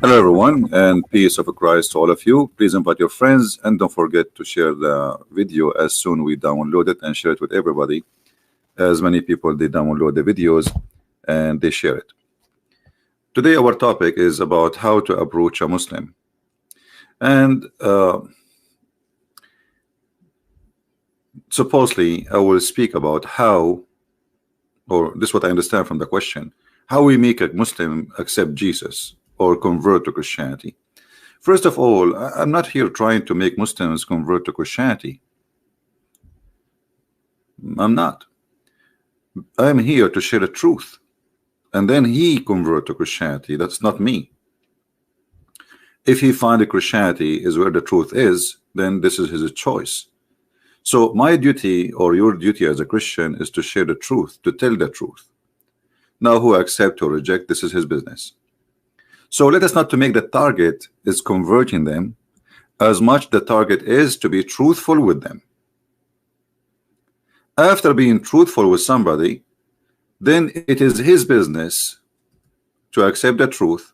Hello, everyone, and peace of Christ to all of you. Please invite your friends and don't forget to share the video as soon we download it and share it with everybody. As many people they download the videos and they share it. Today, our topic is about how to approach a Muslim, and supposedly I will speak about how, or this is what I understand from the question, how we make a Muslim accept Jesus or convert to Christianity. First of all, I'm not here trying to make Muslims convert to Christianity. I'm not. I'm here to share the truth, and then he convert to Christianity. That's not me. If he find that Christianity is where the truth is, then this is his choice. So my duty or your duty as a Christian is to share the truth, to tell the truth. Now who accept or reject, this is his business. So let us not to make the target is converting them as much the target is to be truthful with them. After being truthful with somebody, then it is his business to accept the truth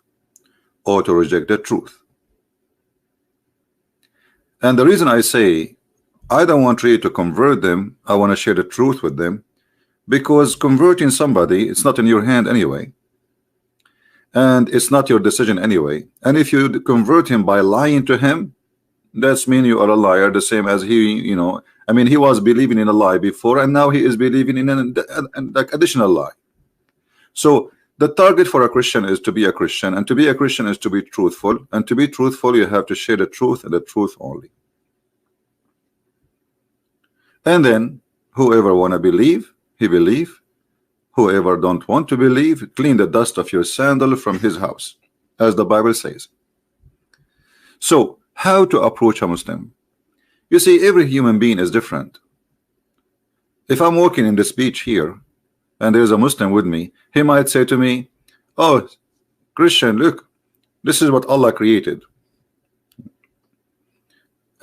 or to reject the truth. And the reason I say I don't want really to convert them, I want to share the truth with them, because converting somebody, it's not in your hand anyway. And it's not your decision anyway. And if you convert him by lying to him, that's mean you are a liar, the same as he, I mean, he was believing in a lie before, and now he is believing in an additional lie. So the target for a Christian is to be a Christian, and to be a Christian is to be truthful, and to be truthful you have to share the truth and the truth only. And then whoever wanna believe, he believe. Whoever don't want to believe, clean the dust of your sandal from his house, as the Bible says. So how to approach a Muslim? You see, every human being is different. If I'm walking in this beach here and there's a Muslim with me, he might say to me, oh, Christian, look, this is what Allah created.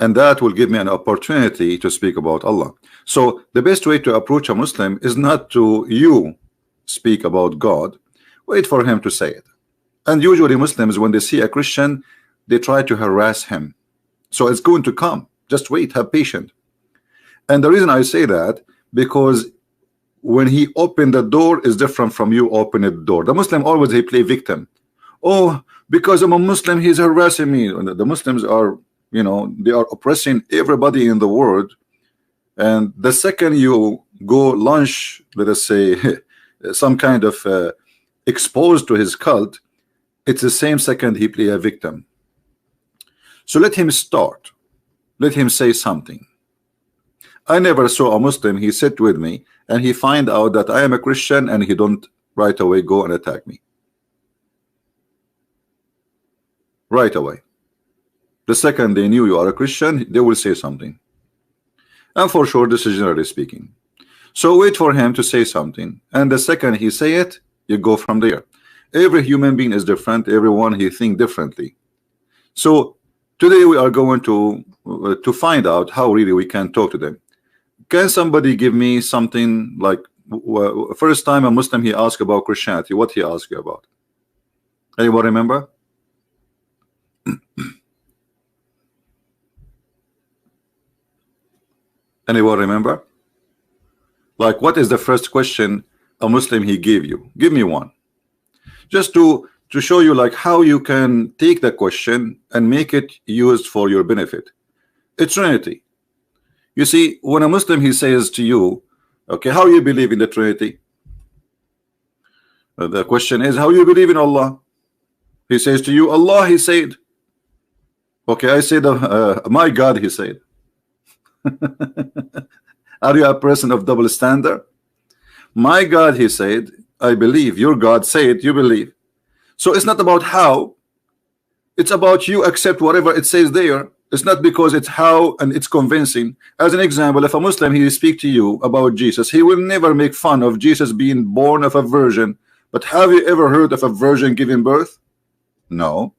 And that will give me an opportunity to speak about Allah. So the best way to approach a Muslim is not to you speak about God, wait for him to say it. And usually Muslims, when they see a Christian, they try to harass him. So it's going to come, just wait, have patience. And the reason I say that, because when he opened the door is different from you opening the door. The Muslim always they play victim. Oh, because I'm a Muslim, he's harassing me. The Muslims are, they are oppressing everybody in the world, and the second you go launch, let us say, some kind of exposed to his cult, it's the same second he play a victim. So let him start, let him say something. I never saw a Muslim, he sit with me and he find out that I am a Christian and he don't right away go and attack me. Right away. The second they knew you are a Christian, they will say something. And for sure, this is generally speaking. So wait for him to say something. And the second he say it, you go from there. Every human being is different. Everyone he think differently. So today we are going to find out how really we can talk to them. Can somebody give me something like first time a Muslim he asked about Christianity? What he asked you about? Anyone remember? Anyone remember? Like, what is the first question a Muslim he gave you? Give me one. Just to show you like how you can take the question and make it used for your benefit. It's Trinity. You see, when a Muslim he says to you, okay, how you believe in the Trinity? The question is, how you believe in Allah? He says to you, Allah, he said. Okay, I said, my God, he said. Are you a person of double standard? My God, he said, I believe. Your God said, you believe. So it's not about how, it's about you accept whatever it says there. It's not because it's how and it's convincing. As an example, if a Muslim he speak to you about Jesus, he will never make fun of Jesus being born of a virgin. But have you ever heard of a virgin giving birth? No.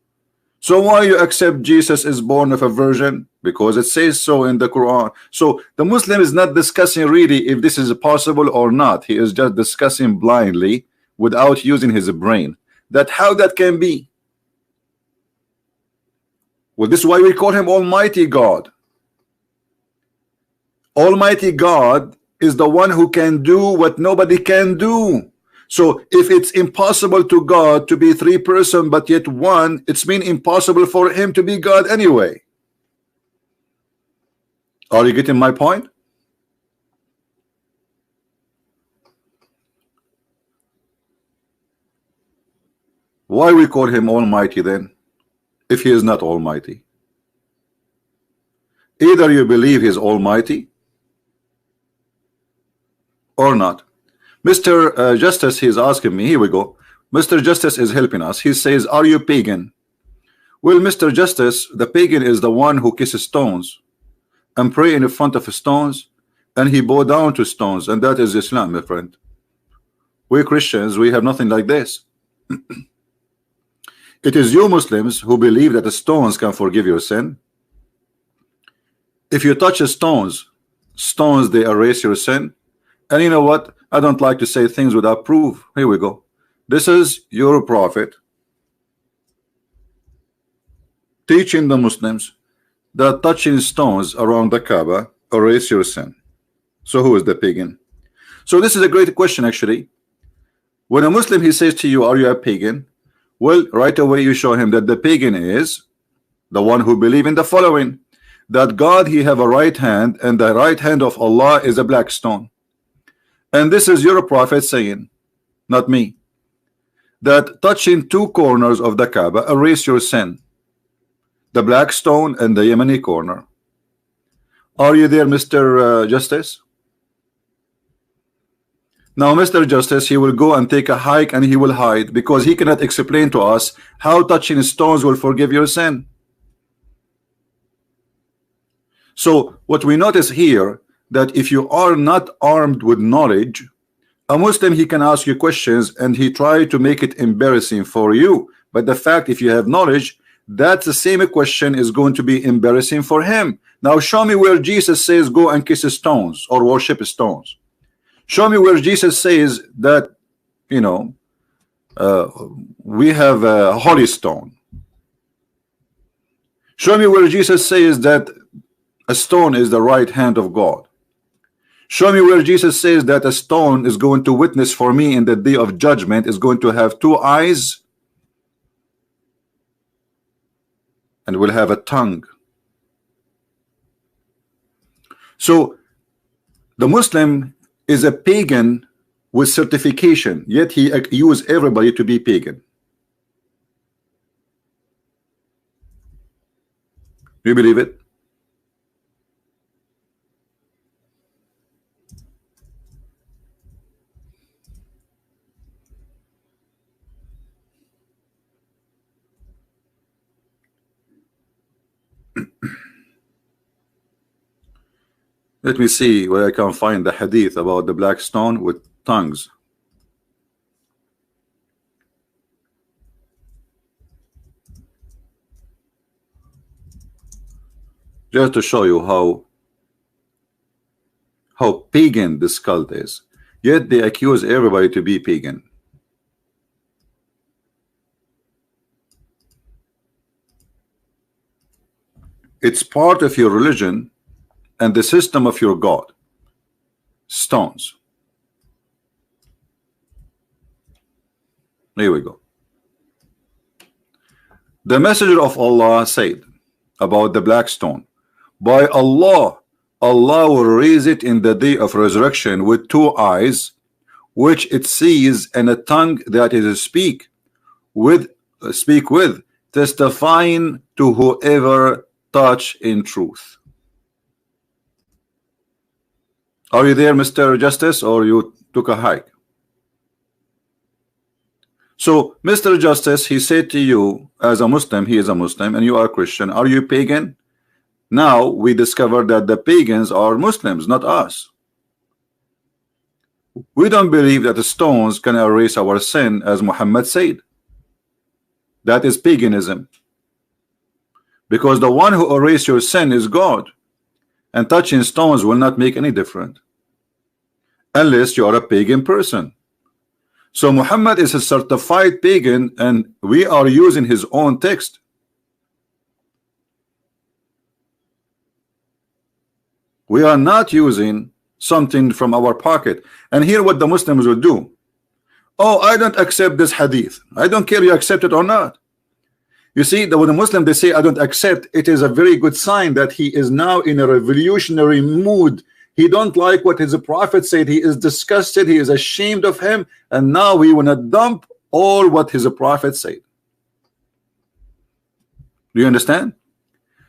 So why you accept Jesus is born of a virgin? Because it says so in the Quran. So the Muslim is not discussing really if this is possible or not. He is just discussing blindly without using his brain. That how that can be. Well, this is why we call him Almighty God. Almighty God is the one who can do what nobody can do. So if it's impossible to God to be three persons but yet one, it's been impossible for him to be God anyway. Are you getting my point? Why we call him Almighty then, if he is not Almighty? Either you believe he is Almighty or not. Mr. Justice, he's asking me, here we go. Mr. Justice is helping us. He says, are you pagan? Well, Mr. Justice, the pagan is the one who kisses stones and pray in front of stones, and he bow down to stones, and that is Islam, my friend. We Christians, we have nothing like this. It is you Muslims who believe that the stones can forgive your sin. If you touch stones, they erase your sin. And you know what? I don't like to say things without proof. Here we go. This is your prophet teaching the Muslims that touching stones around the Kaaba erase your sin. So who is the pagan? So this is a great question actually. When a Muslim, he says to you, are you a pagan? Well, right away you show him that the pagan is the one who believe in the following, that God, he have a right hand, and the right hand of Allah is a black stone. And this is your prophet saying, not me, that touching two corners of the Kaaba erase your sin, the black stone and the Yemeni corner. Are you there, Mr. Justice? Now, Mr. Justice, he will go and take a hike and he will hide because he cannot explain to us how touching stones will forgive your sin. So what we notice here, that if you are not armed with knowledge, a Muslim, he can ask you questions and he try to make it embarrassing for you. But the fact, if you have knowledge, that the same question is going to be embarrassing for him. Now show me where Jesus says go and kiss stones or worship stones. Show me where Jesus says that, you know, we have a holy stone. Show me where Jesus says that a stone is the right hand of God. Show me where Jesus says that a stone is going to witness for me in the day of judgment, is going to have two eyes and will have a tongue. So the Muslim is a pagan with certification, yet he accuse everybody to be pagan. Do you believe it? Let me see where I can find the hadith about the black stone with tongues. Just to show you how pagan this cult is. Yet they accuse everybody to be pagan. It's part of your religion and the system of your God. Stones. Here we go. The messenger of Allah said about the black stone, by Allah, Allah will raise it in the day of resurrection with two eyes, which it sees, and a tongue that it speak with, testifying to whoever touch in truth. Are you there, Mr. Justice, or you took a hike? So, Mr. Justice, he said to you, as a Muslim, he is a Muslim, and you are a Christian. Are you pagan? Now we discover that the pagans are Muslims, not us. We don't believe that the stones can erase our sin, as Muhammad said. That is paganism. Because the one who erases your sin is God. And touching stones will not make any difference unless you are a pagan person. So Muhammad is a certified pagan, and we are using his own text. We are not using something from our pocket. And here what the Muslims will do. Oh, I don't accept this hadith. I don't care you accept it or not. You see, when the Muslim they say I don't accept, it is a very good sign that he is now in a revolutionary mood. He don't like what his prophet said. He is disgusted. He is ashamed of him. And now we want to dump all what his prophet said. Do you understand?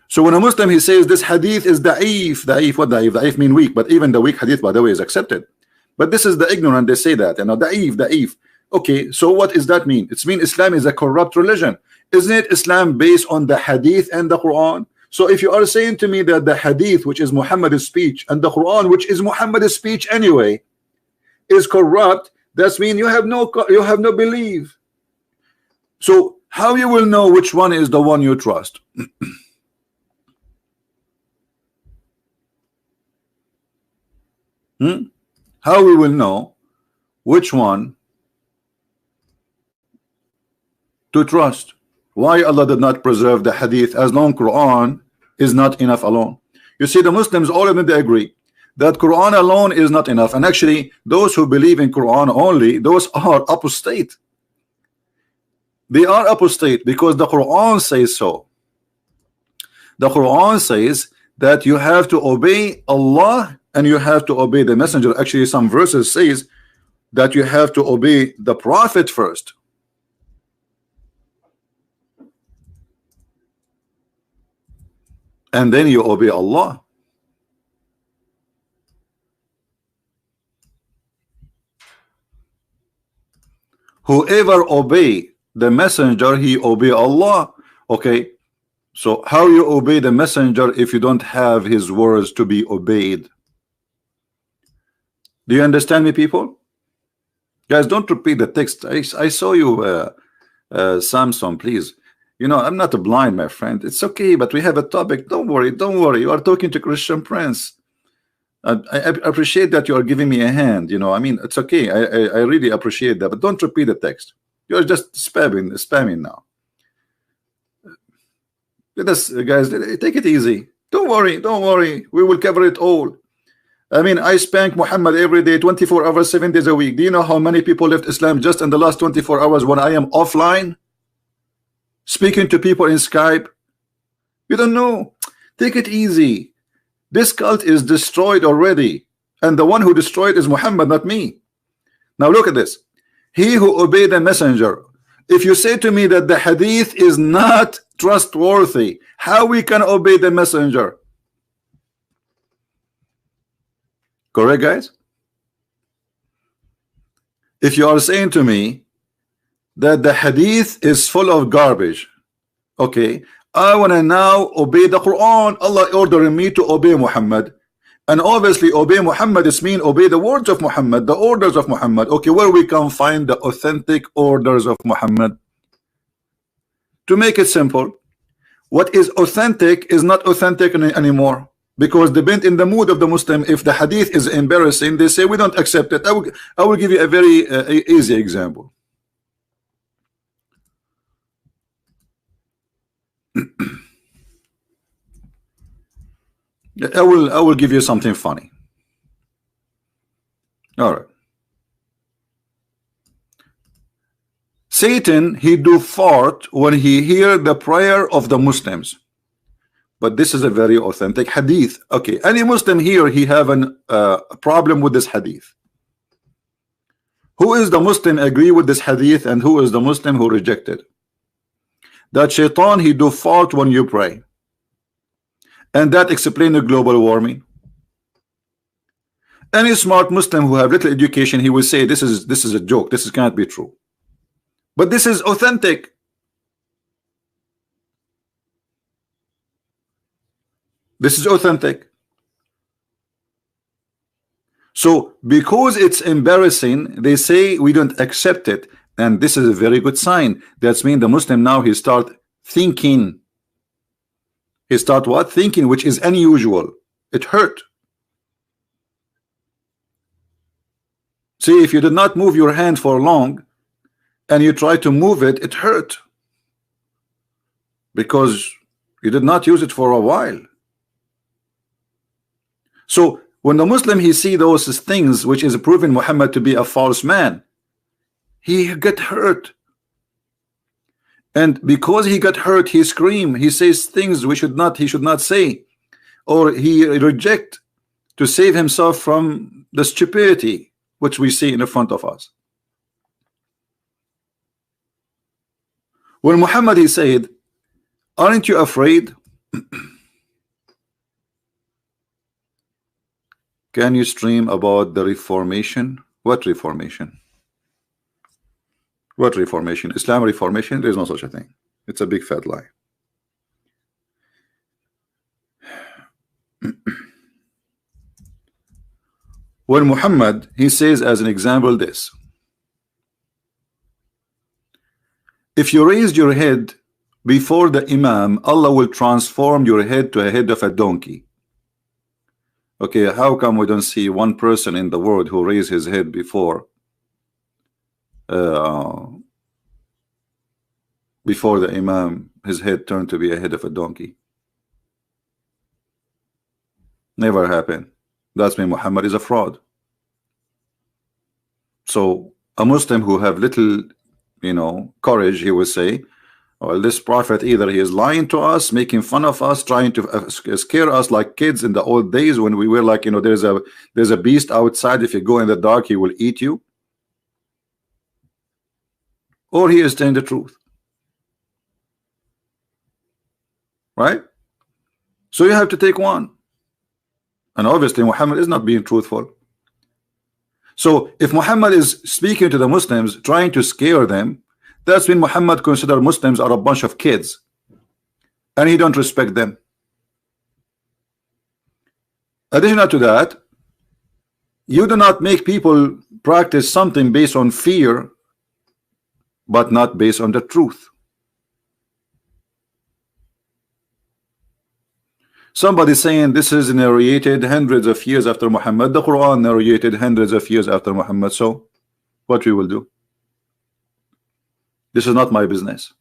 So when a Muslim he says this hadith is da'if, da'if, what da'if? Da'if mean weak, but even the weak hadith, by the way, is accepted. But this is the ignorant, they say that, you know, da'if, da'if. Okay, so what does that mean? It's mean Islam is a corrupt religion. Isn't it Islam based on the hadith and the Quran? So if you are saying to me that the hadith, which is Muhammad's speech, and the Quran, which is Muhammad's speech anyway, is corrupt, that's mean you have no belief. So how you will know which one is the one you trust? How we will know which one to trust? Why Allah did not preserve the hadith as long Quran is not enough alone? You see, the Muslims all of them they agree that Quran alone is not enough, and actually those who believe in Quran only, those are apostate. They are apostate because the Quran says so. The Quran says that you have to obey Allah and you have to obey the messenger. Actually, some verses says that you have to obey the prophet first. And then you obey Allah. Whoever obey the messenger, he obey Allah. Okay, so how you obey the messenger if you don't have his words to be obeyed? Do you understand me, people? Guys, don't repeat the text. I saw you, Samson, please. You know, I'm not blind, my friend. It's okay, but we have a topic. Don't worry, don't worry. You are talking to Christian Prince. I appreciate that you are giving me a hand. You know, I mean, it's okay. I really appreciate that, but don't repeat the text. You're just spamming now. Let us, guys, take it easy. Don't worry, don't worry. We will cover it all. I mean, I spank Muhammad every day, 24 hours, 7 days a week. Do you know how many people left Islam just in the last 24 hours when I am offline? Speaking to people in Skype. You don't know. Take it easy. This cult is destroyed already. And the one who destroyed is Muhammad, not me. Now look at this. He who obeyed the messenger. If you say to me that the hadith is not trustworthy, how we can obey the messenger? Correct, guys? If you are saying to me that the hadith is full of garbage, okay, I want to now obey the Quran. Allah ordering me to obey Muhammad, and obviously obey Muhammad is mean obey the words of Muhammad, the orders of Muhammad. Okay, where we can find the authentic orders of Muhammad? To make it simple, what is authentic is not authentic anymore, because depend in the mood of the Muslim. If the hadith is embarrassing, they say we don't accept it. I will give you a very easy example. I will give you something funny. All right. Satan, he do fart when he hear the prayer of the Muslims. But this is a very authentic hadith. Okay, any Muslim here, he have a problem with this hadith. Who is the Muslim agree with this hadith, and who is the Muslim who rejected? That shaitan, he do fart when you pray. And that explain the global warming. Any smart Muslim who have little education, he will say this is a joke. This cannot be true. But this is authentic. This is authentic. So because it's embarrassing, they say we don't accept it. And this is a very good sign. That's mean the Muslim now he start thinking. He start what? Thinking, which is unusual. It hurt. See, if you did not move your hand for long and you try to move it, it hurt. Because you did not use it for a while. So when the Muslim he see those things which is proving Muhammad to be a false man, he get hurt. And because he got hurt, he scream, he says things he should not say, or he reject to save himself from the stupidity which we see in front of us. When Muhammad he said, aren't you afraid? Can you stream about the Reformation? What Reformation? What Reformation? Islam Reformation? There is no such a thing. It's a big fat lie. When Muhammad he says as an example this: if you raised your head before the Imam, Allah will transform your head to a head of a donkey. Okay, how come we don't see one person in the world who raised his head before the Imam, his head turned to be a head of a donkey? Never happened. That's mean Muhammad is a fraud. So a Muslim who have little, courage, he will say, well, this prophet either he is lying to us, making fun of us, trying to scare us like kids in the old days when we were like, there's a beast outside, if you go in the dark he will eat you, or he is telling the truth, right? So you have to take one, and obviously Muhammad is not being truthful. So if Muhammad is speaking to the Muslims, trying to scare them, that's when Muhammad consider Muslims are a bunch of kids and he don't respect them. Additional to that, you do not make people practice something based on fear but not based on the truth. Somebody saying this is narrated hundreds of years after Muhammad. The Quran narrated hundreds of years after Muhammad. So what we will do? This is not my business.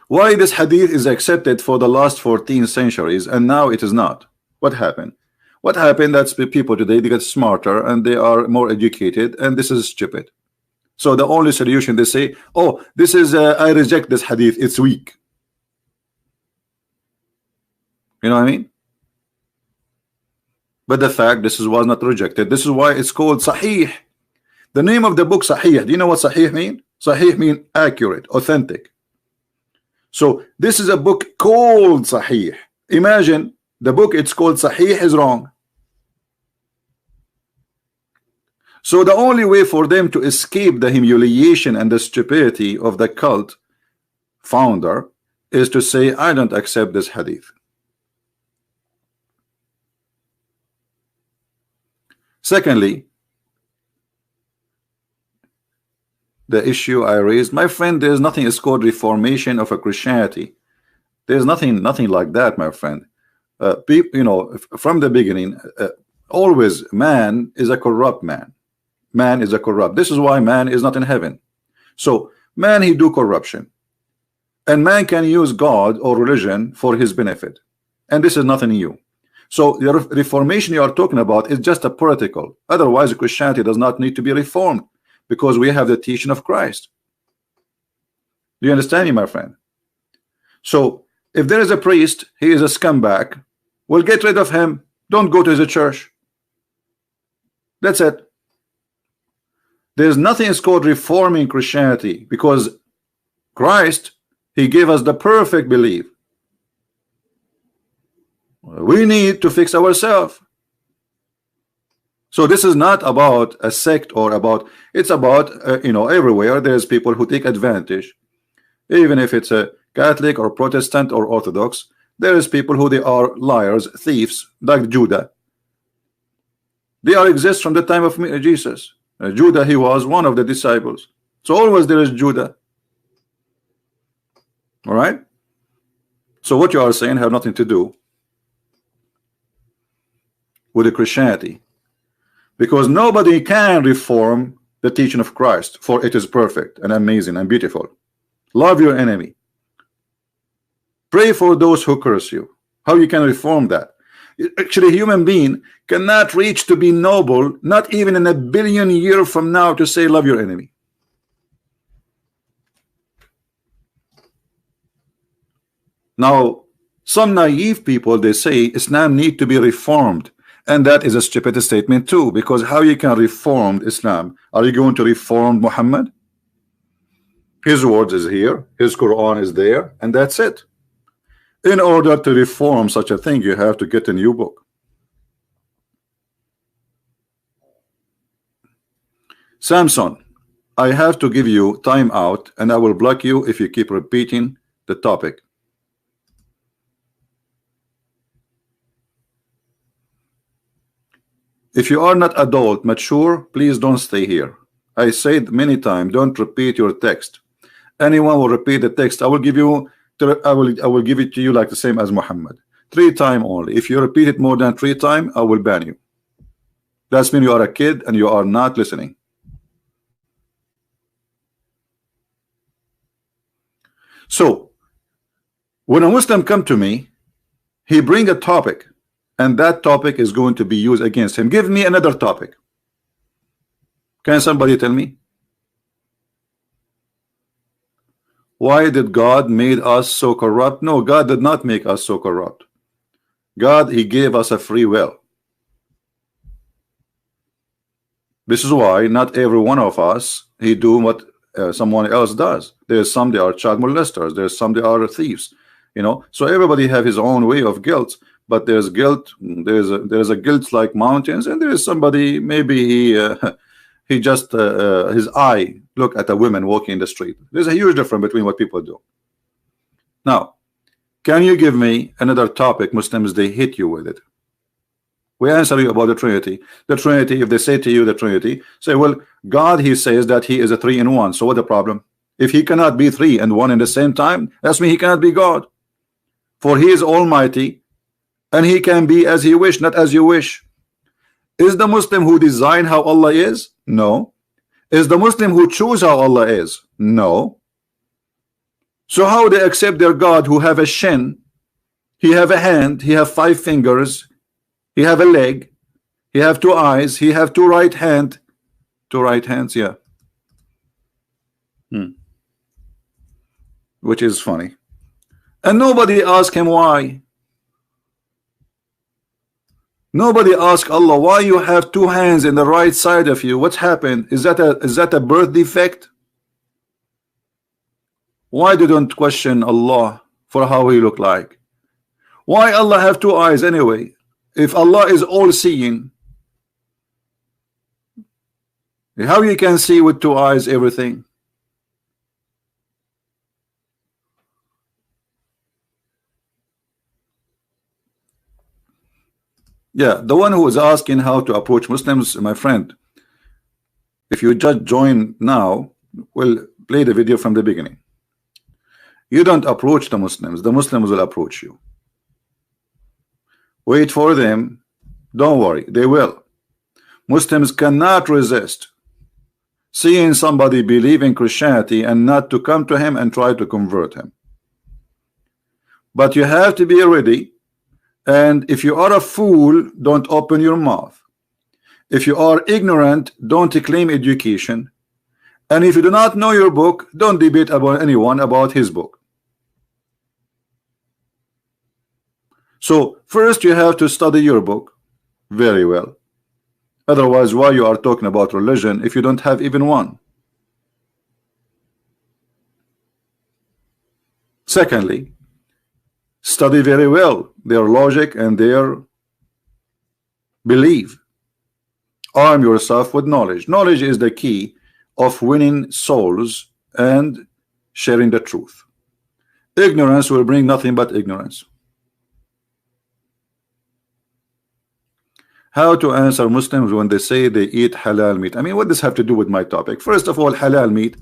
Why this hadith is accepted for the last 14 centuries and now it is not? What happened? What happened? That's the people today, they get smarter and they are more educated, and this is stupid. So the only solution, they say, oh, this is I reject this hadith, it's weak. You know what I mean? But the fact this was not rejected. This is why it's called Sahih. The name of the book Sahih, do you know what Sahih mean? Sahih mean accurate, authentic. So this is a book called Sahih. Imagine the book it's called Sahih is wrong. So the only way for them to escape the humiliation and the stupidity of the cult founder is to say, I don't accept this hadith. Secondly, the issue I raised, my friend, there's nothing is called reformation of a Christianity. There's nothing like that, my friend. From the beginning, always man is a corrupt man. Man is a corrupt. This is why man is not in heaven. So man, he do corruption, and man can use God or religion for his benefit, and this is nothing new. So the reformation you are talking about is just a political. Otherwise, Christianity does not need to be reformed, because we have the teaching of Christ. Do you understand me, my friend? So if there is a priest, he is a scumbag, we'll get rid of him. Don't go to his church. That's it. There's nothing is called reforming Christianity, because Christ, he gave us the perfect belief. We need to fix ourselves. So this is not about a sect or about, it's about everywhere there's people who take advantage. Even if it's a Catholic or Protestant or Orthodox, there is people who they are liars, thieves, like Judah. They are exist from the time of Jesus. Judah, he was one of the disciples. So always there is Judah. All right. So what you are saying have nothing to do with the Christianity, because nobody can reform the teaching of Christ, for it is perfect and amazing and beautiful. Love your enemy. Pray for those who curse you. How you can reform that? Actually, a human being cannot reach to be noble, not even in a billion years from now, to say love your enemy. Now, some naive people, they say Islam need to be reformed, and that is a stupid statement too, because how you can reform Islam? Are you going to reform Muhammad? His words is here, his Quran is there, and that's it. In order to reform such a thing, you have to get a new book. Samson, I have to give you time out, and I will block you if you keep repeating the topic. If you are not adult, mature, please don't stay here. I said many times, don't repeat your text. Anyone will repeat the text, I will give it to you like the same as Muhammad. 3 times only. If you repeat it more than 3 times, I will ban you. That means you are a kid and you are not listening. So when a Muslim come to me, he bring a topic, and that topic is going to be used against him. Give me another topic. Can somebody tell me? Why did God made us so corrupt? No, God did not make us so corrupt. God, he gave us a free will. This is why not every one of us he do what someone else does. There's some they are child molesters, there's some they are thieves, you know. So everybody have his own way of guilt, but there's guilt, there's a guilt like mountains, and there is somebody maybe he just his eye look at a woman walking in the street. There's a huge difference between what people do. Now, can you give me another topic Muslims they hit you with it? We answer you about the Trinity. The Trinity, if they say to you the Trinity, say, well, God, he says that he is a 3 in 1. So what the problem? If he cannot be 3 and 1 in the same time, that's mean he cannot be God. For he is almighty, and he can be as he wish, not as you wish. Is the Muslim who design how Allah is? No. Is the Muslim who choose how Allah is? No. So how they accept their God who have a shin, he have a hand, he have 5 fingers, he have a leg, he have 2 eyes, he have 2 right hands, yeah. Which is funny. And nobody asked him why. Nobody asked Allah why you have 2 hands in the right side of you. What's happened? Is that a birth defect? Why they don't question Allah for how he look like? Why Allah have 2 eyes anyway? If Allah is all-seeing, how you can see with 2 eyes everything? Yeah, the one who is asking how to approach Muslims, my friend, if you just join now, we'll play the video from the beginning. You don't approach the Muslims will approach you. Wait for them, don't worry, they will. Muslims cannot resist seeing somebody believe in Christianity and not to come to him and try to convert him. But you have to be ready. And if you are a fool, don't open your mouth. If you are ignorant, don't claim education. And if you do not know your book, don't debate about anyone about his book. So first you have to study your book very well. Otherwise, why you are talking about religion if you don't have even one? Secondly, study very well their logic and their belief. Arm yourself with knowledge. Knowledge is the key of winning souls and sharing the truth. Ignorance will bring nothing but ignorance. How to answer Muslims when they say they eat halal meat? I mean, what does this have to do with my topic? First of all, halal meat,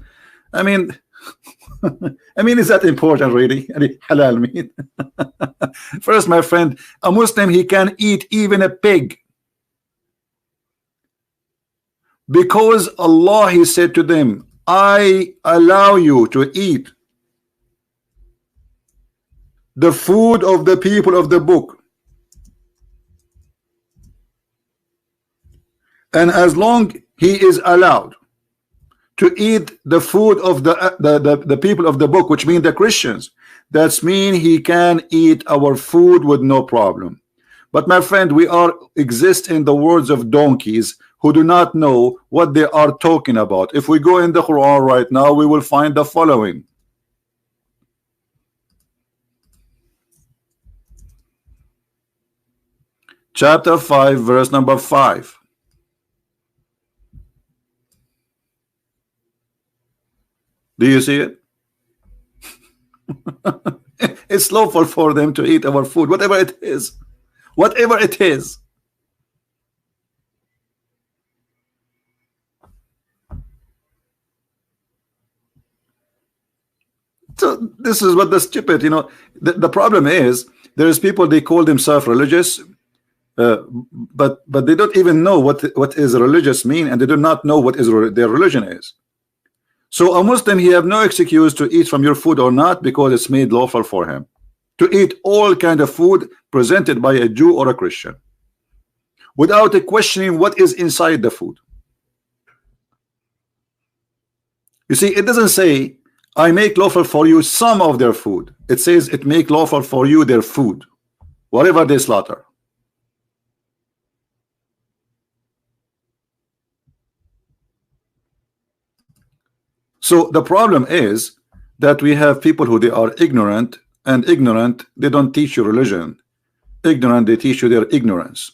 I mean is that important really? Halal meat. First, my friend, a Muslim, he can eat even a pig, because Allah, he said to them, I allow you to eat the food of the people of the book. And as long he is allowed to eat the food of the people of the book, which mean the Christians, that's mean he can eat our food with no problem. But my friend, we are exist in the words of donkeys who do not know what they are talking about. If we go in the Quran right now, we will find the following. Chapter 5, verse number 5. Do you see it? It's lawful for them to eat our food, whatever it is. Whatever it is. So this is what the stupid, you know, the problem is there is people, they call themselves religious, but they don't even know what is religious mean, and they do not know what is their religion is. So a Muslim, he have no excuse to eat from your food or not, because it's made lawful for him to eat all kind of food presented by a Jew or a Christian without questioning what is inside the food. You see, it doesn't say I make lawful for you some of their food. It says it make lawful for you their food, whatever they slaughter. So the problem is that we have people who they are ignorant, and ignorant, they don't teach you religion. Ignorant, they teach you their ignorance.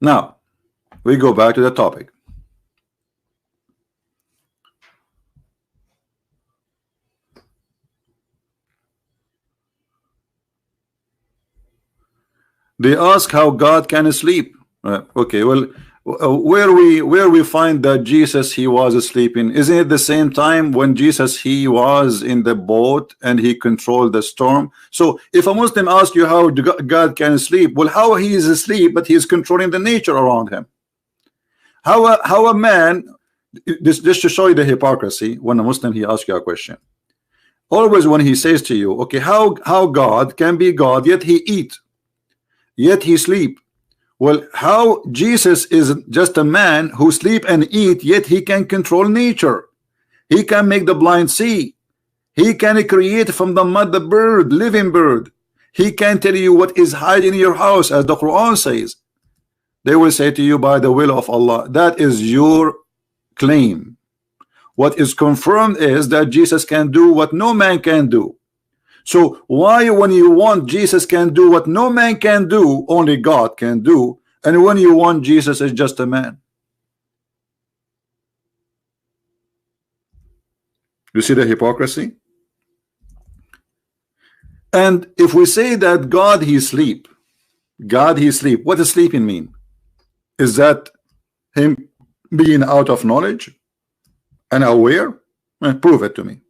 Now we go back to the topic. They ask how God can sleep. Okay, well, where we find that Jesus, he was sleeping? Isn't it the same time when Jesus, he was in the boat and he controlled the storm? So if a Muslim asks you how God can sleep, well, how he is asleep but he is controlling the nature around him? How a man, just to show you the hypocrisy, when a Muslim, he asks you a question, always when he says to you, okay, how God can be God yet he eat, yet he sleep? Well, how Jesus is just a man who sleep and eat, yet he can control nature. He can make the blind see. He can create from the mud the bird, living bird. He can tell you what is hiding in your house, as the Quran says. They will say to you, by the will of Allah. That is your claim. What is confirmed is that Jesus can do what no man can do. So why, when you want Jesus can do what no man can do, only God can do, and when you want Jesus is just a man? You see the hypocrisy? And if we say that God he sleep, what does sleeping mean? Is that him being out of knowledge and aware? Prove it to me.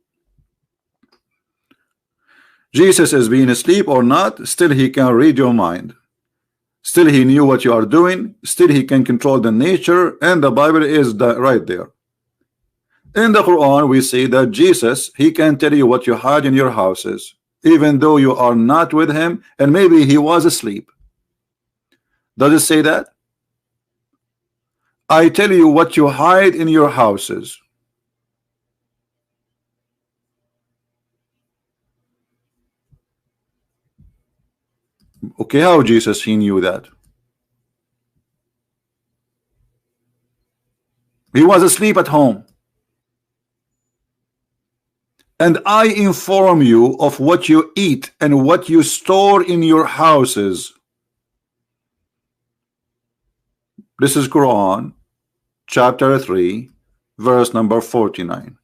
Jesus is being asleep or not, still he can read your mind. Still he knew what you are doing. Still he can control the nature, and the Bible is right there. In the Quran we see that Jesus, he can tell you what you hide in your houses, even though you are not with him, and maybe he was asleep. Does it say that? I tell you what you hide in your houses. Okay, how Jesus he knew that? He was asleep at home. And I inform you of what you eat and what you store in your houses. This is Quran chapter 3 verse number 49.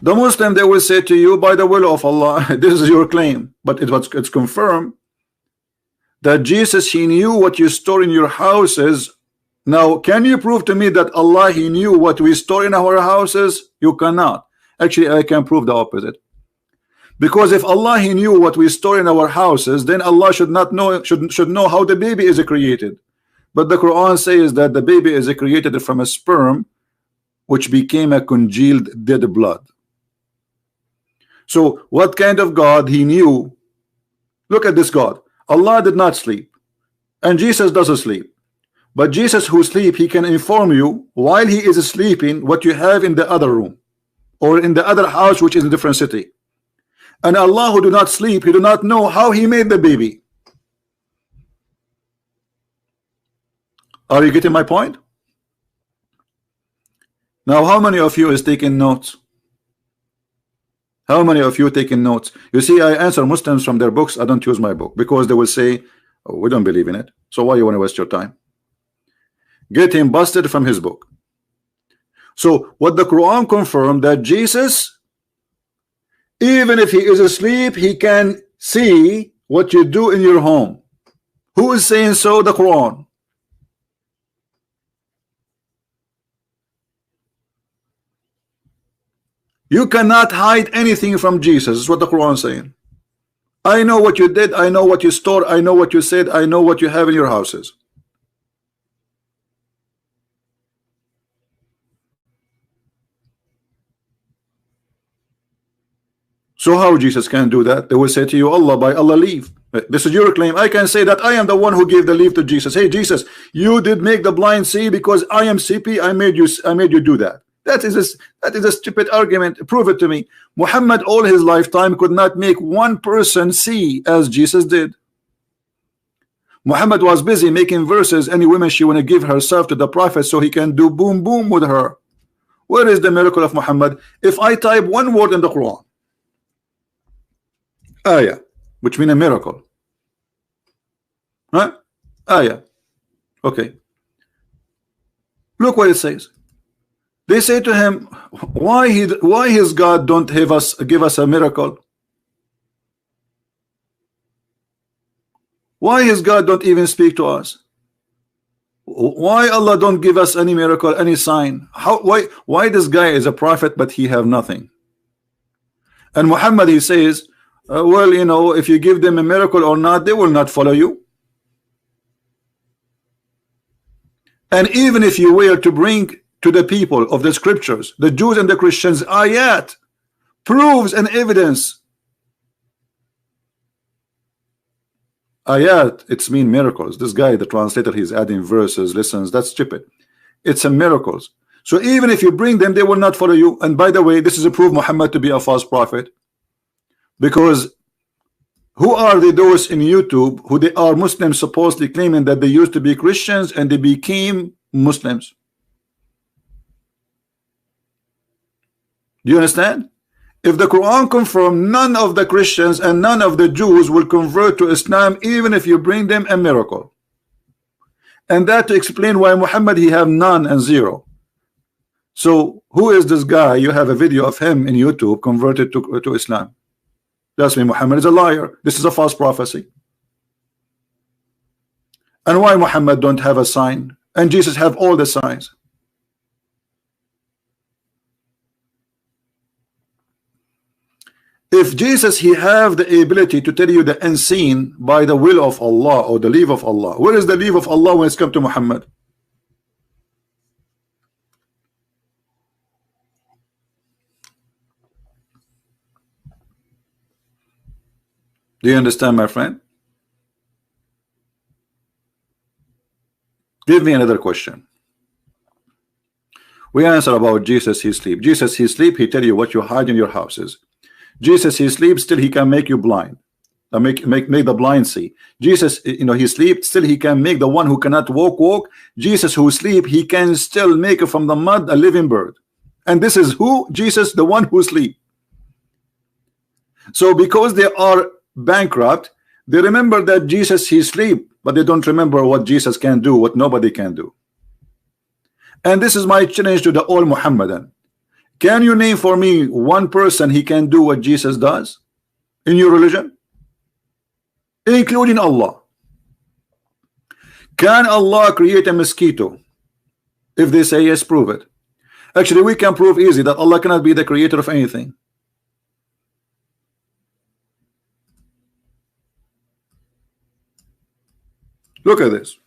The Muslim, they will say to you, by the will of Allah. This is your claim, but it's confirmed that Jesus he knew what you store in your houses. Now can you prove to me that Allah he knew what we store in our houses? You cannot. Actually, I can prove the opposite, because if Allah he knew what we store in our houses, then Allah should not know, should know how the baby is created. But the Quran says that the baby is created from a sperm which became a congealed dead blood. So what kind of God he knew? Look at this God. Allah did not sleep, and Jesus doesn't sleep. But Jesus who sleep, he can inform you while he is sleeping what you have in the other room or in the other house, which is a different city. And Allah who do not sleep, he do not know how he made the baby. Are you getting my point? Now, how many of you is taking notes? How many of you taking notes? You see, I answer Muslims from their books. I don't use my book because they will say, oh, we don't believe in it. So why you want to waste your time? Get him busted from his book. So what the Quran confirmed, that Jesus, even if he is asleep, he can see what you do in your home. Who is saying so? The Quran. You cannot hide anything from Jesus, is what the Quran is saying. I know what you did, I know what you stored, I know what you said, I know what you have in your houses. So how Jesus can do that? They will say to you, Allah, by Allah leave. This is your claim. I can say that I am the one who gave the leave to Jesus. Hey Jesus, you did make the blind see because I am CP, I made you do that. That is a stupid argument. Prove it to me. Muhammad all his lifetime could not make one person see as Jesus did. Muhammad was busy making verses. Any woman she want to give herself to the prophet so he can do boom boom with her. Where is the miracle of Muhammad? If I type one word in the Quran, ayah, which means a miracle, right? Ayah, okay, look what it says. They say to him, why his God don't give us a miracle? Why his God don't even speak to us? Why Allah don't give us any miracle, any sign? Why this guy is a prophet but he have nothing? And Muhammad, he says, well, you know, if you give them a miracle or not, they will not follow you. And even if you were to bring to the people of the scriptures, the Jews and the Christians, ayat, proofs and evidence. Ayat, it's mean miracles. This guy, the translator, he's adding verses, listens, that's stupid. It's a miracles. So even if you bring them, they will not follow you. And by the way, this is a proof Muhammad to be a false prophet. Because who are those in YouTube who they are Muslims supposedly claiming that they used to be Christians and they became Muslims? Do you understand? If the Quran confirms none of the Christians and none of the Jews will convert to Islam, even if you bring them a miracle. And that to explain why Muhammad, he have none and zero. So who is this guy? You have a video of him in YouTube converted to Islam. That's me. Muhammad is a liar. This is a false prophecy. And why Muhammad don't have a sign and Jesus have all the signs? If Jesus, he have the ability to tell you the unseen by the will of Allah or the leave of Allah, where is the leave of Allah when it's come to Muhammad? Do you understand, my friend? Give me another question. We answer about Jesus, he sleep. Jesus, he sleep, he tell you what you hide in your houses. Jesus, he sleeps, still he can make you blind. Make the blind see. Jesus, you know, he sleeps, still he can make the one who cannot walk. Jesus who sleep, he can still make from the mud a living bird. And this is who? Jesus, the one who sleep. So because they are bankrupt, they remember that Jesus, he sleep, but they don't remember what Jesus can do, what nobody can do. And this is my challenge to the all Muhammadan. Can you name for me one person he can do what Jesus does in your religion, including Allah? Can Allah create a mosquito? If they say yes, prove it. Actually, we can prove easy that Allah cannot be the creator of anything. Look at this.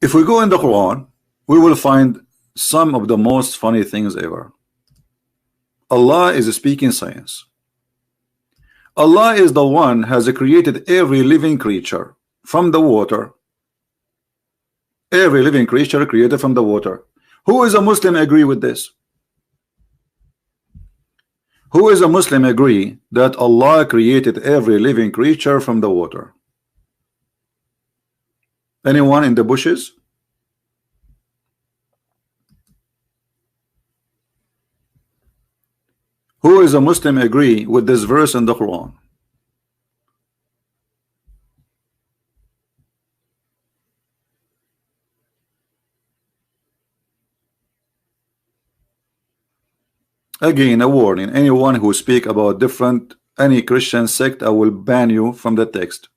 If we go in the Quran, we will find some of the most funny things ever. Allah is speaking science. Allah is the one has created every living creature from the water. Every living creature created from the water. Who is a Muslim agree with this? Who is a Muslim agree that Allah created every living creature from the water? Anyone in the bushes? Who is a Muslim agree with this verse in the Quran? Again, a warning. Anyone who speak about different any Christian sect, I will ban you from the text.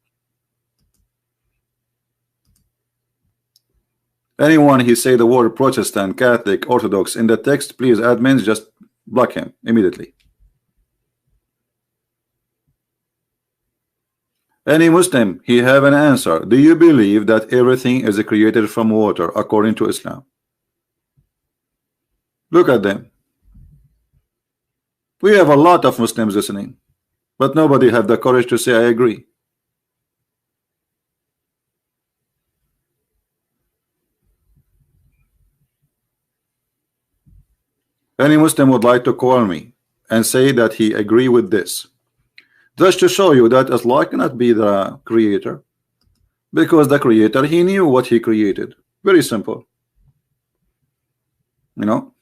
Anyone he say the word Protestant, Catholic, Orthodox in the text, please admins just block him immediately. Any Muslim, he have an answer. Do you believe that everything is created from water according to Islam? Look at them. We have a lot of Muslims listening, but nobody have the courage to say I agree. Any Muslim would like to call me and say that he agree with this, just to show you that Allah cannot be the creator, because the creator, he knew what he created. Very simple, you know.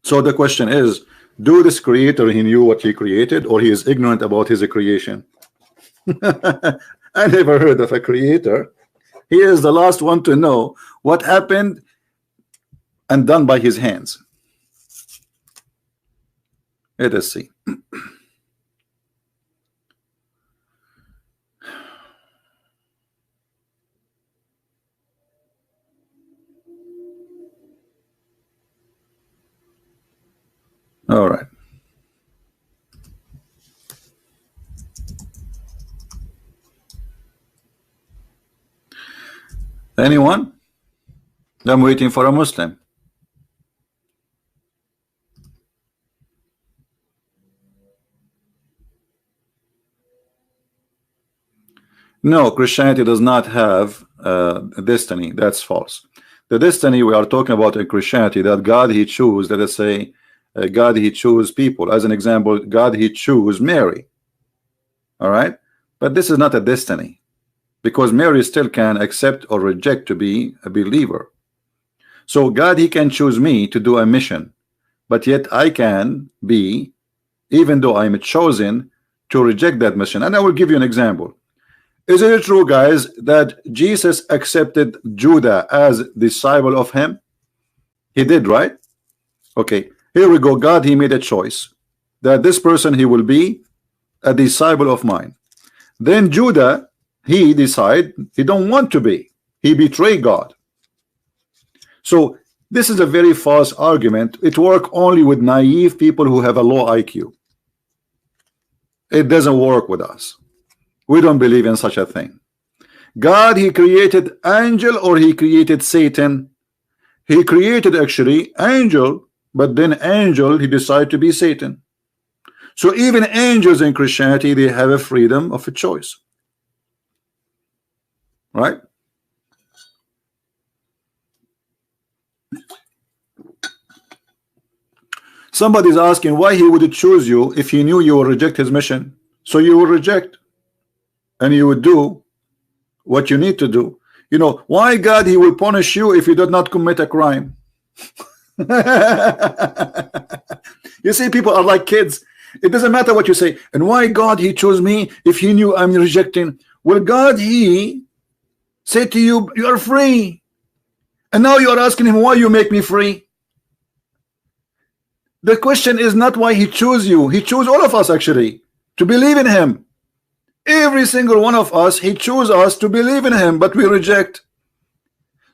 So the question is, do this creator, he knew what he created, or he is ignorant about his creation? I never heard of a creator. He is the last one to know what happened and done by his hands. Let us see. All right. Anyone? I'm waiting for a Muslim. No, Christianity does not have a destiny. That's false. The destiny we are talking about in Christianity, that God he choose, let us say, God he choose people. As an example, God he choose Mary. All right, but this is not a destiny, because Mary still can accept or reject to be a believer. So God he can choose me to do a mission, but yet I can be, even though I'm chosen, to reject that mission. And I will give you an example. Is it true, guys, that Jesus accepted Judah as disciple of him? He did, right? Okay, here we go. God he made a choice that this person he will be a disciple of mine. Then Judah he decide he don't want to be. He betrayed God. So this is a very false argument. It works only with naive people who have a low IQ. It doesn't work with us. We don't believe in such a thing. God he created angel, or he created Satan? He created actually angel, but then angel he decided to be Satan. So even angels in Christianity, they have a freedom of a choice, right? Somebody's asking why he would choose you if he knew you will reject his mission. So you will reject, and you would do what you need to do. You know, why God he will punish you if you did not commit a crime? You see, people are like kids. It doesn't matter what you say. And why God he chose me if he knew I'm rejecting? Well, God he said to you, you are free, and now you are asking him why you make me free. The question is not why he chose you. He chose all of us actually to believe in him. Every single one of us, he chose us to believe in him, but we reject.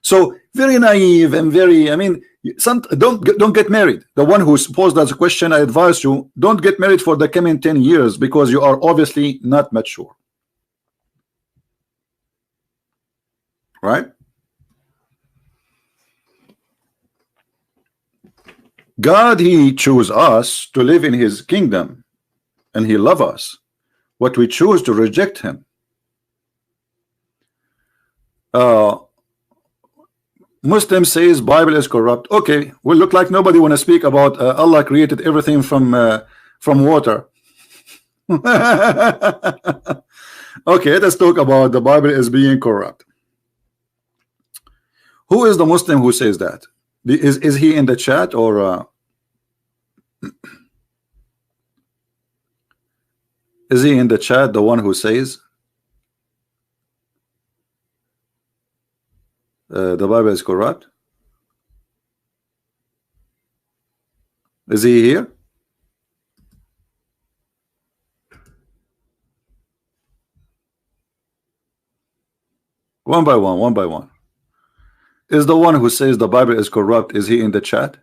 So very naive and very, I mean, don't get married. The one who posed that question, I advise you, don't get married for the coming 10 years, because you are obviously not mature. right? God, he chose us to live in his kingdom, and he loves us, but we choose to reject him. Muslim says Bible is corrupt. Okay, well, look like nobody want to speak about Allah created everything from water. Okay, let's talk about the Bible is being corrupt. Who is the Muslim who says that? Is he in the chat, or is he in the chat, the one who says the Bible is corrupt? Is he here? One by one, one by one. Is the one who says the Bible is corrupt, is he in the chat?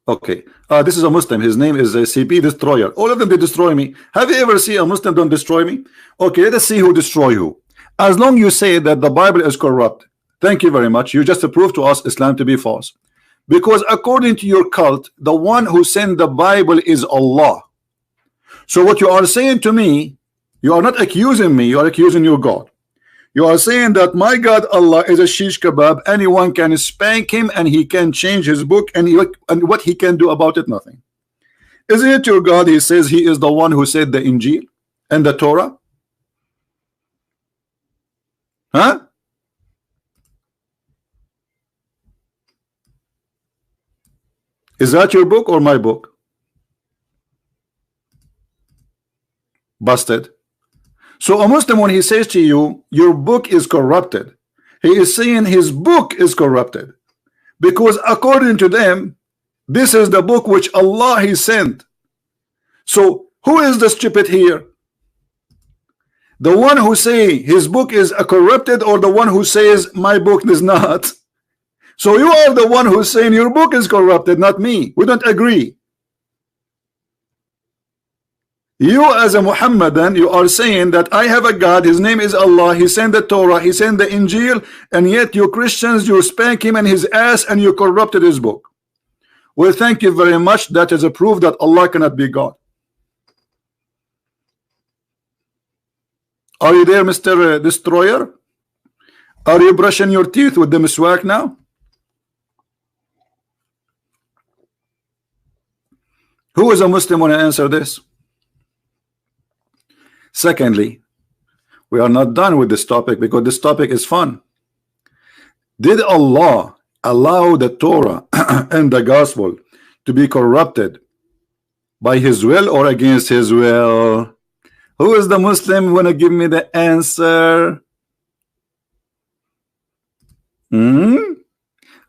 Okay, this is a Muslim. His name is CP Destroyer. All of them, they destroy me. Have you ever seen a Muslim don't destroy me? Okay, let us see who destroy who. As long you say that the Bible is corrupt, thank you very much. You just proved to us Islam to be false. Because according to your cult, the one who sent the Bible is Allah. So what you are saying to me, you are not accusing me, you are accusing your God. You are saying that my God Allah is a shish kebab, anyone can spank him and he can change his book, and what he can do about it, nothing. Isn't it your God? He says he is the one who said the Injil and the Torah. Huh? Is that your book or my book? Busted. So a Muslim, when he says to you your book is corrupted, he is saying his book is corrupted, because according to them this is the book which Allah he sent. So who is the stupid here? The one who say his book is corrupted, or the one who says my book is not? So you are the one who's saying your book is corrupted, not me. We don't agree. You as a Muhammadan, you are saying that I have a God, his name is Allah, he sent the Torah, he sent the Injil, and yet you Christians, you spank him and his ass and you corrupted his book. Well, thank you very much. That is a proof that Allah cannot be God. Are you there, Mr. Destroyer? Are you brushing your teeth with the miswak now? Who is a Muslim when I answer this? Secondly, we are not done with this topic, because this topic is fun. Did Allah allow the Torah and the gospel to be corrupted by his will or against his will? Who is the Muslim wanna give me the answer? Who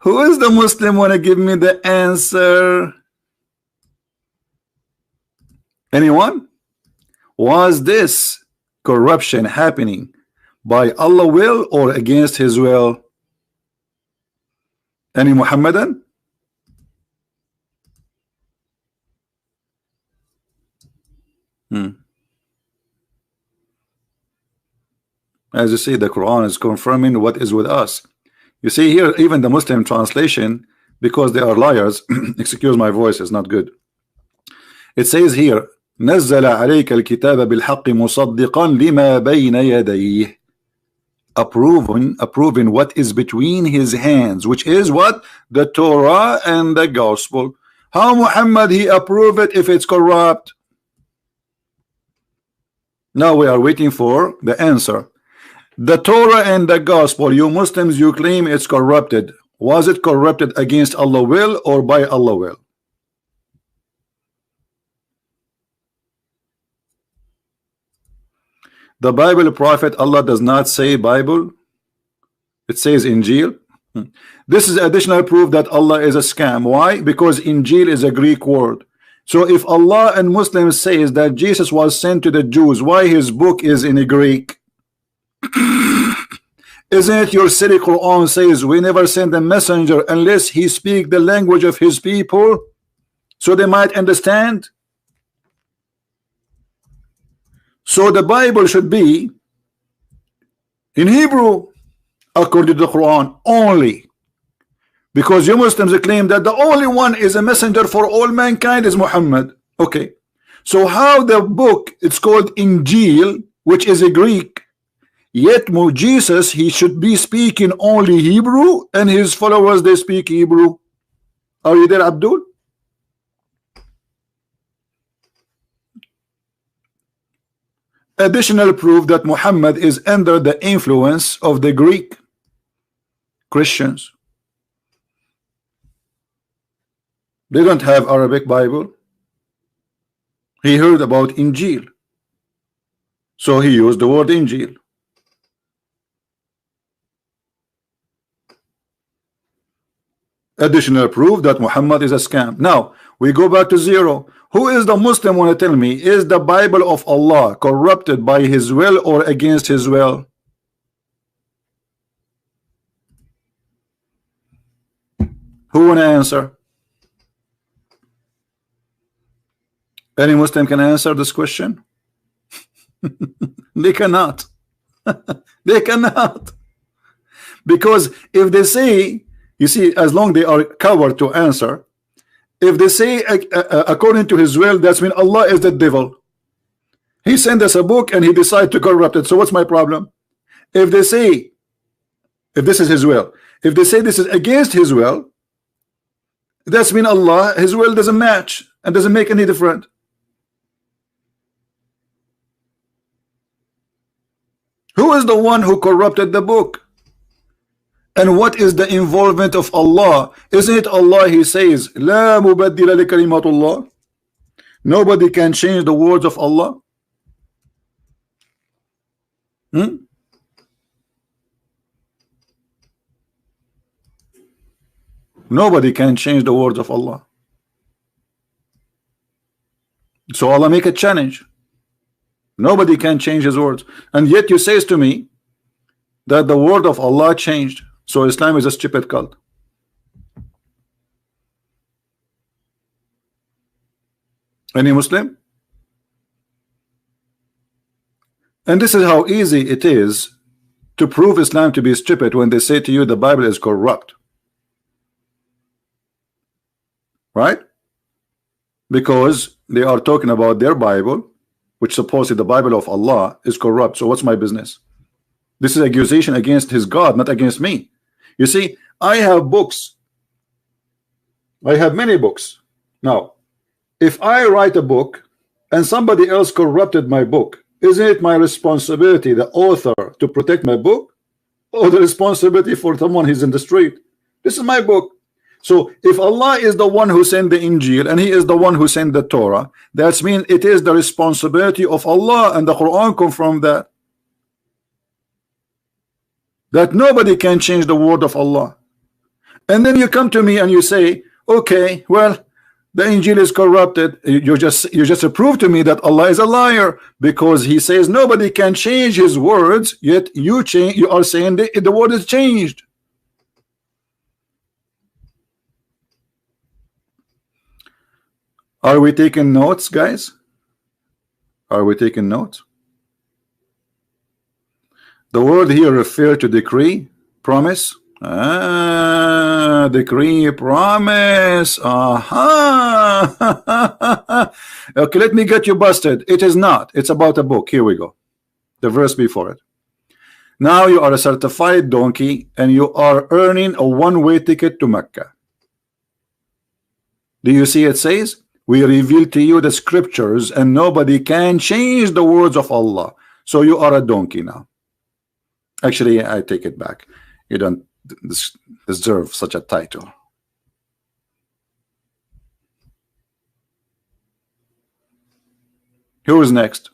is the Muslim wanna give me the answer? Anyone? Was this corruption happening by Allah will or against his will? Any Muhammadan? As you see, the Quran is confirming what is with us. You see here, even the Muslim translation, because they are liars, excuse my voice, is not good. It says here, نزل عليك الكتاب بالحق مصدقا لما بين يديه, approving what is between his hands, which is what? The Torah and the gospel. How Muhammad he approve it if it's corrupt? Now we are waiting for the answer. The Torah and the gospel, you Muslims, you claim it's corrupted. Was it corrupted against Allah will or by Allah will? The Bible prophet, Allah does not say Bible, it says Injil. This is additional proof that Allah is a scam. Why? Because Injil is a Greek word. So if Allah and Muslims says that Jesus was sent to the Jews, why his book is in Greek? Isn't it your silly Quran says we never send a messenger unless he speak the language of his people so they might understand? So the Bible should be in Hebrew, according to the Quran only. Because you Muslims claim that the only one is a messenger for all mankind is Muhammad. Okay, so how the book, it's called Injil, which is a Greek, yet Jesus, he should be speaking only Hebrew, and his followers, they speak Hebrew. Are you there, Abdul? Additional proof that Muhammad is under the influence of the Greek Christians. They don't have Arabic Bible. He heard about Injil, so he used the word Injil. Additional proof that Muhammad is a scam. Now we go back to zero. Who is the Muslim want to tell me, is the Bible of Allah corrupted by his will or against his will? Who want to answer? Any Muslim can answer this question? They cannot. They cannot. Because if they say, you see, as long they are coward to answer, if they say according to his will, that's mean Allah is the devil. He sent us a book and he decided to corrupt it. So what's my problem? If they say, if this is his will, if they say this is against his will, that's mean Allah, his will doesn't match and doesn't make any difference. Who is the one who corrupted the book? And what is the involvement of Allah? Isn't it Allah, he says, La mubaddila li kalimatullah. Nobody can change the words of Allah. Nobody can change the words of Allah. So Allah make a challenge. Nobody can change his words. And yet you says to me that the word of Allah changed. So Islam is a stupid cult. Any Muslim? And this is how easy it is to prove Islam to be stupid when they say to you the Bible is corrupt. Right? Because they are talking about their Bible, which supposedly the Bible of Allah is corrupt. So what's my business? This is accusation against his God, not against me. You see, I have books. I have many books. Now, if I write a book and somebody else corrupted my book, isn't it my responsibility, the author, to protect my book? Or the responsibility for someone who's in the street? This is my book. So if Allah is the one who sent the Injil and he is the one who sent the Torah, that means it is the responsibility of Allah, and the Quran confirms that. That nobody can change the word of Allah. And then you come to me and you say, okay, well, the Injil is corrupted. You just prove to me that Allah is a liar, because he says nobody can change his words, yet you are saying the word is changed. Are we taking notes, guys? Are we taking notes? The word here refers to decree, promise. Decree, promise. Aha. Okay, let me get you busted. It is not. It's about a book. Here we go. The verse before it. Now you are a certified donkey and you are earning a one-way ticket to Mecca. Do you see it says? We reveal to you the scriptures and nobody can change the words of Allah. So you are a donkey now. Actually, I take it back. You don't deserve such a title. Who is next?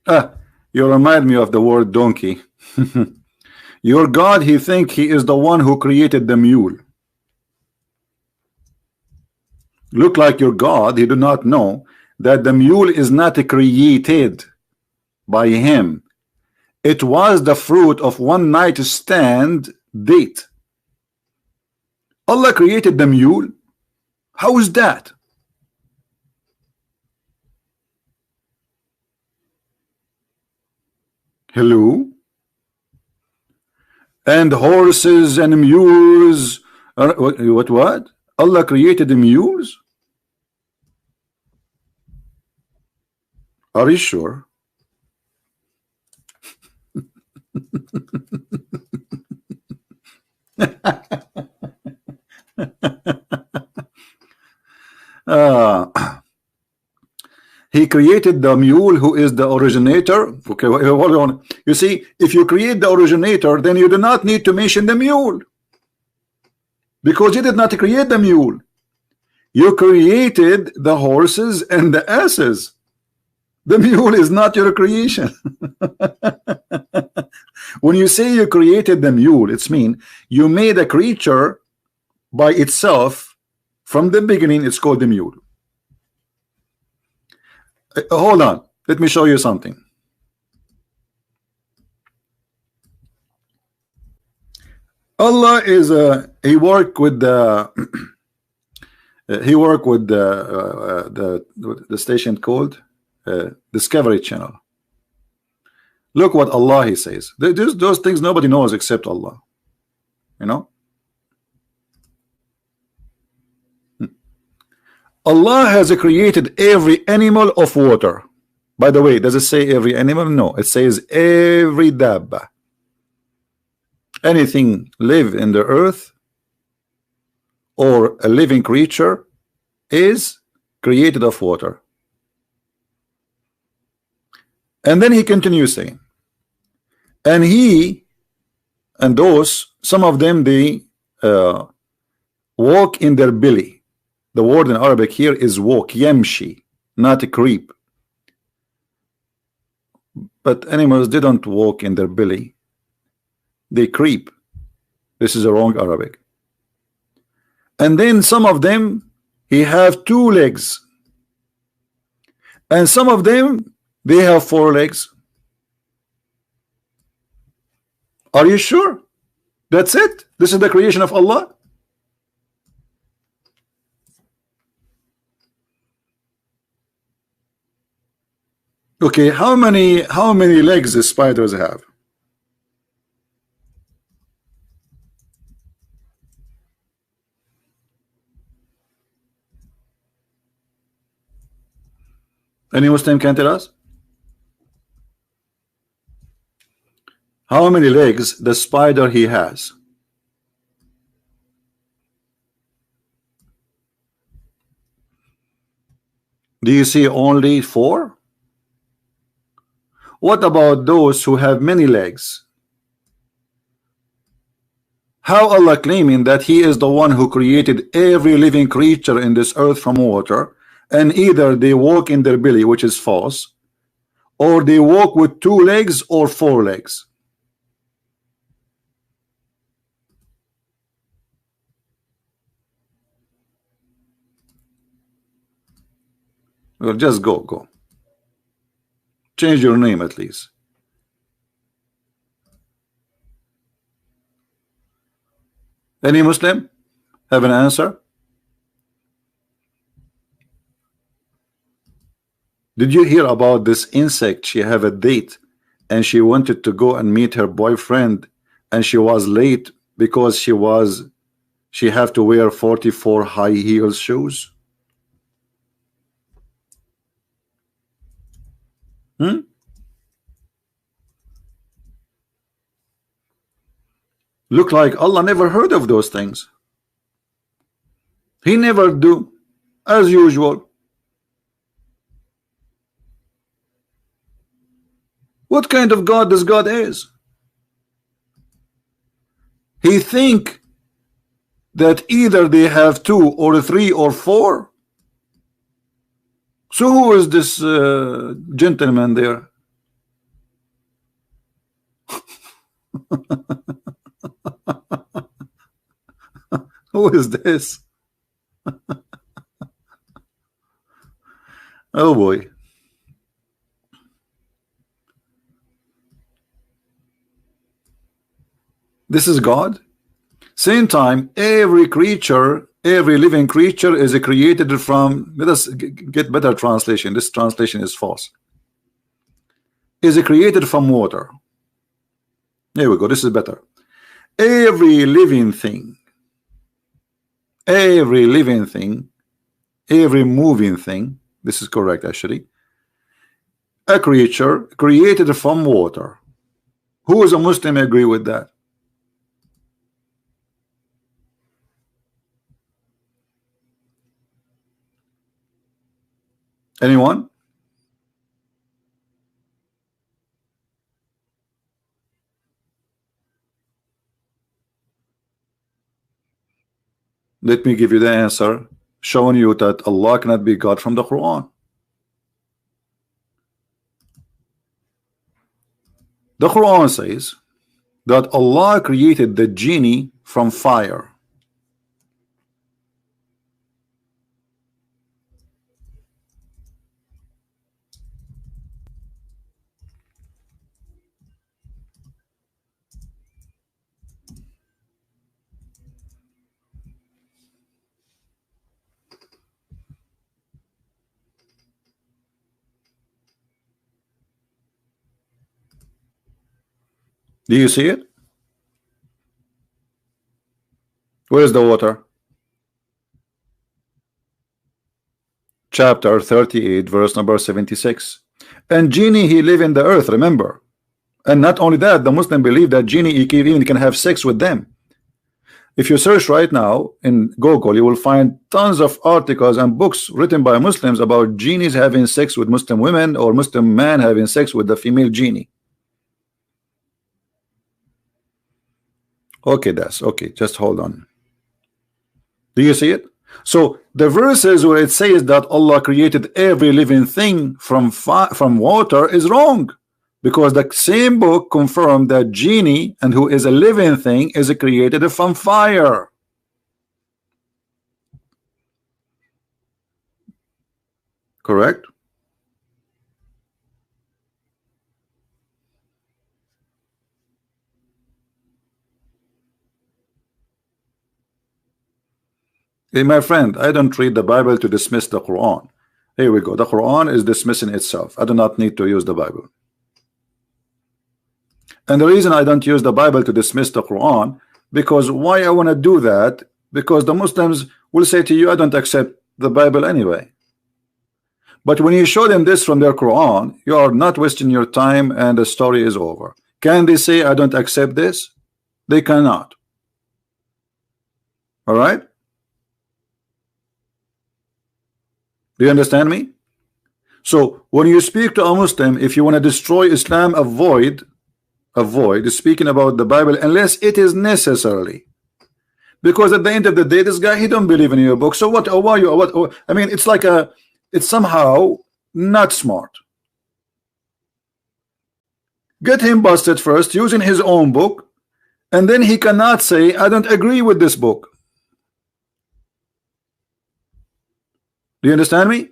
You remind me of the word donkey. Your God, he think he is the one who created the mule. Look like your God, he do not know that the mule is not created by him. It was the fruit of one night stand date. Allah created the mule. How is that? Hello? And horses and mules. What? Allah created the mules? Are you sure? He created the mule, who is the originator. Okay, hold on. You see, if you create the originator, then you do not need to mention the mule, because you did not create the mule. You created the horses and the asses. The mule is not your creation. When you say you created the mule, it's mean you made a creature by itself from the beginning. It's called the mule. Hold on, let me show you something. Allah is he worked with the the station called Discovery Channel. Look what Allah he says. Those things nobody knows except Allah. You know, Allah has created every animal of water. By the way, does it say every animal? No, it says every dabba. Anything live in the earth or a living creature is created of water. And then he continues saying, and he and those, some of them, they walk in their belly. The word in Arabic here is walk, yamshi, not a creep. But animals didn't walk in their belly, they creep. This is a wrong Arabic. And then some of them, he have 2 legs, and some of them, they have 4 legs. Are you sure? That's it? This is the creation of Allah? Okay, how many legs the spiders have? Any Muslim can tell us? How many legs the spider he has? Do you see only 4? What about those who have many legs? How Allah claiming that he is the one who created every living creature in this earth from water, and either they walk in their belly, which is false, or they walk with 2 legs or 4 legs? Well, just go. Change your name at least. Any Muslim have an answer? Did you hear about this insect? She have a date and she wanted to go and meet her boyfriend, and she was late because she have to wear 44 high heels shoes. Look like Allah never heard of those things. He never do, as usual. What kind of God this God is? He think that either they have 2 or 3 or 4. So who is this gentleman there? Who is this? Oh boy. This is God. Same time, every creature, every living creature is created from, let us get better translation. This translation is false. Is created from water. Here we go. This is better. Every living thing, every living thing, every moving thing, this is correct actually, a creature created from water. Who is a Muslim agree with that? Anyone? Let me give you the answer, showing you that Allah cannot be God from the Quran. The Quran says that Allah created the genie from fire. Do you see it? Where is the water? Chapter 38, verse number 76. And genie, he live in the earth, remember. And not only that, the Muslim believe that genie, he even can have sex with them. If you search right now in Google, you will find tons of articles and books written by Muslims about genies having sex with Muslim women, or Muslim man having sex with the female genie. Okay, that's okay. Just hold on. Do you see it? So the verses where it says that Allah created every living thing from water is wrong, because the same book confirmed that genie, and who is a living thing, is created from fire. Correct? Hey, my friend, I don't read the Bible to dismiss the Quran. Here we go. The Quran is dismissing itself. I do not need to use the Bible. And the reason I don't use the Bible to dismiss the Quran, because why I want to do that? Because the Muslims will say to you, I don't accept the Bible anyway. But when you show them this from their Quran, you are not wasting your time and the story is over. Can they say, I don't accept this? They cannot. All right? Do you understand me? So when you speak to a Muslim, if you want to destroy Islam, avoid speaking about the Bible unless it is necessarily, because at the end of the day, this guy, he don't believe in your book. So what? Why you? What? I mean, it's like it's somehow not smart. Get him busted first using his own book, and then he cannot say, I don't agree with this book. Do you understand me?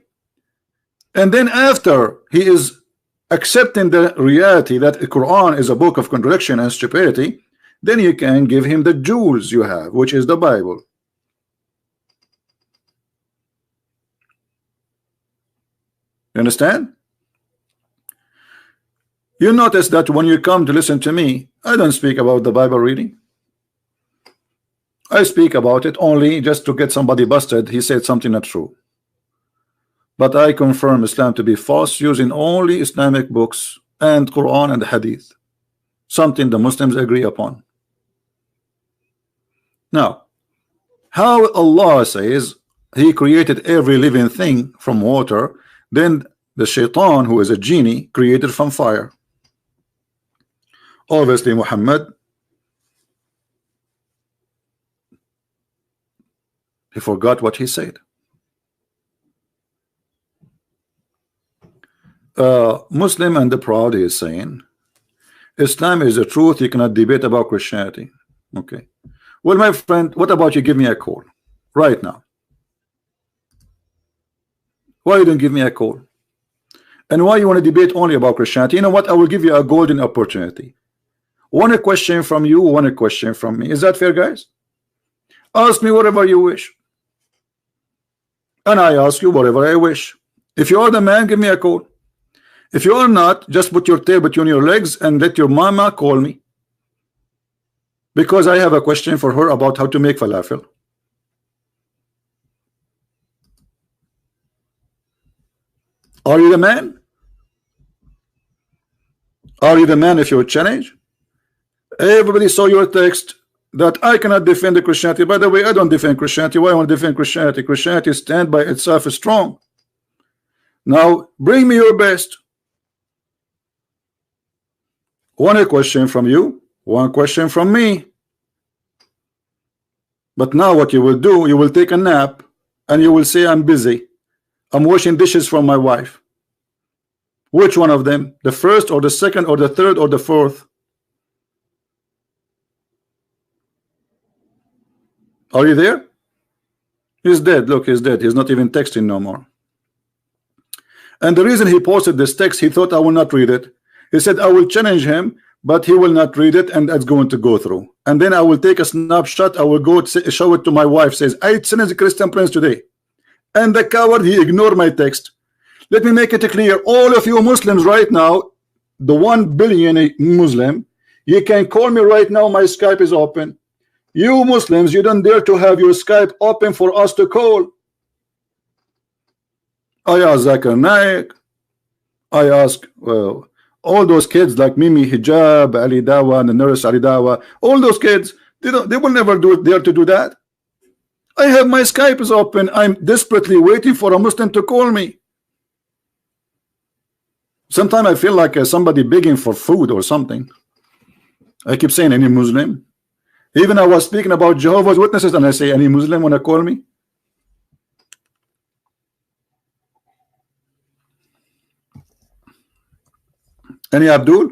And then after he is accepting the reality that the Quran is a book of contradiction and stupidity, then you can give him the jewels you have, which is the Bible. You understand? You notice that when you come to listen to me, I don't speak about the Bible reading. I speak about it only just to get somebody busted. He said something not true. But I confirm Islam to be false using only Islamic books and Quran and Hadith, something the Muslims agree upon. Now, how Allah says He created every living thing from water, then the shaitan, who is a genie, created from fire. Obviously, Muhammad, he forgot what he said. Muslim and the proud is saying Islam is the truth, you cannot debate about Christianity. Okay, well, my friend, what about you give me a call right now? Why you don't give me a call? And why you want to debate only about Christianity? You know what, I will give you a golden opportunity. One question from you, one question from me. Is that fair, guys? Ask me whatever you wish, and I ask you whatever I wish. If you are the man, give me a call. If you are not, just put your tail between your legs and let your mama call me. Because I have a question for her about how to make falafel. Are you the man? Are you the man if you challenge? Everybody saw your text that I cannot defend the Christianity. By the way, I don't defend Christianity. Why I want to defend Christianity? Christianity stand by itself is strong. Now bring me your best. One question from you, one question from me. But now what you will do, you will take a nap and you will say I'm busy. I'm washing dishes from my wife. Which one of them? The first or the second or the third or the fourth? Are you there? He's dead. Look, he's dead. He's not even texting no more. And the reason he posted this text, he thought I will not read it. He said I will challenge him, but he will not read it, and that's going to go through. And then I will take a snapshot. I will go show it to my wife. Says I challenge the Christian Prince today, and the coward, he ignored my text. Let me make it clear, all of you Muslims right now, the 1 billion Muslim, you can call me right now. My Skype is open. You Muslims, you don't dare to have your Skype open for us to call. I ask Zakir Naik, I ask all those kids like Mimi Hijab, Ali Dawah, and the nurse Ali Dawah, all those kids, they will never dare to do that. I have my Skype is open. I'm desperately waiting for a Muslim to call me. Sometimes I feel like somebody begging for food or something. I keep saying any Muslim. Even I was speaking about Jehovah's Witnesses and I say any Muslim want to call me. Any Abdul?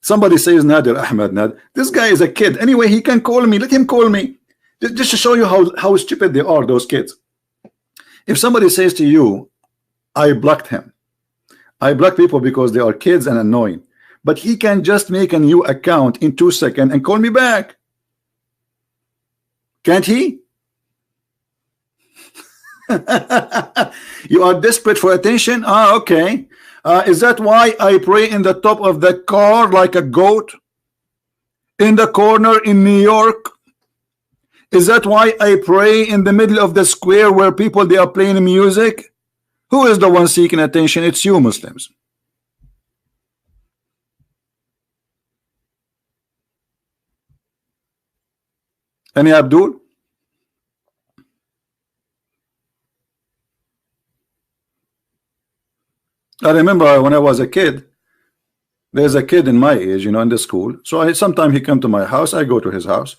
Somebody says Nadir Ahmed. Nadir. This guy is a kid. Anyway, he can call me. Let him call me. Just to show you how stupid they are, those kids. If somebody says to you, I blocked him. I block people because they are kids and annoying. But he can just make a new account in 2 seconds and call me back. Can't he? You are desperate for attention? Ah, okay. Is that why I pray in the top of the car like a goat? In the corner in New York? Is that why I pray in the middle of the square where people they are playing music? Who is the one seeking attention? It's you Muslims. Any Abdul? I remember when I was a kid, there's a kid in my age, you know, in the school. So sometimes he come to my house, I go to his house.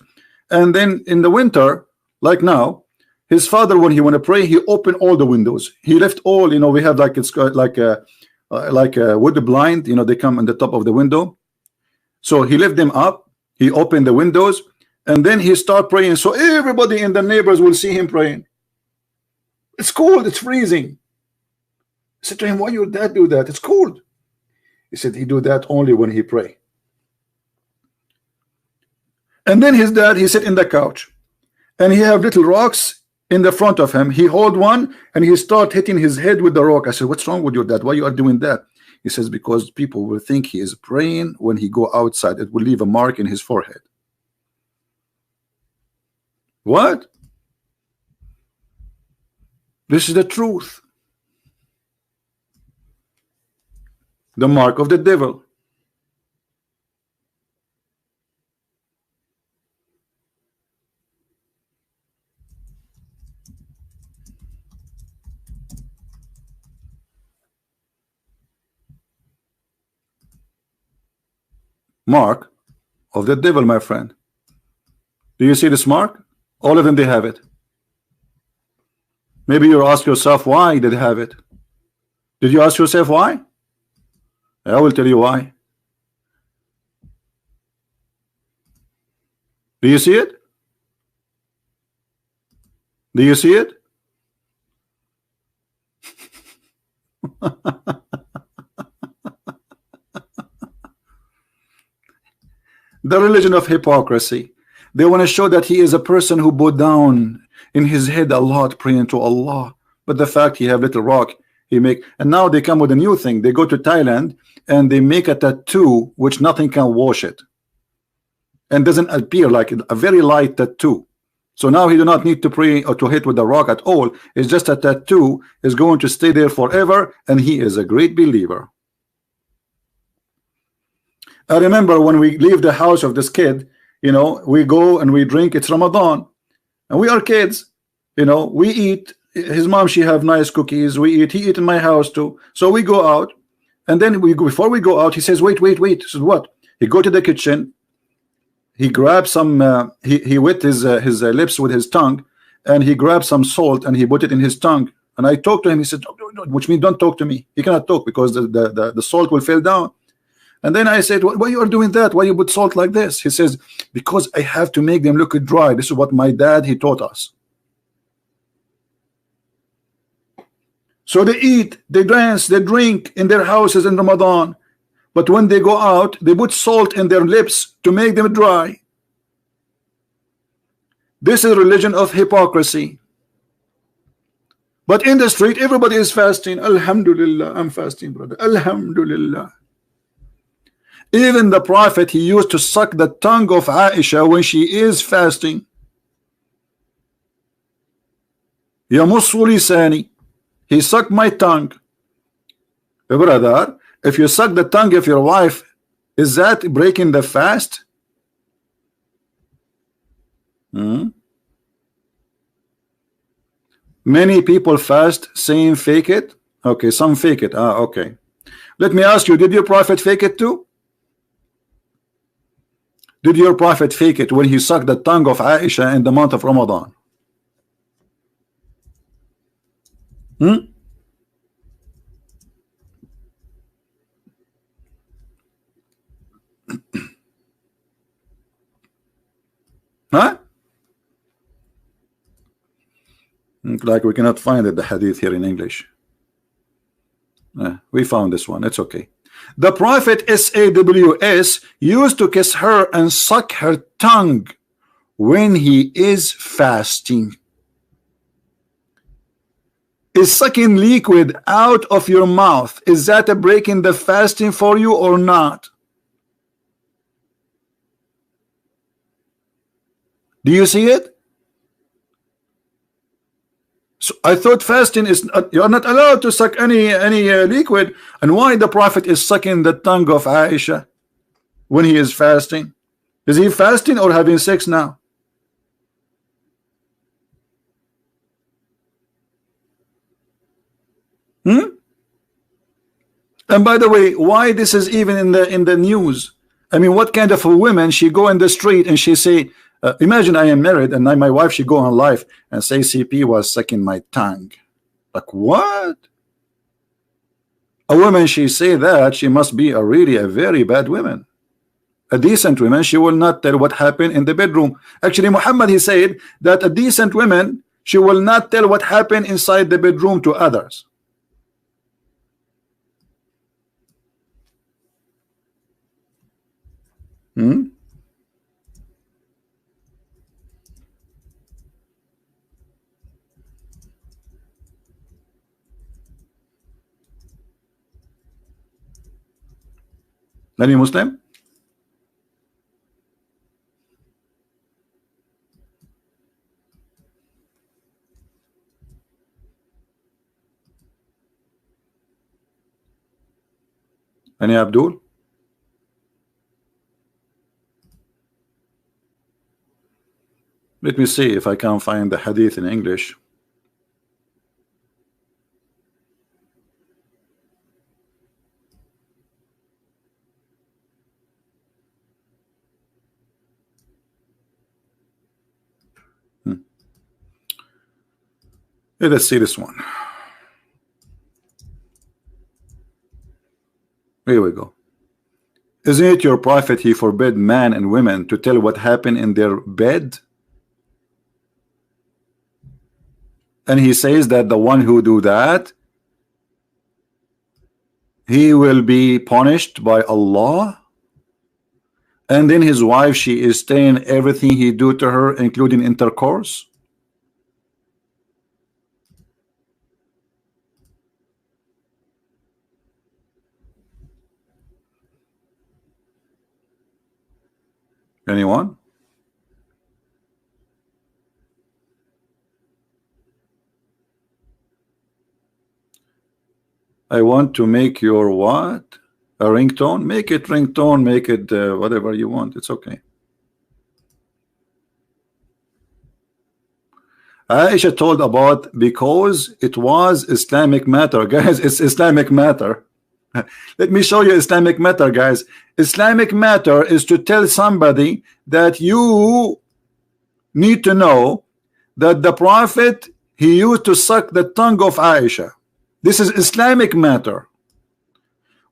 And then in the winter, like now, his father, when he want to pray, he opened all the windows. He left all, you know, we have like it's like a wood blind, you know, they come on the top of the window. So he left them up. He opened the windows, and then he start praying. So everybody in the neighbors will see him praying. It's cold. It's freezing. I said to him, why your dad do that? It's cold. He said he do that only when he pray. And then his dad, he sit in the couch, and he have little rocks in the front of him. He hold one and he start hitting his head with the rock. I said, what's wrong with your dad? Why you are doing that? He says, because people will think he is praying when he go outside. It will leave a mark in his forehead. What? This is the truth. The mark of the devil. Mark of the devil, my friend. Do you see this mark? All of them, they have it. Maybe you ask yourself why they have it. Did you ask yourself why? I will tell you why. Do you see it? Do you see it? The religion of hypocrisy. They want to show that he is a person who bowed down in his head a lot, praying to Allah. But the fact he have little rock, he make, and now they come with a new thing. They go to Thailand and they make a tattoo which nothing can wash it. and doesn't appear like a very light tattoo. So now he do not need to pray or to hit with the rock at all. It's just a tattoo is going to stay there forever, and he is a great believer. I remember when we leave the house of this kid, you know, we go and we drink. It's Ramadan, and we are kids, you know. We eat. His mom, she have nice cookies. We eat. He eat in my house too. So we go out, and then we go, before we go out, he says, "Wait, wait, wait." So what? He go to the kitchen. He grabs some. He wet his lips with his tongue, and he grabs some salt and he put it in his tongue. And I talked to him. He said, "No, which means don't talk to me." He cannot talk because the salt will fall down. And then I said, "Why you are doing that? Why you put salt like this?" He says, "Because I have to make them look dry. This is what my dad he taught us." So they eat, they dance, they drink in their houses in Ramadan, but when they go out, they put salt in their lips to make them dry. This is a religion of hypocrisy. But in the street, everybody is fasting. Alhamdulillah, I'm fasting, brother. Alhamdulillah. Even the Prophet, he used to suck the tongue of Aisha when she is fasting. Yamussu lisani. He sucked my tongue. Brother, if you suck the tongue of your wife, is that breaking the fast? Many people fast saying fake it. Okay, some fake it. Okay. Let me ask you, did your Prophet fake it too? Did your Prophet fake it when he sucked the tongue of Aisha in the month of Ramadan? Huh? Like we cannot find it, the hadith here in English. We found this one. It's okay. The Prophet SAWS used to kiss her and suck her tongue when he is fasting. Is sucking liquid out of your mouth, is that a breaking the fasting for you or not? Do you see it? So I thought fasting is you are not allowed to suck any liquid. And why the Prophet is sucking the tongue of Aisha when he is fasting? Is he fasting or having sex now? And by the way, why this is even in the news? I mean, what kind of a woman she go in the street and she say, imagine I am married and my wife she go on live and say CP was sucking my tongue. Like what? A woman she say that she must be really a very bad woman. A decent woman, she will not tell what happened in the bedroom. Actually, Muhammad he said that a decent woman, she will not tell what happened inside the bedroom to others. Any Muslim? Any Abdul? Let me see if I can find the hadith in English. Let's see this one. Here we go. Isn't it your Prophet he forbid man and women to tell what happened in their bed? And he says that the one who do that, he will be punished by Allah. And then his wife, she is staying everything he do to her, including intercourse. Anyone? I want to make your what? A ringtone? Make it ringtone, make it whatever you want. It's okay. Aisha told about because it was Islamic matter. Guys, it's Islamic matter. Let me show you Islamic matter, guys. Islamic matter is to tell somebody that you need to know that the Prophet, he used to suck the tongue of Aisha. This is Islamic matter.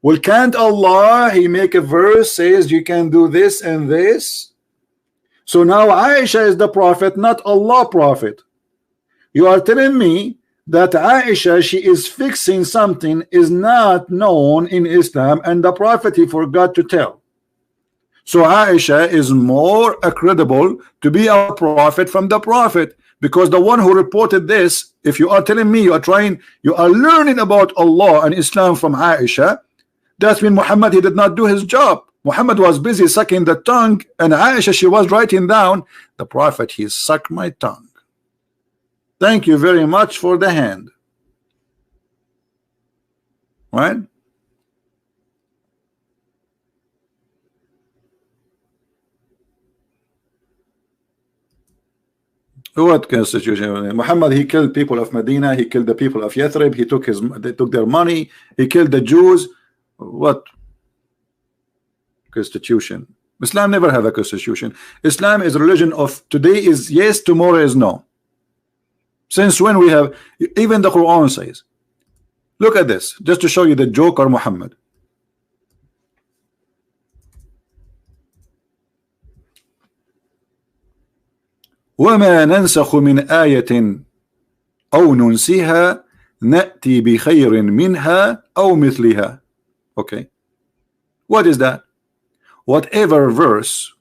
Well, can't Allah, he make a verse says you can do this and this? So now Aisha is the Prophet, not Allah Prophet. You are telling me that Aisha, she is fixing something is not known in Islam, and the Prophet, he forgot to tell. So Aisha is more credible to be a prophet from the Prophet, because the one who reported this, if you are telling me you are learning about Allah and Islam from Aisha, that's when Muhammad, he did not do his job. Muhammad was busy sucking the tongue, and Aisha, she was writing down, the Prophet, he sucked my tongue. Thank you very much for the hand. Right? What constitution? Muhammad, he killed people of Medina, he killed the people of Yathrib, they took their money, he killed the Jews. What constitution? Islam never have a constitution. Islam is a religion of today is yes, tomorrow is no. Since when we have, even the Quran says, look at this, just to show you the joker Muhammad. وما ننسخ من آية أو ننسها نأتي بخير منها أو مثلها. Okay, what is that? Whatever verse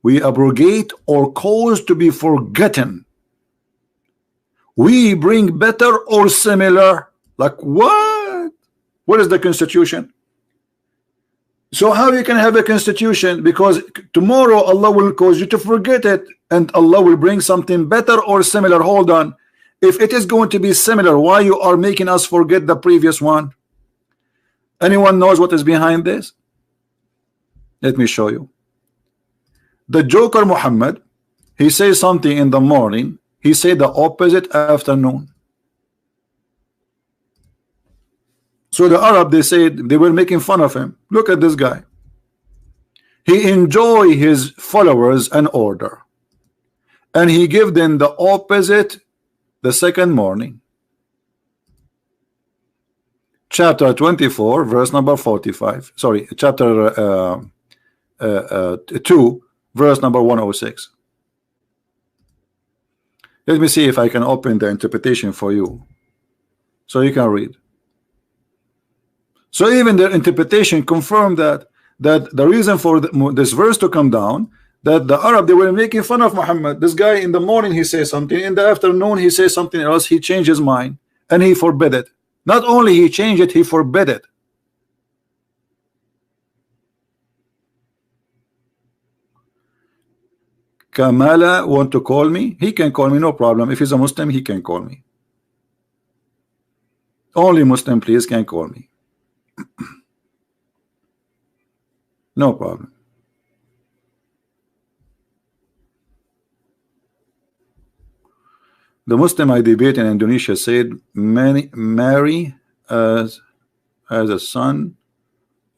we abrogate or cause to be forgotten, we bring better or similar. Like what? What is the constitution? So how you can have a constitution? Because tomorrow Allah will cause you to forget it, and Allah will bring something better or similar. Hold on, if it is going to be similar, why you are making us forget the previous one? Anyone knows what is behind this? Let me show you. The joker Muhammad, he says something in the morning, he said the opposite afternoon. So the Arab, they said, they were making fun of him. Look at this guy. He enjoy his followers an order, and he give them the opposite the second morning. Chapter 24, verse number 45. Sorry, chapter 2, verse number 106. Let me see if I can open the interpretation for you, so you can read. So even their interpretation confirmed that the reason for this verse to come down, that the Arab, they were making fun of Muhammad. This guy in the morning he says something, in the afternoon he says something else. He changed his mind and he forbid it. Not only he changed it, he forbid it. Kamala want to call me? He can call me, no problem. If he's a Muslim, he can call me. Only Muslim, please, can call me. No problem. The Muslim I debate in Indonesia said Mary as a son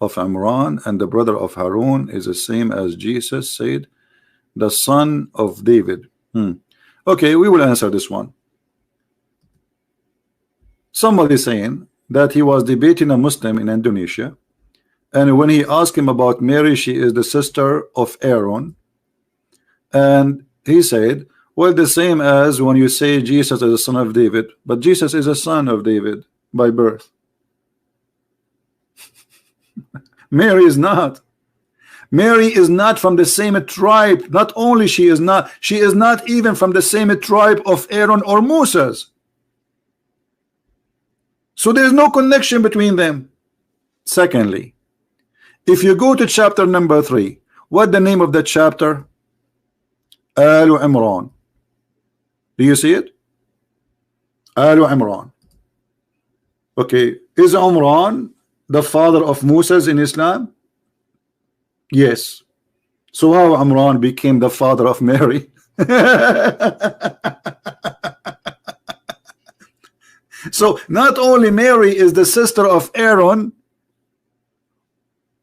of Imran, and the brother of Harun is the same as Jesus said the son of David. Okay, we will answer this one. Somebody saying that he was debating a Muslim in Indonesia, and when he asked him about Mary, she is the sister of Aaron, and he said, well, the same as when you say Jesus is a son of David, but Jesus is a son of David by birth. Mary is not. Mary is not from the same tribe. Not only she is not even from the same tribe of Aaron or Moses. So there is no connection between them. Secondly, if you go to chapter number 3, what the name of that chapter? Al Imran. Do you see it? Al Imran. Okay, is Imran the father of Moses in Islam? Yes. So how Imran became the father of Mary? So not only Mary is the sister of Aaron,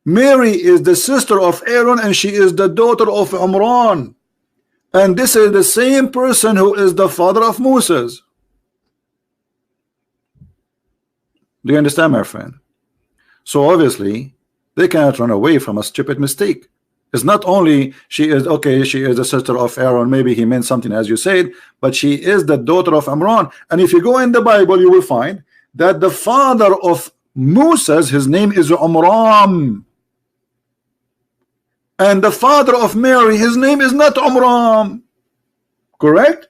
Mary is the sister of Aaron, and she is the daughter of Imran. And this is the same person who is the father of Moses. Do you understand, my friend? So obviously they cannot run away from a stupid mistake. It's not only she is okay, she is the sister of Aaron, maybe he meant something as you said, but she is the daughter of Imran. And if you go in the Bible, you will find that the father of Moses, his name is Umram, and the father of Mary, his name is not Umram. Correct?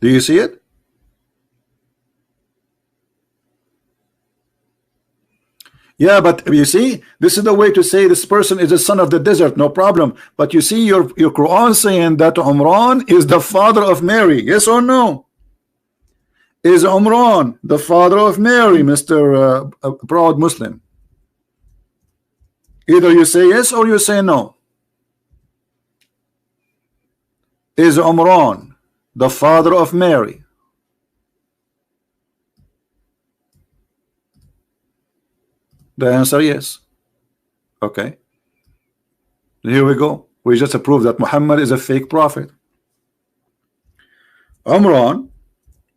Do you see it? Yeah, but you see, this is the way to say this person is the son of the desert, no problem. But you see your Quran saying that Umran is the father of Mary. Yes or no? Is Umran the father of Mary, Mr. Proud Muslim? Either you say yes or you say no. Is Umran the father of Mary? The answer yes. Okay. Here we go. We just proved that Muhammad is a fake prophet. Umran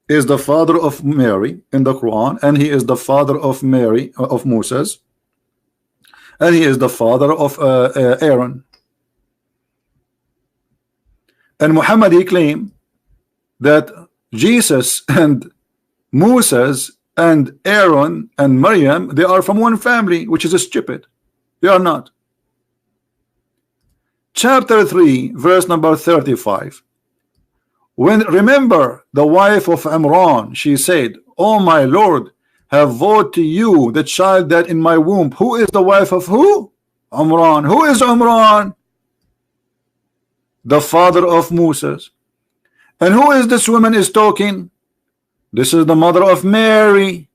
is the father of Mary in the Quran, and he is the father of Mary, of Moses, and he is the father of Aaron. And Muhammad, he claimed that Jesus and Moses and Aaron and Maryam, they are from one family, which is stupid. They are not. Chapter 3, verse number 35. When, remember the wife of Imran, she said, "Oh my Lord, have vowed to you the child that in my womb." Who is the wife of who? Imran. Who is Imran? The father of Moses. And who is this woman is talking? This is the mother of Mary.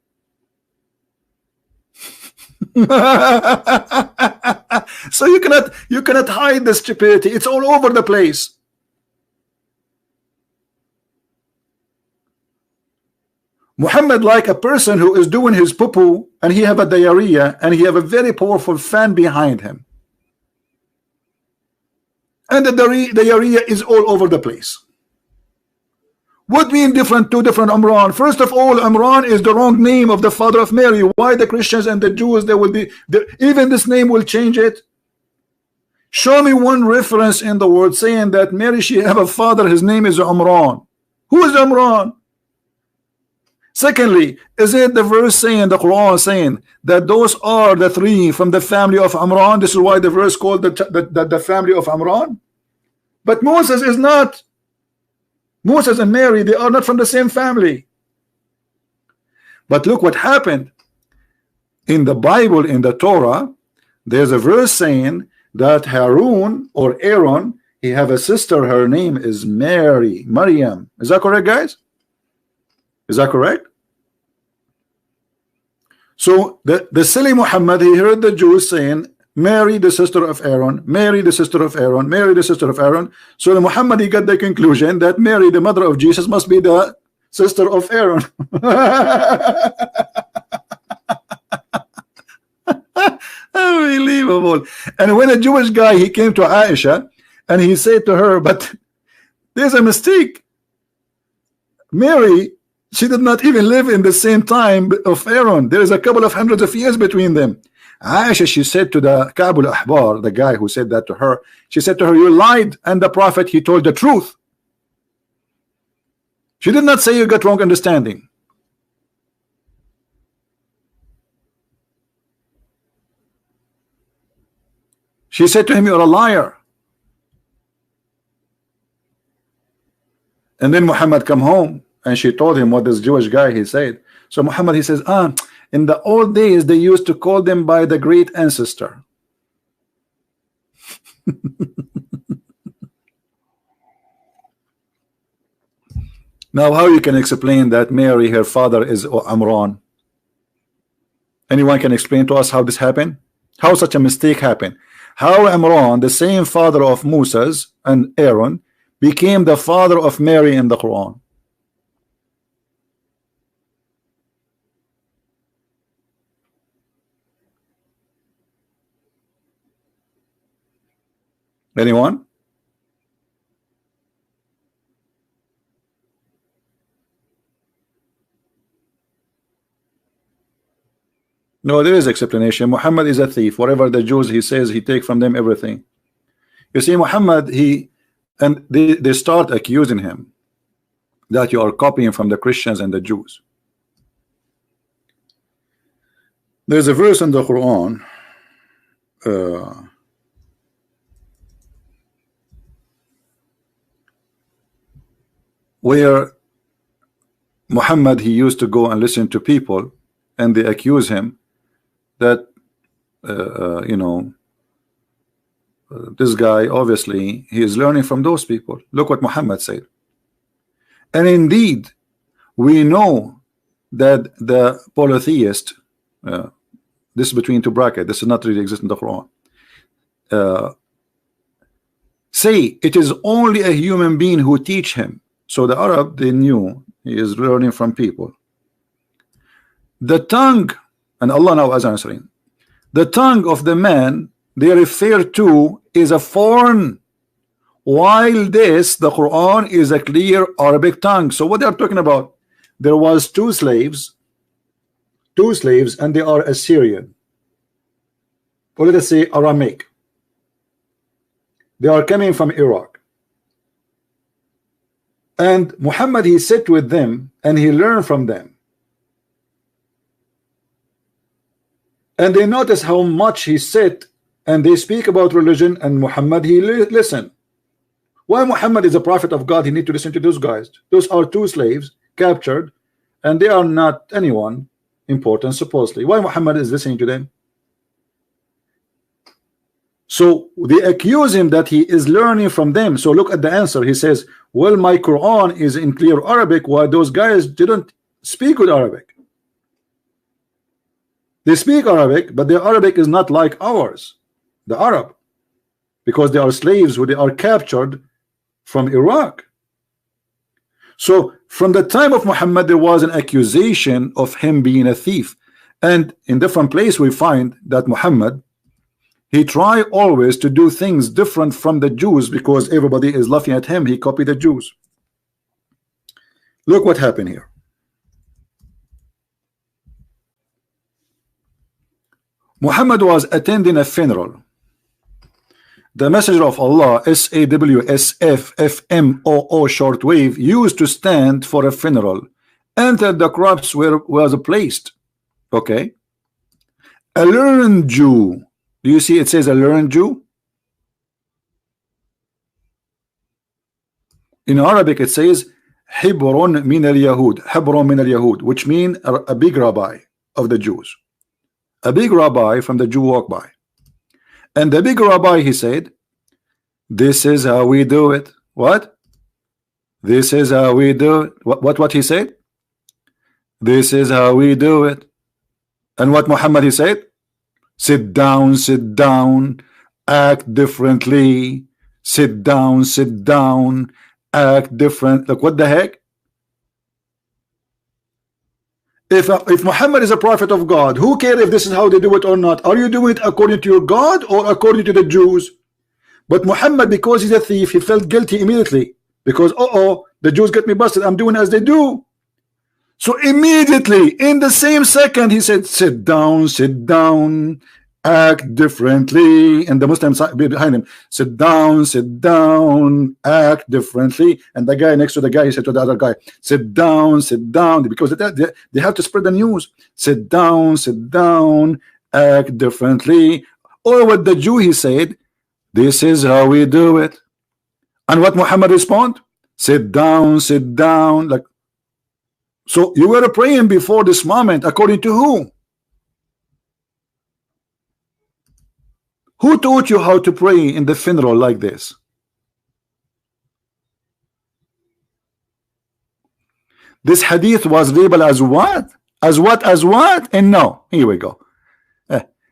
So you cannot hide the stupidity. It's all over the place. Muhammad, like a person who is doing his poo-poo and he have a diarrhea and he have a very powerful fan behind him, and the diarrhea is all over the place. What mean two different Imran? First of all, Imran is the wrong name of the father of Mary. Why the Christians and the Jews, they will be even this name will change it? Show me one reference in the word saying that Mary, she have a father, his name is Imran. Who is Imran? Secondly, is it the verse saying, the Quran saying that those are the three from the family of Imran? This is why the verse called the family of Imran. But Moses is not. Moses and Mary, they are not from the same family. But look what happened in the Bible, in the Torah. There's a verse saying that Harun or Aaron, he have a sister, her name is Mary, Maryam. Is that correct, guys? Is that correct? So the silly Muhammad, he heard the Jews saying Mary the sister of Aaron, Mary the sister of Aaron, Mary the sister of Aaron. So the Muhammad, he got the conclusion that Mary the mother of Jesus must be the sister of Aaron. Unbelievable. And when a Jewish guy, he came to Aisha and he said to her, but there's a mistake. Mary, she did not even live in the same time of Aaron. There is a couple of hundreds of years between them. Aisha, she said to the Ka'b al-Ahbar, the guy who said that to her, she said to her, you lied, and the prophet, he told the truth. She did not say you got wrong understanding. She said to him, you're a liar. And then Muhammad come home and she told him what this Jewish guy he said. So Muhammad, he says, in the old days they used to call them by the great ancestor. Now, how you can explain that Mary, her father is Amran? Anyone can explain to us how this happened? How such a mistake happened? How Amran, the same father of Moses and Aaron, became the father of Mary in the Quran? Anyone? No, there is explanation. Muhammad is a thief. Whatever the Jews he says, he take from them everything. You see, Muhammad, and they start accusing him that you are copying from the Christians and the Jews. There's a verse in the Quran where Muhammad, he used to go and listen to people, and they accuse him that you know, this guy obviously he is learning from those people. Look what Muhammad said. And indeed we know that the polytheist, this is between two brackets, this is not really exist in the Quran, say it is only a human being who teach him. So the Arab, they knew he is learning from people. The tongue, and Allah now is answering, the tongue of the man they refer to is a foreign, while this, the Quran, is a clear Arabic tongue. So what they are talking about, there was two slaves, and they are Assyrian, or let us say Aramaic. They are coming from Iraq, and Muhammad, he sat with them and he learned from them. And they notice how much he sit and they speak about religion, and Muhammad, he listen. Why Muhammad is a prophet of God, he need to listen to those guys? Those are two slaves captured, and they are not anyone important supposedly. Why Muhammad is listening to them? So they accuse him that he is learning from them. So look at the answer. He says, well, my Quran is in clear Arabic, while those guys didn't speak with Arabic. They speak Arabic, but their Arabic is not like ours, the Arab, because they are slaves who they are captured from Iraq. So from the time of Muhammad, there was an accusation of him being a thief. And in different places we find that Muhammad, he tried always to do things different from the Jews, because everybody is laughing at him. He copied the Jews. Look what happened here. Muhammad was attending a funeral. The messenger of Allah, SAWSFFMOO shortwave, used to stand for a funeral, entered the crops where was placed. Okay, a learned Jew. Do you see it says a learned Jew? In Arabic it says Hebron min al-Yahud, Hebron min al-Yahud, which means a big rabbi of the Jews. A big rabbi from the Jew walked by, and the big rabbi, he said, this is how we do it. What? This is how we do it. What he said? This is how we do it. And what Muhammad, he said? Sit down, act differently. Sit down, act different. Look, what the heck? If Muhammad is a prophet of God, who cares if this is how they do it or not? Are you doing it according to your God or according to the Jews? But Muhammad, because he's a thief, he felt guilty immediately, because the Jews get me busted, I'm doing as they do. So immediately in the same second he said, sit down, act differently. And the Muslims behind him, sit down, act differently. And the guy next to the guy, he said to the other guy, sit down, because they have to spread the news. Sit down, act differently. Or what the Jew, he said, this is how we do it. And what Muhammad respond? Sit down. Like, so you were praying before this moment according to who? Who taught you how to pray in the funeral like this? This hadith was labeled as what? As what? As what? And no, here we go.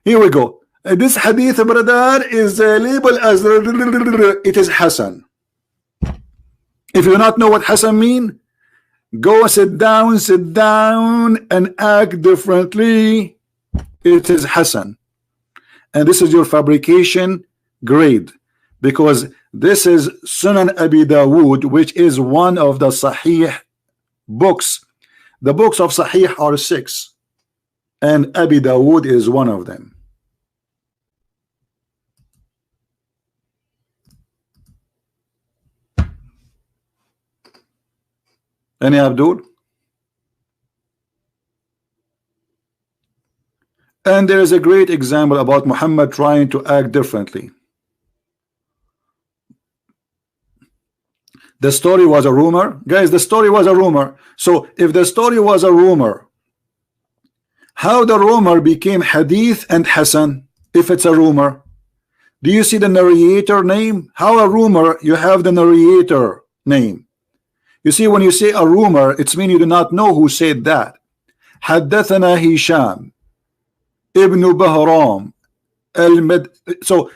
Here we go. This hadith, brother, is labeled as it is Hassan. If you do not know what Hassan mean, go sit down and act differently. It is Hassan. And this is your fabrication grade, because this is Sunan Abi Dawood, which is one of the Sahih books. The books of Sahih are 6, and Abi Dawood is one of them. Any Abdul? And there is a great example about Muhammad trying to act differently. The story was a rumor. Guys, the story was a rumor. So if the story was a rumor, how the rumor became hadith and Hassan if it's a rumor? Do you see the narrator name? How a rumor, you have the narrator name. You see, when you say a rumor, it's mean you do not know who said that. حدثنا هشام Ibn Bahram al-Med. So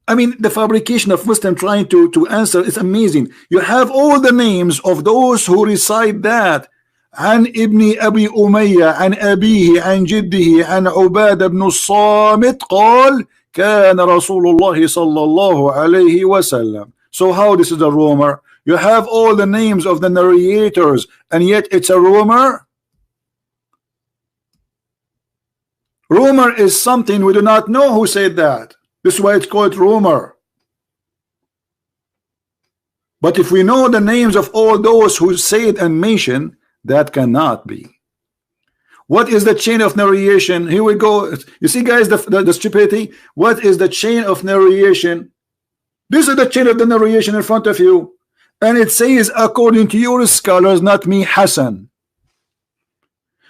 I mean, the fabrication of Muslim trying to answer is amazing. You have all the names of those who recite that. عن ابن أبي أمية عن أبيه عن جده عن عبادة بن الصامت قال كان رسول الله صلى الله عليه وسلم. So how this is a rumor? You have all the names of the narrators, and yet it's a rumor. Rumor is something we do not know who said that. This is why it's called rumor. But if we know the names of all those who said and mentioned, that cannot be. What is the chain of narration? Here we go. You see, guys, the stupidity. What is the chain of narration? This is the chain of the narration in front of you. And it says, according to your scholars, not me, Hassan.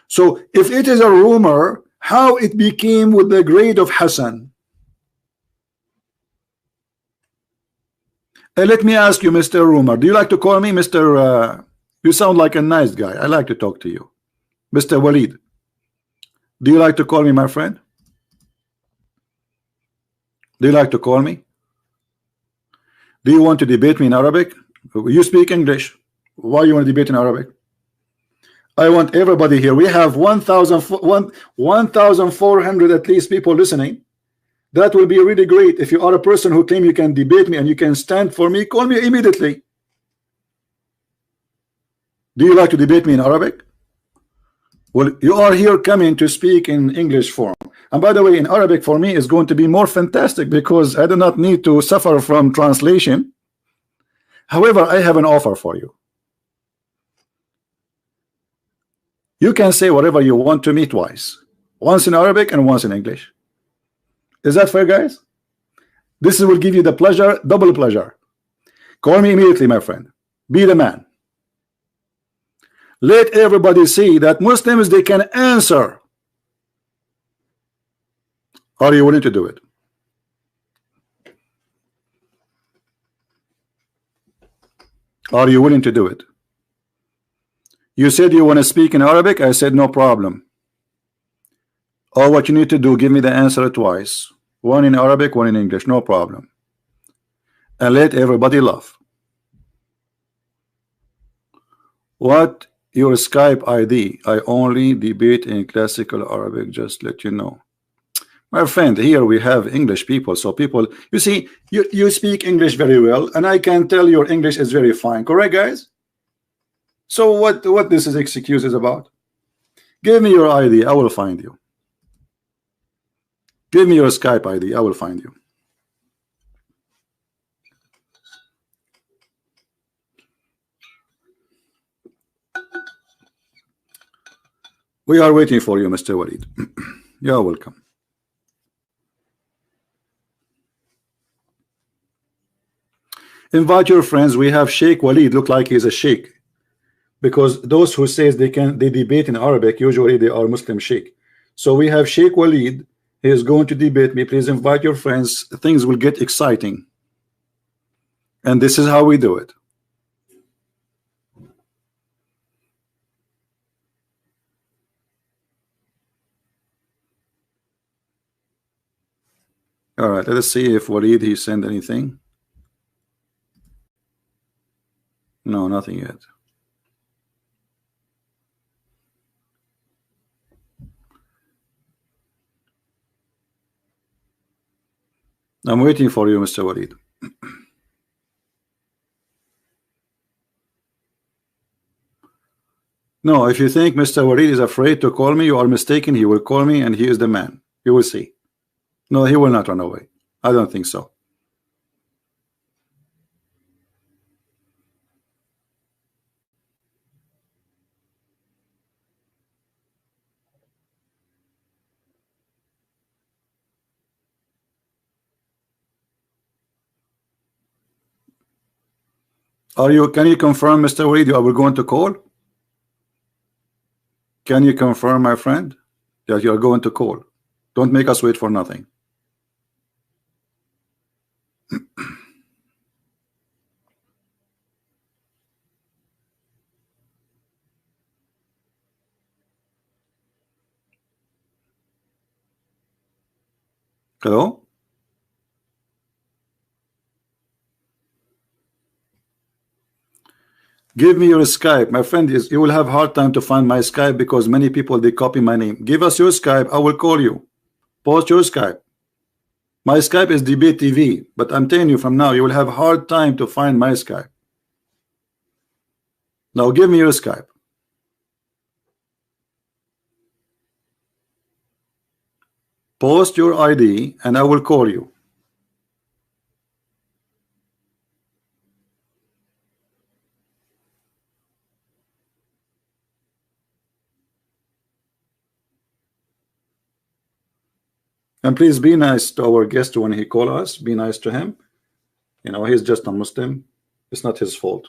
So if it is a rumor, how it became with the grade of Hassan? Let me ask you, Mr. Rumor, do you like to call me Mr. You sound like a nice guy. I like to talk to you. Mr. Walid, do you like to call me my friend? Do you like to call me? Do you want to debate me in Arabic? You speak English. Why you want to debate in Arabic? I want everybody here. We have 1,400 at least people listening. That will be really great. If you are a person who claim you can debate me and you can stand for me, call me immediately. Do you like to debate me in Arabic? Well, you are here coming to speak in English form. And by the way, in Arabic for me is going to be more fantastic because I do not need to suffer from translation. However, I have an offer for you. You can say whatever you want to me twice. Once in Arabic and once in English. Is that fair, guys? This will give you the pleasure, double pleasure. Call me immediately, my friend. Be the man. Let everybody see that Muslims, they can answer. Are you willing to do it? Are you willing to do it? You said you want to speak in Arabic. I said no problem. All what you need to do, give me the answer twice. One in Arabic, one in English, no problem. And let everybody laugh. What your Skype ID? I only debate in classical Arabic, just let you know. My friend, here we have English people, so people, you see, you speak English very well, and I can tell your English is very fine, correct, guys? So what this is excuses about? Give me your ID, I will find you. Give me your Skype ID, I will find you. We are waiting for you, Mr. Walid. You're welcome. Invite your friends. We have Sheikh Walid, look like he's a sheikh, because those who says they debate in Arabic, usually they are Muslim sheikh. So we have Sheikh Walid. He is going to debate me. Please invite your friends. Things will get exciting. And this is how we do it. All right, let us see if Walid he sent anything. No, nothing yet. I'm waiting for you, Mr. Walid. No, if you think Mr. Walid is afraid to call me, you are mistaken. He will call me and he is the man. You will see. No, he will not run away. I don't think so. Can you confirm, Mr. Walid, you are going to call? Can you confirm, my friend, that you are going to call? Don't make us wait for nothing. Hello? Give me your Skype. My friend, you will have hard time to find my Skype because many people, they copy my name. Give us your Skype. I will call you. Post your Skype. My Skype is Debate TV, but I'm telling you from now, you will have hard time to find my Skype. Now give me your Skype. Post your ID and I will call you. And please be nice to our guest when he calls us. Be nice to him. You know, he's just a Muslim. It's not his fault.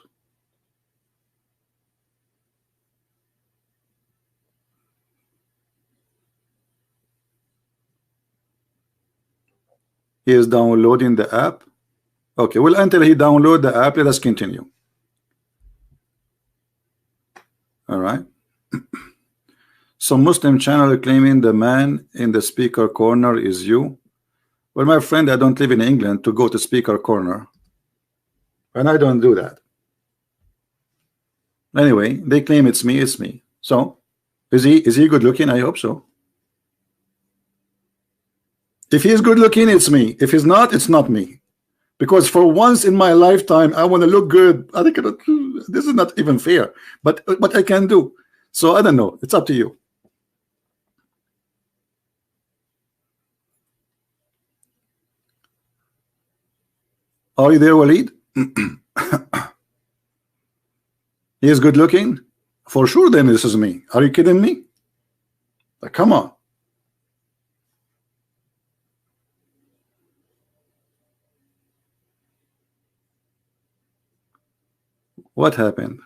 He is downloading the app. Okay, well, until he download the app, let us continue. All right. Some Muslim channel claiming the man in the speaker corner is you. Well, my friend, I don't live in England to go to speaker corner, and I don't do that. Anyway, they claim it's me. It's me. So, is he good looking? I hope so. If he's good looking, it's me. If he's not, it's not me. Because for once in my lifetime, I want to look good. I think this is not even fair, but what I can do. So I don't know. It's up to you. Are you there, Walid? He is good looking? For sure, then this is me. Are you kidding me? Come on. What happened?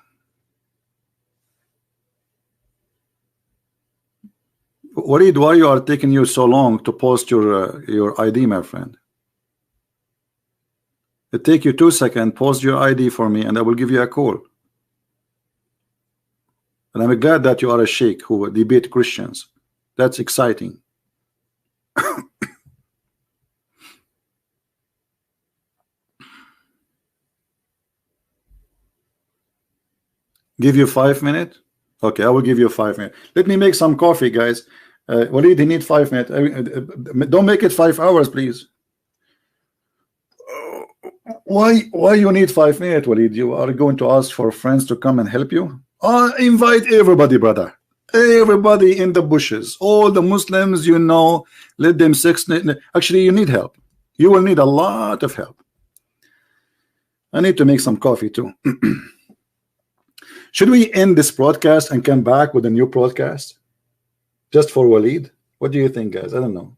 Walid, why you are taking you so long to post your ID, my friend? It take you 2 seconds. Post your ID for me, and I will give you a call. And I'm glad that you are a sheikh who debate Christians. That's exciting. Give you 5 minutes? Okay, I will give you 5 minutes. Let me make some coffee, guys. Walid, you need 5 minutes. Don't make it 5 hours, please. Why you need 5 minutes, Walid? You are going to ask for friends to come and help you? Invite everybody, brother. Everybody in the bushes. All the Muslims, you know, let them actually, you need help. You will need a lot of help. I need to make some coffee too. Should we end this broadcast and come back with a new broadcast just for Walid? What do you think, guys? I don't know.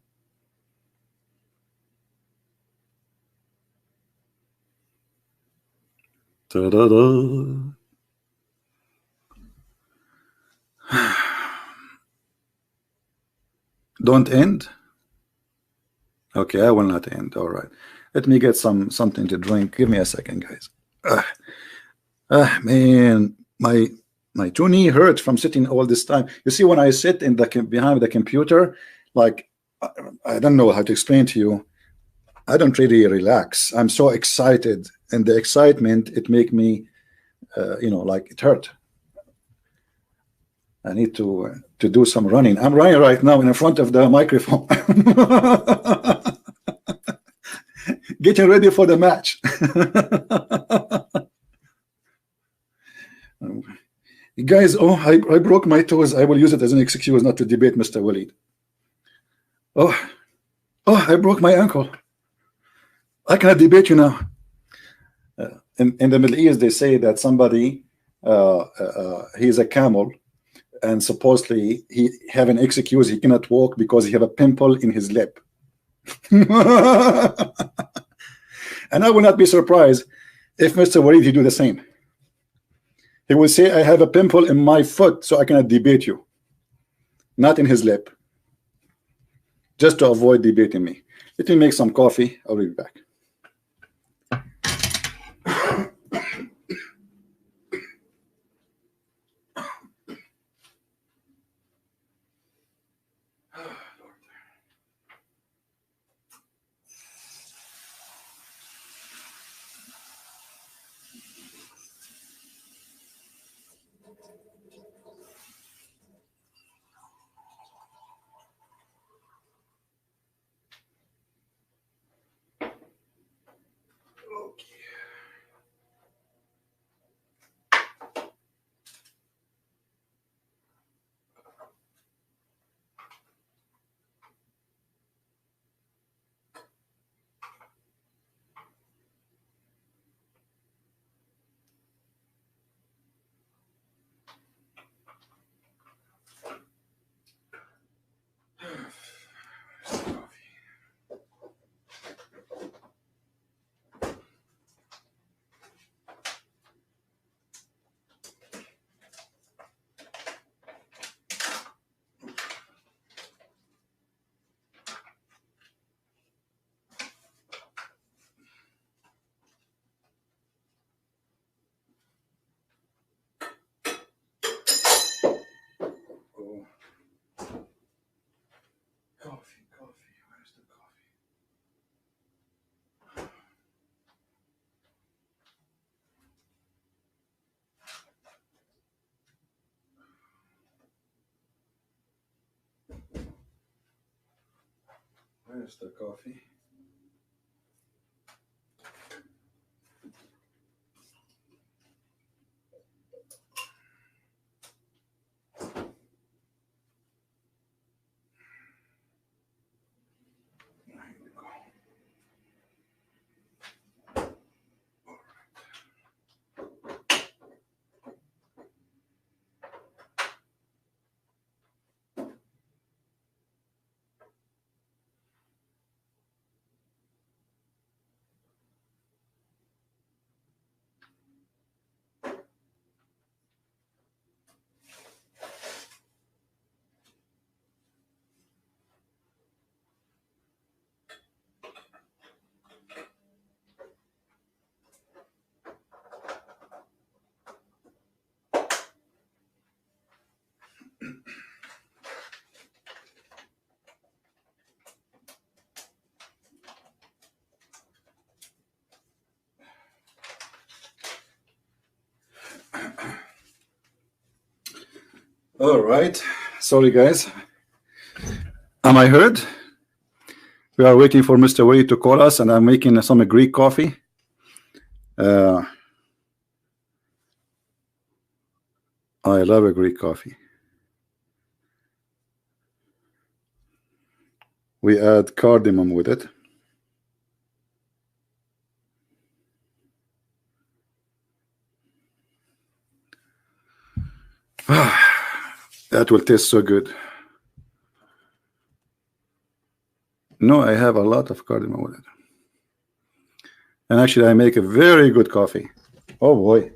Ta-da-da. Don't end. Okay, I will not end. All right. Let me get something to drink. Give me a second, guys. Man, my two knee hurt from sitting all this time. You see, when I sit in the behind the computer, like I don't know how to explain to you. I don't really relax. I'm so excited, and the excitement it make me, you know, like it hurt. I need to do some running. I'm running right now in front of the microphone, getting ready for the match. Guys, oh, I broke my toes. I will use it as an excuse not to debate Mr. Walid. Oh, I broke my ankle. I cannot debate you now. In the Middle East, they say that somebody, he's a camel, and supposedly he have an excuse he cannot walk because he have a pimple in his lip. And I will not be surprised if Mr. Walid he do the same. He will say, I have a pimple in my foot, so I cannot debate you. Not in his lip. Just to avoid debating me. Let me make some coffee. I'll be back. Where's the coffee? All right. Sorry, guys. Am I heard? We are waiting for Mr. Wade to call us, and I'm making some Greek coffee. I love a Greek coffee. We add cardamom with it. That will taste so good. No, I have a lot of cardamom with it. And actually, I make a very good coffee. Oh, boy.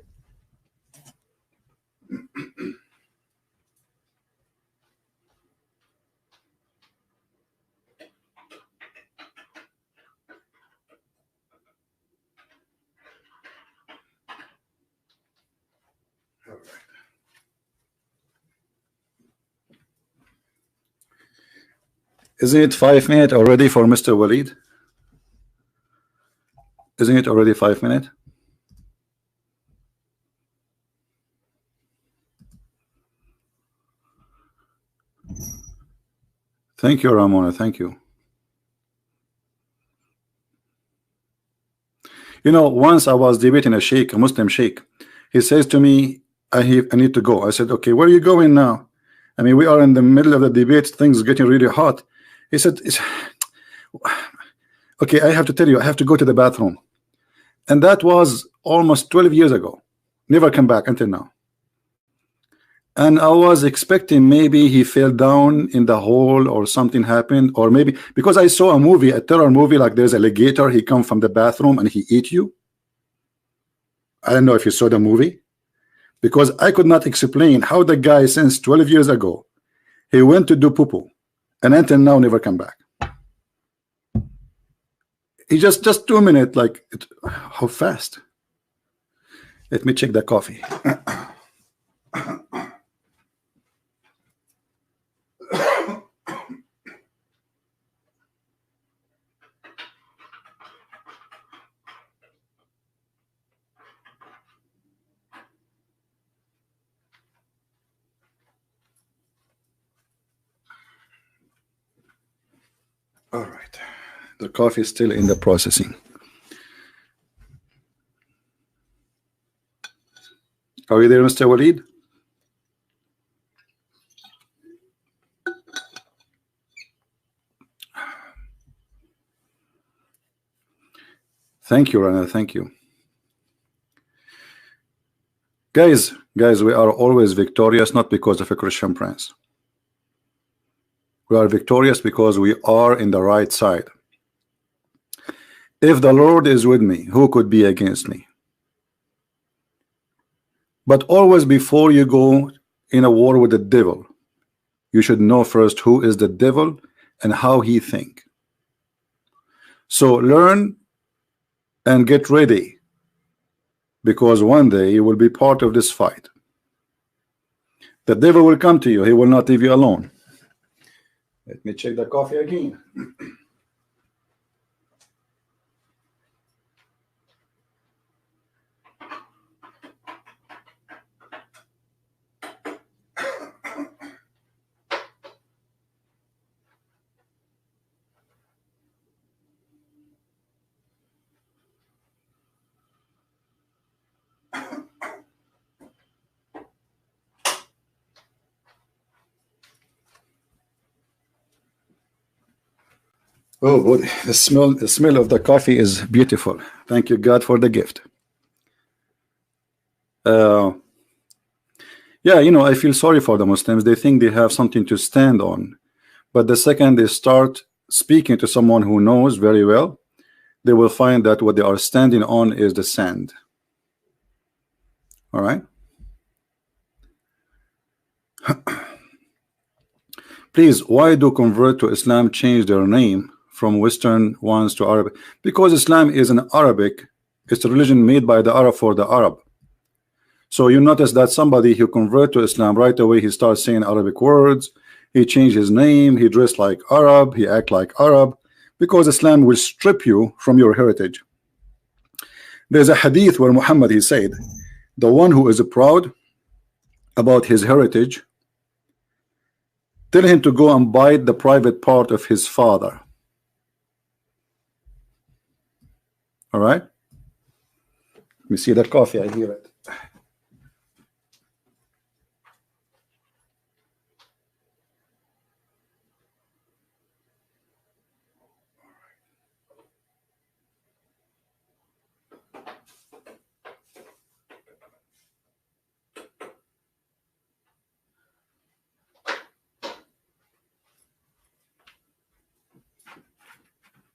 Isn't it 5 minutes already for Mr. Walid? Isn't it already 5 minutes? Thank you, Ramona. Thank you. You know, once I was debating a sheikh, a Muslim sheikh. He says to me, I need to go. I said, okay, where are you going now? I mean, we are in the middle of the debate. Things are getting really hot. He said, okay, I have to tell you, I have to go to the bathroom. And that was almost 12 years ago. Never come back until now. And I was expecting maybe he fell down in the hole or something happened, or maybe because I saw a movie, a terror movie, like there's an alligator, he come from the bathroom and he eat you. I don't know if you saw the movie, because I could not explain how the guy since 12 years ago, he went to do poo-poo and until now never come back. He just 2 minutes, like how fast? Let me check the coffee. All right, the coffee is still in the processing. Are you there, Mr. Walid? Thank you, Rana. Thank you. Guys, we are always victorious, not because of a Christian prince. We are victorious because we are in the right side. If the Lord is with me, who could be against me? But always before you go in a war with the devil, you should know first who is the devil and how he think. So learn and get ready, because one day you will be part of this fight. The devil will come to you. He will not leave you alone. Let me check the coffee again. Oh, boy. The smell of the coffee is beautiful. Thank you, God, for the gift. Yeah, you know, I feel sorry for the Muslims. They think they have something to stand on, but the second they start speaking to someone who knows very well, they will find that what they are standing on is the sand. All right. Please, why do convert to Islam change their name from Western ones to Arabic? Because Islam is an Arabic, it's a religion made by the Arab for the Arab. So you notice that somebody who convert to Islam right away, he starts saying Arabic words, he changed his name, he dressed like Arab, he act like Arab, because Islam will strip you from your heritage. There's a hadith where Muhammad, he said, the one who is proud about his heritage, tell him to go and bite the private part of his father. All right. Let me see the coffee. I hear it.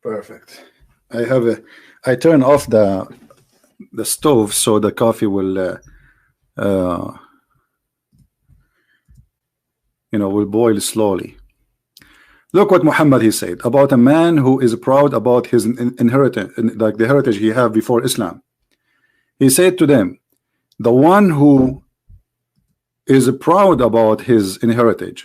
Perfect. I turn off the stove so the coffee will will boil slowly. Look what Muhammad, he said about a man who is proud about his inheritance, like the heritage he have before Islam. He said to them, the one who is proud about his inheritance,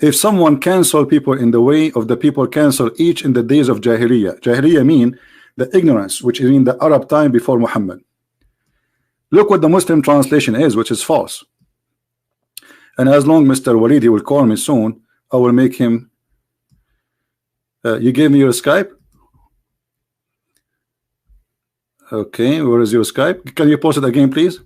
if someone cancel people in the way of the people cancel each in the days of Jahiliyyah. Jahiliyyah mean the ignorance, which is in the Arab time before Muhammad. Look what the Muslim translation is, which is false. And as long Mr. Walid, he will call me soon, I will make him. You gave me your Skype? Okay, where is your Skype? Can you post it again, please?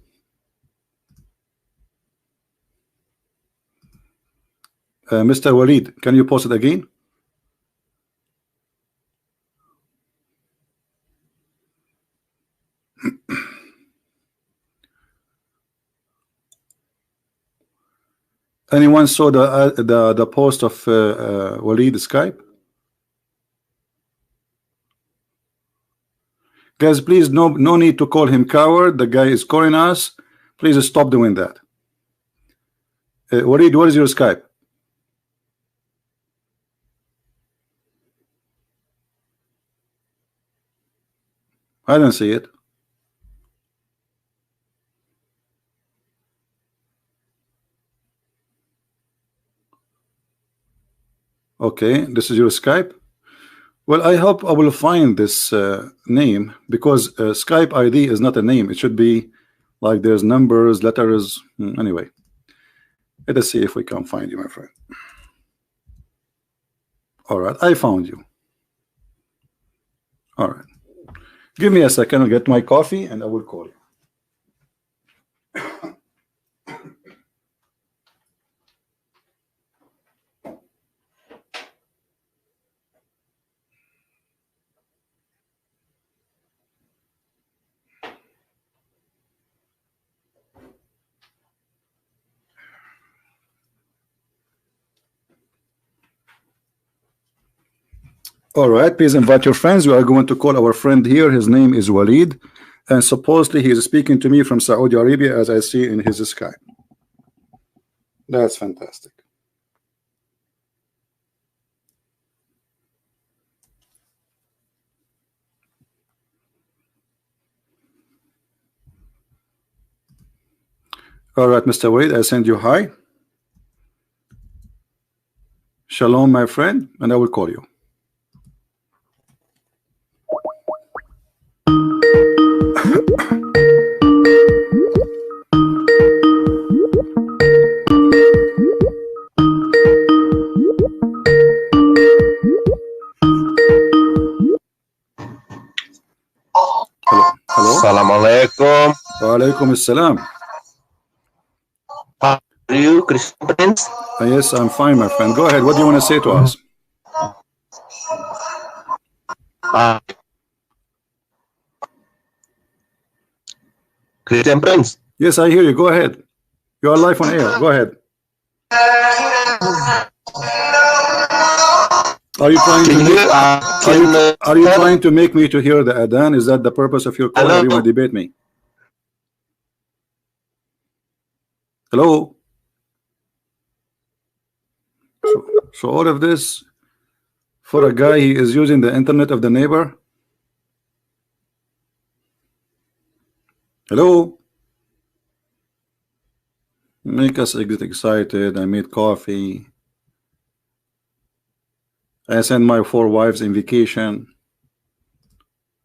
Mr. Walid, can you post it again? Anyone saw the post of Walid Skype? Guys, please, no need to call him coward. The guy is calling us. Please stop doing that. Walid, what is your Skype? I don't see it. Okay, this is your Skype. Well, I hope I will find this name, because Skype ID is not a name. It should be like there's numbers, letters. Anyway, let us see if we can find you, my friend. All right, I found you. All right, give me a second. I'll get my coffee and I will call you. All right, please invite your friends. We are going to call our friend here. His name is Walid, and supposedly he is speaking to me from Saudi Arabia, as I see in his Skype. That's fantastic. All right, Mr. Walid, I send you hi. Shalom, my friend, and I will call you. Assalamualaikum. Walaikum assalam. How are you, Christian Prince? Yes, I'm fine, my friend. Go ahead. What do you want to say to us? Christian Prince. Yes, I hear you. Go ahead. You are live on air. Go ahead. Are you trying to make, are you trying to make me to hear the adhan? Is that the purpose of your call? Or you want to debate me? Hello? So all of this for a guy, he is using the internet of the neighbor? Hello? Make us get excited. I made coffee. I send my 4 wives in vacation.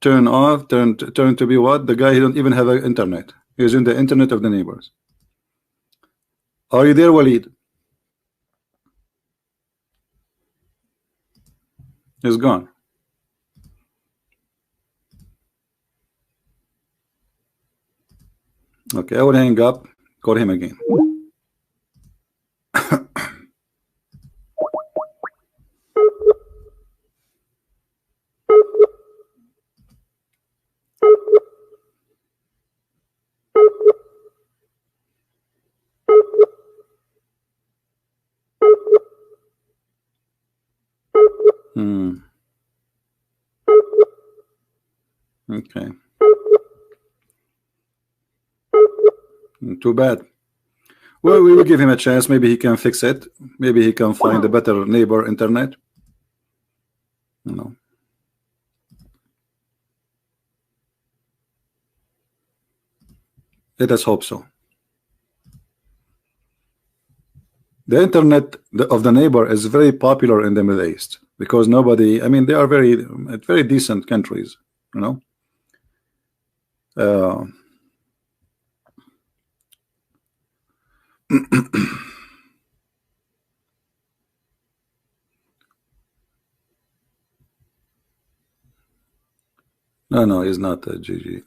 Turn off, turn to be what? The guy, he don't even have an internet. He's in the internet of the neighbors. Are you there, Walid? He's gone. Okay, I will hang up. Call him again. Okay. Too bad. Well, we will give him a chance. Maybe he can fix it. Maybe he can find a better neighbor internet. No. Let us hope so. The internet of the neighbor is very popular in the Middle East because nobody, I mean, they are very decent countries, you know. No, he's not a GG.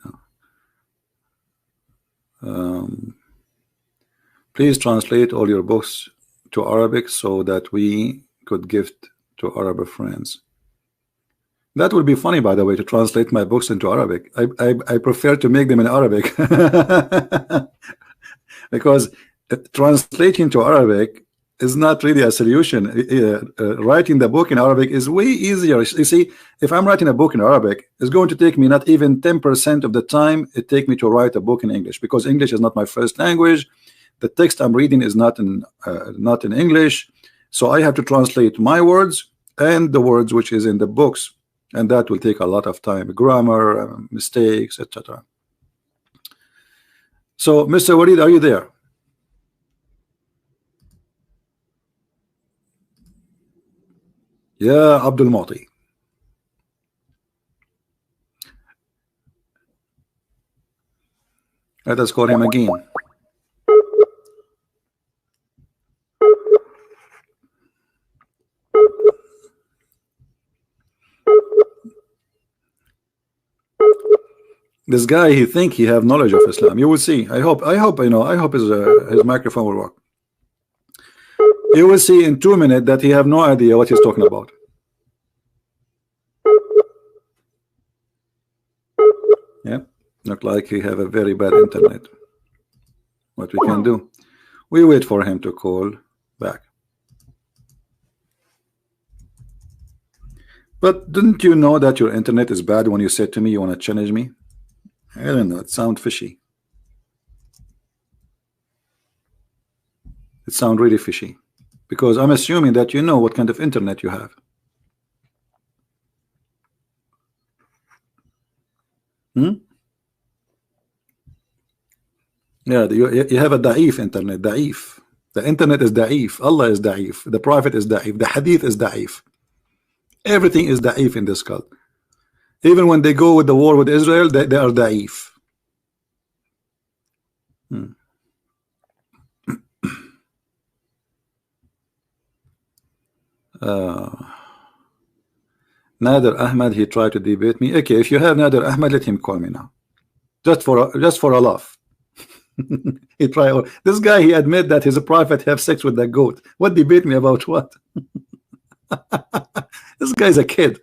No. Please translate all your books to Arabic so that we could gift to Arab friends. That would be funny, by the way, to translate my books into Arabic. I prefer to make them in Arabic because translating to Arabic is not really a solution. Writing the book in Arabic is way easier. You see, if I'm writing a book in Arabic, it's going to take me not even 10% of the time it takes me to write a book in English, because English is not my first language. The text I'm reading is not in English, so I have to translate my words and the words which is in the books, and that will take a lot of time, grammar, mistakes, etc. So, Mr. Walid, are you there? Yeah, Abdul Mu'ti. Let us call him again. This guy, he think he have knowledge of Islam. You will see. I hope his microphone will work. You will see in 2 minutes that he have no idea what he's talking about. Yeah, look like he have a very bad internet. What we can do? We wait for him to call back. But didn't you know that your internet is bad when you said to me you want to challenge me? I don't know, it sounds fishy. It sounds really fishy, because I'm assuming that you know what kind of internet you have. Yeah, you have a da'if internet. Da'if. The internet is da'if. Allah is da'if. The Prophet is da'if. The Hadith is da'if. Everything is da'if in this cult. Even when they go with the war with Israel, they are da'if. Nader Ahmed, he tried to debate me. Okay, if you have Nader Ahmed, let him call me now. Just for a laugh. He try. This guy, he admit that his prophet have sex with the goat. What debate me about what? This guy's a kid.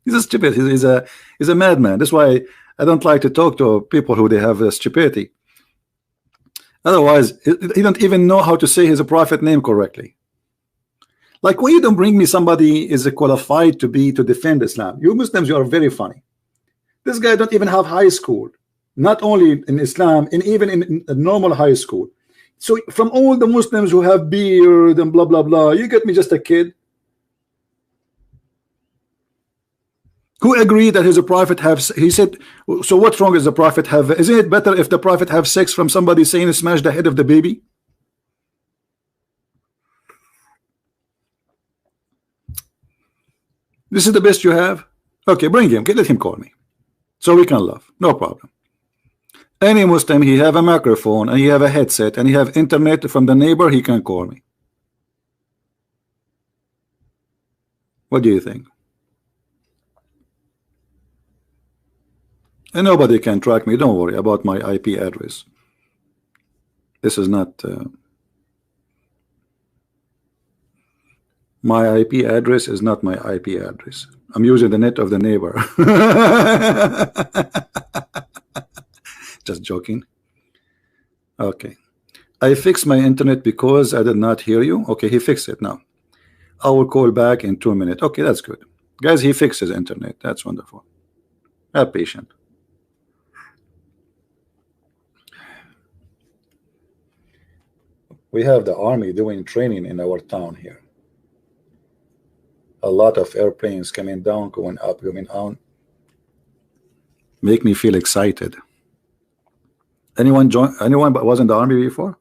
He's a stupid. He's a madman. That's why I don't like to talk to people who they have stupidity. Otherwise, he don't even know how to say his prophet name correctly. Like, when you don't bring me somebody is qualified to defend Islam. You Muslims, you are very funny. This guy don't even have high school. Not only in Islam, and even in a normal high school. So from all the Muslims who have beard and blah blah blah, you get me just a kid who agreed that his prophet have. He said, so what's wrong is the prophet have? Isn't it better if the prophet have sex from somebody saying smash the head of the baby? This is the best you have. Okay, bring him. Let him call me, so we can laugh. No problem. Any Muslim, he have a microphone and he have a headset and he have internet from the neighbor, he can call me. What do you think? And nobody can track me. Don't worry about my IP address. This is not my IP address is not my IP address. I'm using the net of the neighbor. Just joking. Okay, I fixed my internet because I did not hear you. Okay, he fixed it now. I will call back in 2 minutes. Okay, that's good, guys. He fixed his internet. That's wonderful. Have patience. We have the army doing training in our town here. A lot of airplanes coming down, going up, going on. Make me feel excited. Anyone but was in the army before?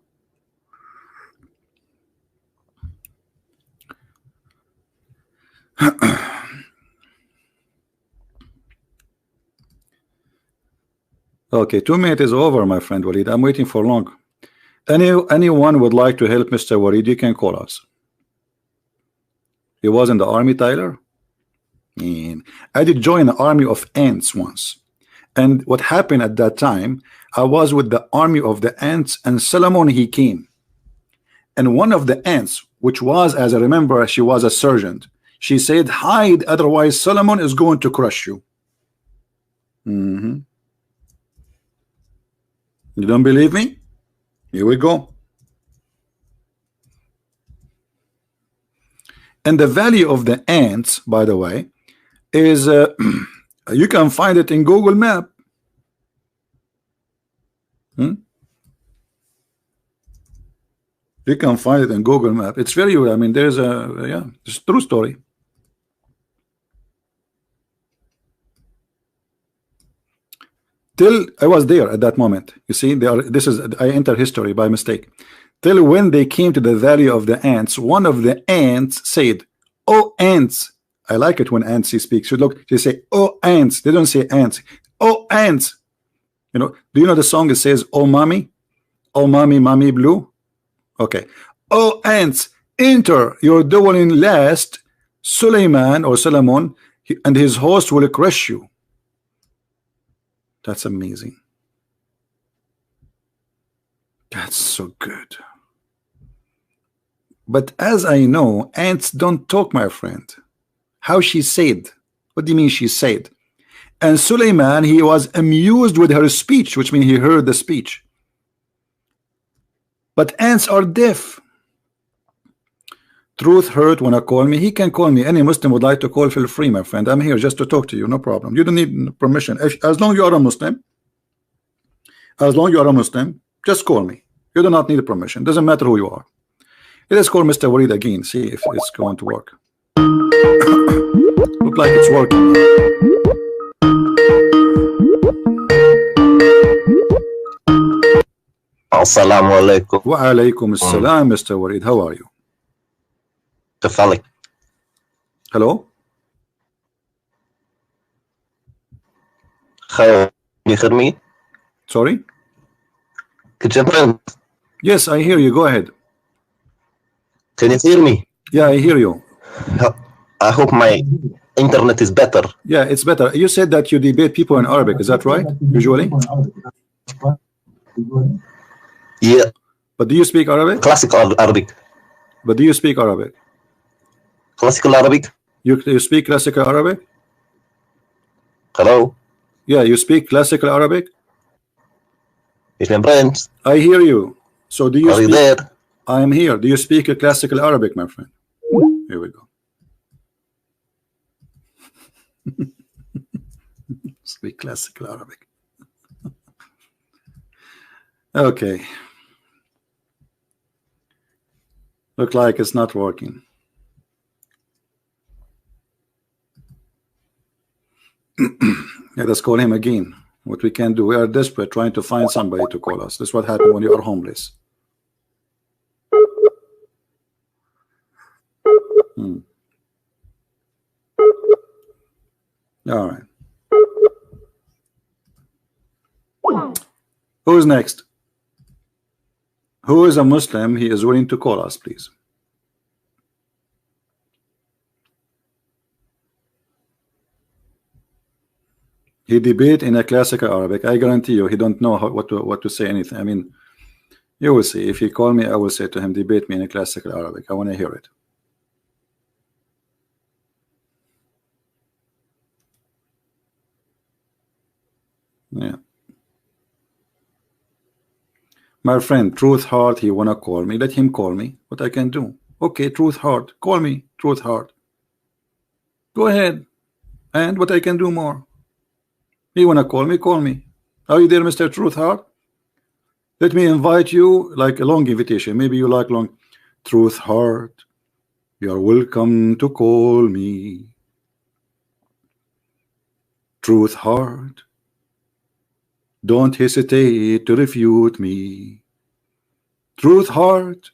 Okay, 2 minutes is over, my friend Walid. I'm waiting for long. Anyone would like to help Mr. Walid, you can call us. He was in the army, Tyler. I did join the army of ants once. And what happened at that time, I was with the army of the ants, and Solomon, he came. And one of the ants, which was, as I remember, she was a sergeant, she said, hide, otherwise Solomon is going to crush you. You don't believe me? Here we go. And the value of the ants, by the way, is you can find it in Google Map. You can find it in Google Map. It's very, I mean, there's a, it's a true story. Till I was there at that moment. You see, I enter history by mistake. Till when they came to the valley of the ants, one of the ants said, "Oh ants." I like it when ants speak. So look, they say, "Oh ants." They don't say ants. "Oh ants." You know, do you know the song? It says, "Oh mommy, mommy blue." Okay. "Oh ants, enter your dwelling last. Suleiman or Solomon and his host will crush you." That's amazing. That's so good. But as I know, ants don't talk, my friend. How she said? What do you mean she said? And Suleiman, he was amused with her speech, which means he heard the speech. But ants are deaf. Truth hurt when I call me. He can call me. Any Muslim would like to call, feel free, my friend. I'm here just to talk to you, no problem. You don't need permission. As long as you are a Muslim, just call me. You do not need permission. Doesn't matter who you are. Let's call Mr. Walid again. See if it's going to work. Look like it's working. Assalamu alaikum. Wa alaikum assalam, Mr. Walid. How are you? Tafalik. Hello? Can you hear me? Sorry? Can Yes, I hear you. Go ahead. you hear me? Yeah, I hear you. I hope my internet is better. Yeah, it's better. You said that you debate people in Arabic. Is that right? Usually? Yeah, But do you speak Arabic? classical Arabic. But do you speak Arabic? Classical Arabic. You speak classical Arabic? Hello? Yeah, you speak classical Arabic? Is my friends? I hear you. So do you Are you speak? there? I am here. Do you speak a classical Arabic, my friend? Here we go. Speak classical Arabic. Okay. Look like it's not working. Yeah, let's call him again. What we can do, we are desperate trying to find somebody to call us. This is what happens when you are homeless. All right. Who's next? Who is a Muslim? He is willing to call us, please. He debate in a classical Arabic. I guarantee you, he don't know what to say anything. I mean, you will see. If he call me, I will say to him, debate me in a classical Arabic. I want to hear it. Yeah. My friend, Truth Heart, he wanna call me. Let him call me. What I can do? Okay, Truth Heart, call me. Truth Heart. Go ahead. And what I can do more? You wanna call me? Call me. Are you there, Mr. Truth Heart? Let me invite you like a long invitation. Maybe you like long. Truth Heart, you are welcome to call me. Truth Heart, don't hesitate to refute me. Truth Heart,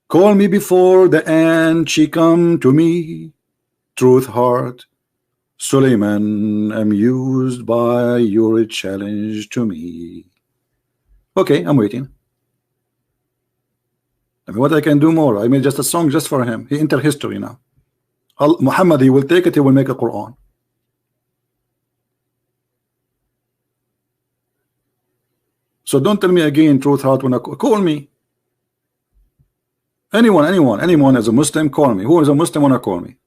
call me before the end she come to me. Truth heart, Suleiman, amused by your challenge to me. Okay, I'm waiting. I mean, what I can do more? I made just a song just for him. He enter history now. Muhammad, he will take it, he will make a Quran. So don't tell me again, truth heart, when I call me. Anyone as a Muslim, call me. Who is a Muslim wanna call me?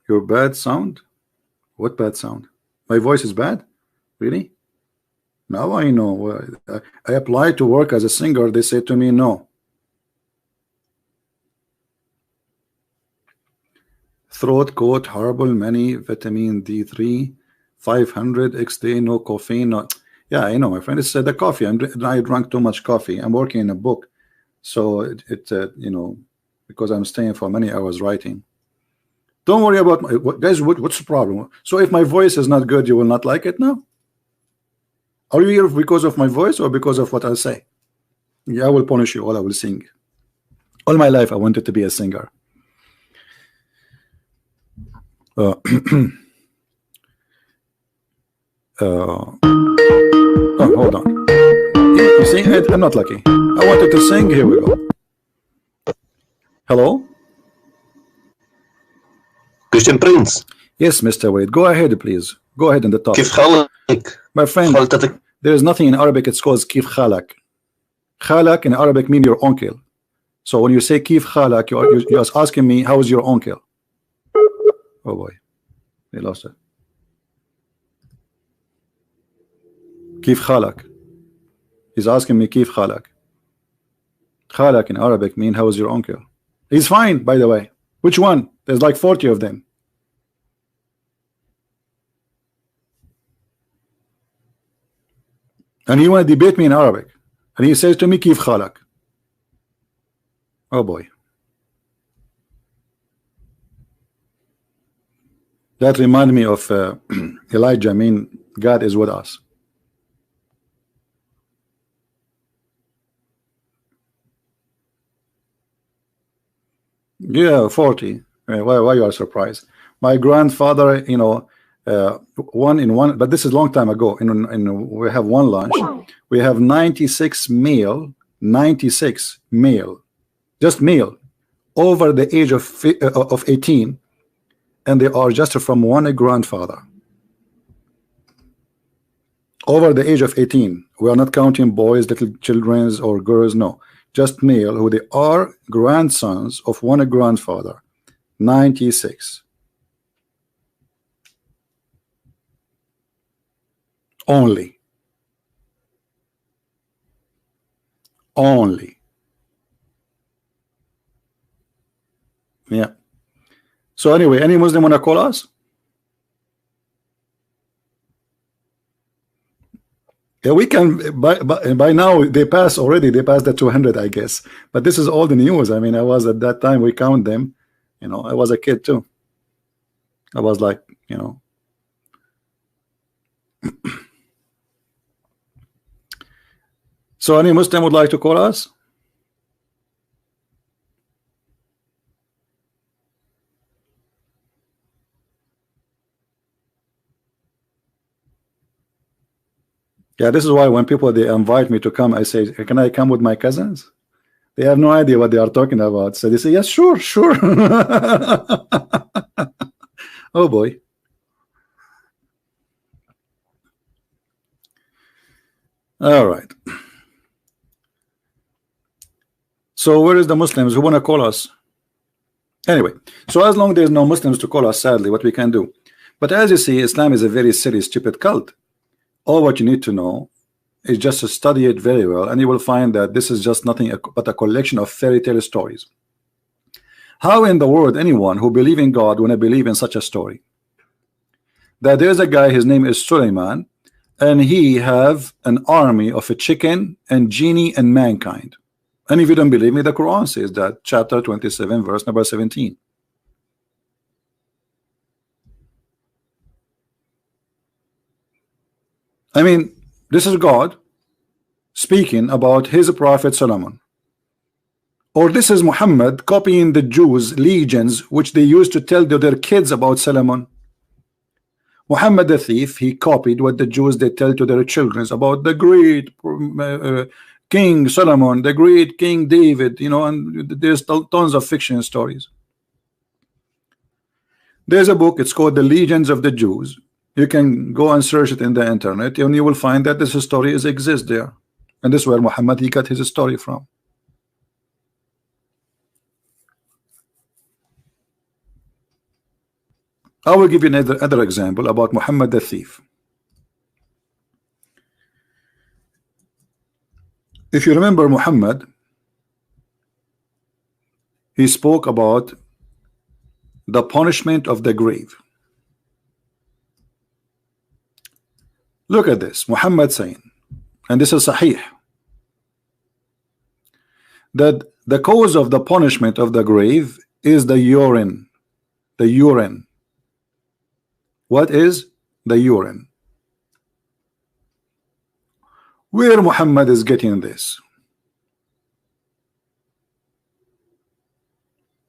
Your bad sound? What bad sound? My voice is bad? Really? Now I know. I applied to work as a singer. They said to me, no. Throat coat, horrible, many vitamin D3, 500 x-day, no caffeine. No. Yeah, I know, my friend. It's the coffee. I drank too much coffee. I'm working in a book, so you know, because I'm staying for many hours writing. Don't worry about guys. What's the problem? So if my voice is not good, you will not like it now? Are you here because of my voice or because of what I say? Yeah, I will punish you all. I will sing. All my life I wanted to be a singer. Oh, hold on. You see, I'm not lucky. I wanted to sing. Here we go. Hello? Christian Prince. Yes, Mr. Wade. Go ahead, please. Go ahead in the top. كيف حالك؟ My friend, خالتك. there is nothing in Arabic. It's called kif khalak. Khalak in Arabic means your uncle. So when you say kif khalak, you're asking me, how is your uncle? Oh boy, they lost it. Kif khalak. He's asking me kif khalak. Khalak in Arabic means how is your uncle? He's fine, by the way. Which one? There's like 40 of them. And he want to debate me in Arabic. And he says to me, Kif khalak. Oh boy. That reminded me of Elijah. I mean, God is with us. Yeah, 40. Why you are surprised? My grandfather, you know, one in one, but this is a long time ago. We have one lunch. We have 96 male, 96 male, just male, over the age of 18, and they are just from one grandfather. Over the age of 18. We are not counting boys, little children, or girls. No, just male who they are grandsons of one grandfather. 96. Only. Yeah. So anyway, any Muslim wanna call us? Yeah, we can. By now they pass already. They passed the 200, I guess. But this is all the news. I mean, I was at that time. We count them. You know, I was a kid too. I was like, you know. So any Muslim would like to call us? Yeah, this is why when people they invite me to come, I say, can I come with my cousins? They have no idea what they are talking about. So they say, yes, sure. Oh boy. All right. So where is the Muslims who want to call us? Anyway, so as long as there's no Muslims to call us, sadly, what we can do. But as you see, Islam is a very silly, stupid cult. All what you need to know is just to study it very well, and you will find that this is just nothing but a collection of fairy tale stories. How in the world anyone who believes in God want to believe in such a story? That there's a guy, his name is Suleiman, and he have an army of a chicken and genie and mankind. And if you don't believe me, the Quran says that, chapter 27, verse number 17. I mean, this is God speaking about his prophet Solomon. Or this is Muhammad copying the Jews' legends which they used to tell to their kids about Solomon. Muhammad the thief, he copied what the Jews they tell to their children about the great King Solomon, the great King David, you know, and there's tons of fiction stories. There's a book, it's called The Legends of the Jews. You can go and search it in the internet and you will find that this story exists there. And this is where Muhammad he got his story from. I will give you another example about Muhammad the thief. If you remember Muhammad, he spoke about the punishment of the grave. Look at this, Muhammad saying, and this is Sahih, that the cause of the punishment of the grave is the urine. The urine. What is the urine? Where Muhammad is getting this?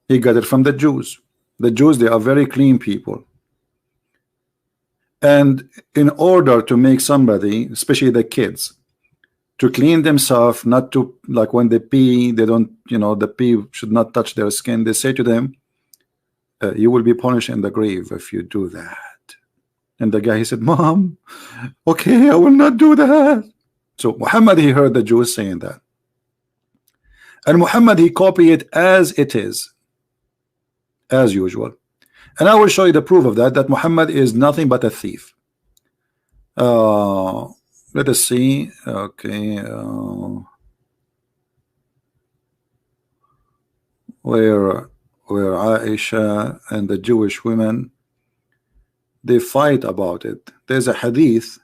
He got it from the Jews. The Jews, they are very clean people. And in order to make somebody, especially the kids, to clean themselves, not to, like when they pee, they don't, you know, the pee should not touch their skin. They say to them, you will be punished in the grave if you do that. And the guy, he said, Mom, okay, I will not do that. So Muhammad, he heard the Jews saying that. And Muhammad, he copied it as it is, as usual. And I will show you the proof of that, that Muhammad is nothing but a thief. Let us see. Okay. Where Aisha and the Jewish women, they fight about it. There's a hadith.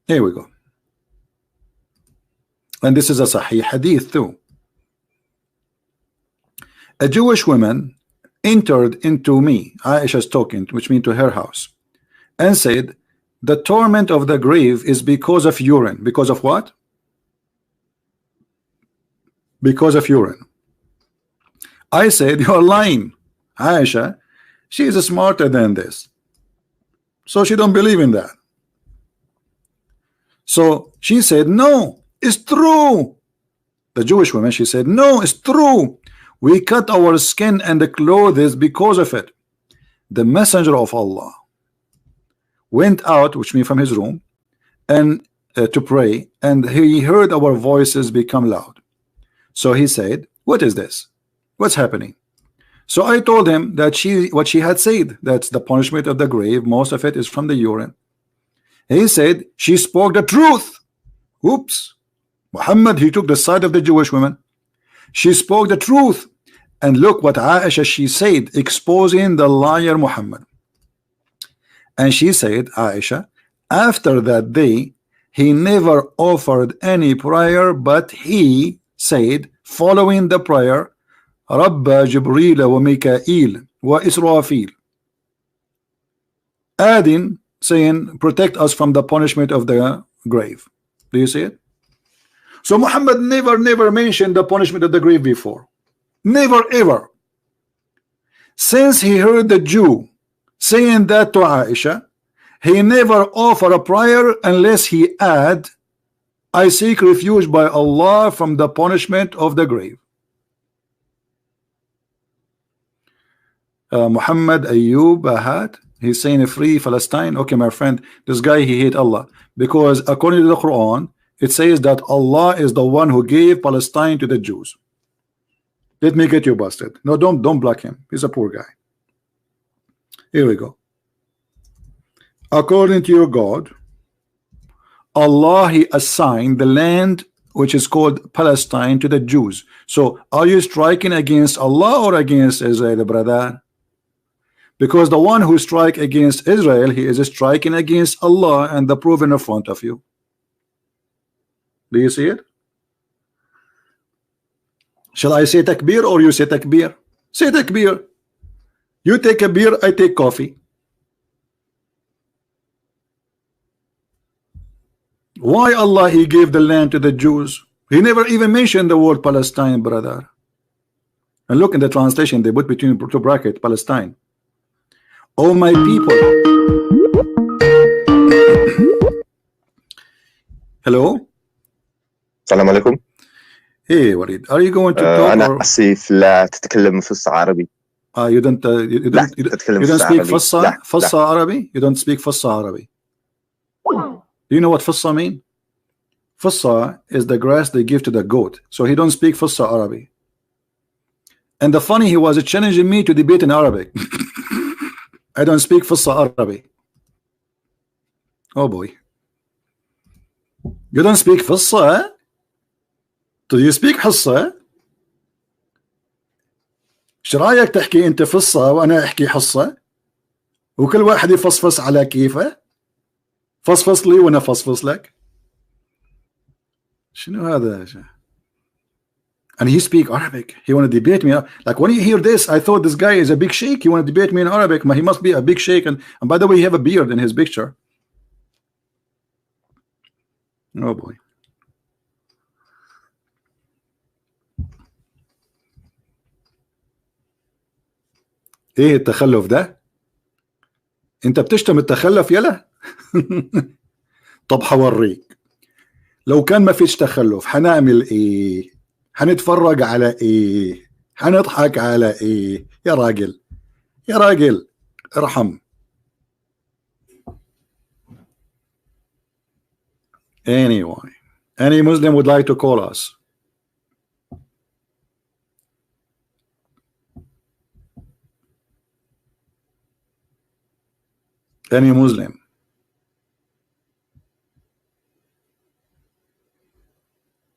Here we go. And this is a Sahih hadith too. A Jewish woman entered into me, Aisha's talking, which means to her house, and said, the torment of the grave is because of urine. Because of what? Because of urine. I said, you're lying, Aisha. She is smarter than this, so she don't believe in that. So she said, no, it's true. The Jewish woman, she said, no, it's true. We cut our skin and the clothes because of it. The messenger of Allah went out, which means from his room, and to pray, and he heard our voices become loud. So he said, what is this? What's happening? So I told him that what she had said, that's the punishment of the grave, most of it is from the urine. He said she spoke the truth. Oops. Muhammad, he took the side of the Jewish woman. She spoke the truth. And look what Aisha, she said, exposing the liar Muhammad. And she said, Aisha, after that day, he never offered any prayer, but he said, following the prayer, Rabba Jibreel wa Mikael wa Israfil, adding, saying, protect us from the punishment of the grave. Do you see it? So Muhammad never mentioned the punishment of the grave before. Never ever. Since he heard the Jew saying that to Aisha, he never offered a prayer unless he add, I seek refuge by Allah from the punishment of the grave. Muhammad Ayub Ahad, he's saying free Palestine. Okay, my friend, this guy, he hate Allah because according to the Quran, it says that Allah is the one who gave Palestine to the Jews. Let me get you busted. No, don't block him. He's a poor guy. Here we go. According to your God, Allah, he assigned the land which is called Palestine to the Jews. So are you striking against Allah or against Israel, brother? Because the one who strike against Israel, he is striking against Allah, and the proof in front of you. Do you see it? Shall I say takbir or you say takbir? Say takbir. You take a beer, I take coffee. Why Allah he gave the land to the Jews? He never even mentioned the word Palestine, brother. And look in the translation, they put between two brackets Palestine. Oh my people. Hello. السلام عليكم. Hey, Walid, are you going to talk? أنا آسف لا تتكلم فصحى عربي. You don't speak Fassa Arabic? You don't speak Fassa Arabic. Do you know what Fassa mean? Fassa is the grass they give to the goat. So he don't speak Fassa Arabic. And the funny, he was challenging me to debate in Arabic. I don't speak Fassa Arabic. Oh boy. You don't speak Fassa? Do you speak حصة؟ ايش رايك تحكي انت فصة وانا احكي حصة وكل واحد يفصفص على كيفه؟ فصفص لي وانا فصفص لك. شنو هذا؟ And he speak Arabic. He want to debate me. Like when you hear this, I thought this guy is a big sheikh. He want to debate me in Arabic. He must be a big sheikh. And by the way, he have a beard in his picture. Oh boy. ايه التخلف ده؟ انت بتشتم التخلف يلا؟ طب حوريك. لو كان ما فيش تخلف حنعمل ايه؟ حنتفرج على ايه؟ حنضحك على ايه؟ يا راجل يا راجل ارحم. Anyway, any Muslim would like to call us? Any Muslim?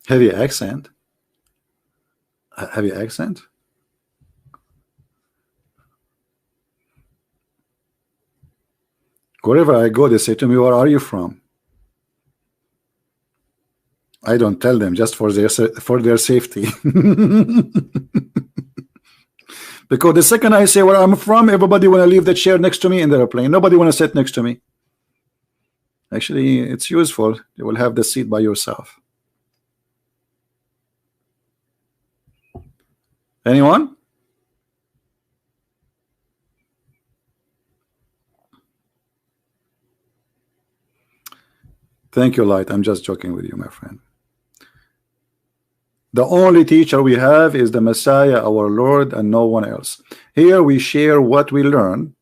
Heavy accent? Heavy accent? Wherever I go, they say to me, where are you from? I don't tell them, just for their safety. Because the second I say where I'm from, everybody want to leave the chair next to me in the airplane. Nobody want to sit next to me. Actually, it's useful. You will have the seat by yourself. Anyone? Thank you, Light. I'm just joking with you, my friend. The only teacher we have is the Messiah, our Lord, and no one else. Here we share what we learn,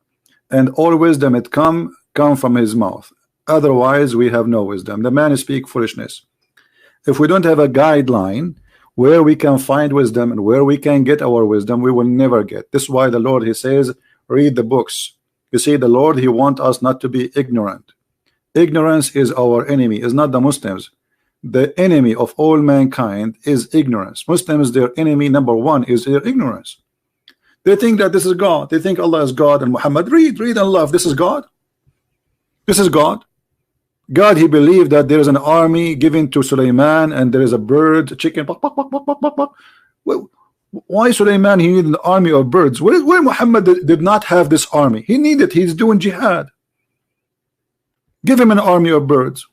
and all wisdom it come from his mouth. Otherwise, we have no wisdom. The man speak foolishness. If we don't have a guideline where we can find wisdom and where we can get our wisdom, we will never get. This is why the Lord, he says, read the books. You see, the Lord, he wants us not to be ignorant. Ignorance is our enemy, is not the Muslims. The enemy of all mankind is ignorance. Muslims, their enemy number one is their ignorance. They think that this is God. They think Allah is God and Muhammad. Read and love. This is God. This is God. God, he believed that there is an army given to Sulaiman and there is a bird, a chicken. Why Sulaiman, he needed an army of birds? Where Muhammad did not have this army? He needed, he's doing jihad. Give him an army of birds.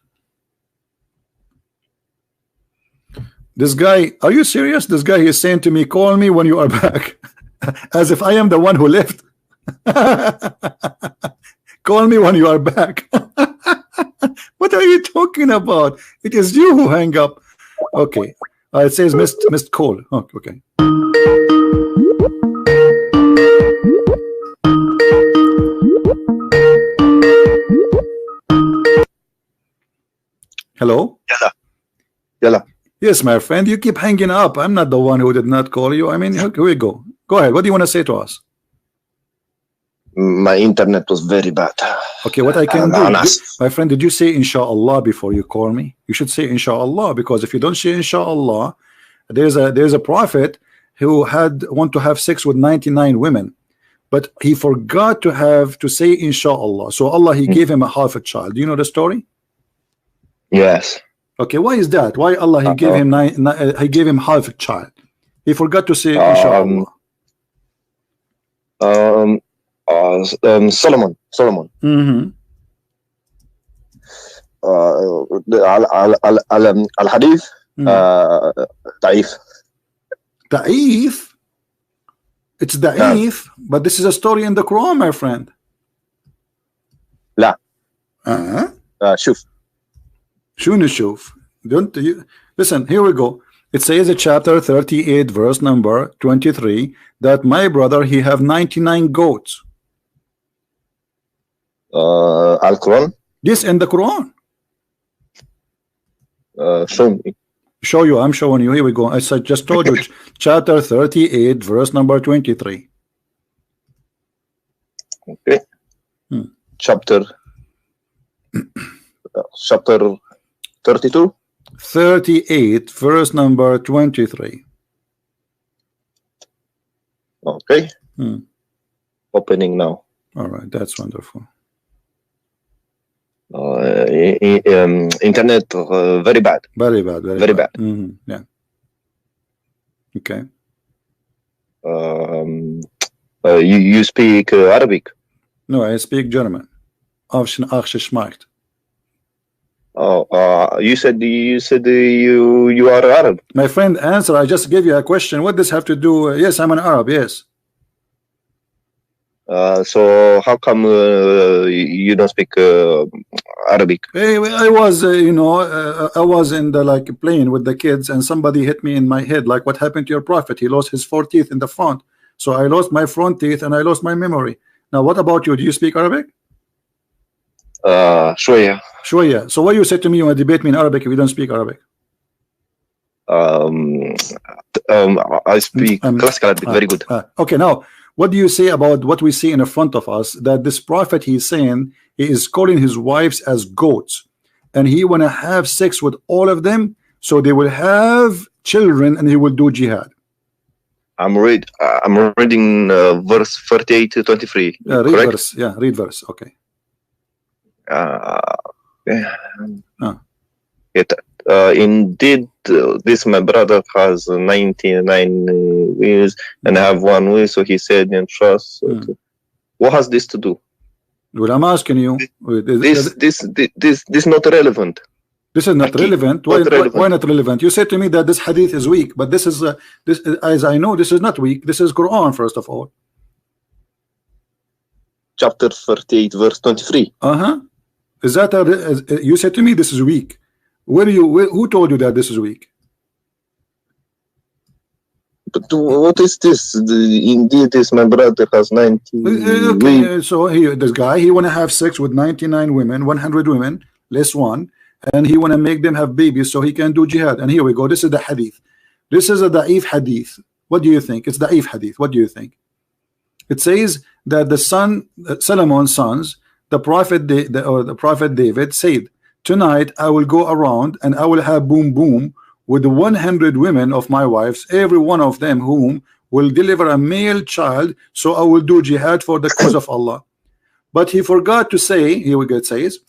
This guy, are you serious? This guy is saying to me, call me when you are back. As if I am the one who left. Call me when you are back. What are you talking about? It is you who hang up. Okay. It says missed call. Oh, okay. Hello? Yalla. Yes, my friend, you keep hanging up. I'm not the one who did not call you. I mean, here we go. Go ahead. What do you want to say to us? My internet was very bad. Okay, what I can do, my friend, did you say inshallah before you call me? You should say inshallah, because if you don't say inshallah, there's a prophet who want to have sex with 99 women, but he forgot to say inshallah. So Allah, he gave him a half a child. Do you know the story? Yes. Okay, why is that? Why Allah he gave him he gave him half a child? He forgot to say inshallah. Solomon. Mm-hmm. الحديث ضعيف. ضعيف. It's ضعيف, but this is a story in the Quran, my friend. لا. شوف. شو نشوف? Don't you listen? Here we go. It says in chapter 38, verse number 23, that my brother he have 99 goats. Al-Quran? Yes, in the Quran. Show me. Show you. I'm showing you. Here we go. I just told you. Chapter 38, verse number 23. Okay. Chapter 32. 38, verse number 23. Okay. Opening now. All right, that's wonderful. Internet very bad. Very bad. Very bad. Yeah. Okay. You speak Arabic? No, I speak German. Aufgeschmackt. Oh, you said you are Arab. My friend, answer. I just gave you a question. What does have to do? Yes, I'm an Arab. Yes. So how come you don't speak Arabic? I was, I was in the plane with the kids, and somebody hit me in my head. Like what happened to your prophet? He lost his 4 teeth in the front. So I lost my front teeth and I lost my memory. Now, what about you? Do you speak Arabic? شوية. So what you said to me, you want to debate me in Arabic if you don't speak Arabic? I speak classical Arabic very good. Okay, now what do you say about what we see in the front of us, that this prophet, he's saying he is calling his wives as goats, and he want to have sex with all of them so they will have children and he will do jihad? I'm reading verse 38 to 23. Read verse. Yeah, read verse. Okay. Indeed, this my brother has 99 wheels and I have 1 wheel, so he said in trust. What has this to do? Well, I'm asking you. This not relevant. This is not relevant. Why not relevant? You said to me that this hadith is weak, but this is as I know, this is not weak. This is Quran, first of all. Chapter 38, verse 23. Is that you said to me this is weak? Who told you that this is weak? But what is this? Indeed, this my brother has 90. Okay, so this guy, he want to have sex with 99 women, 100 women, less one, and he want to make them have babies so he can do jihad. And here we go. This is the hadith. This is a da'if hadith. What do you think? It's da'if hadith. What do you think? It says that the son, Solomon's sons, the prophet David said, tonight I will go around and I will have boom boom with 100 women of my wives, every one of them whom will deliver a male child, so I will do jihad for the cause of Allah. But he forgot to say, here we go, it says,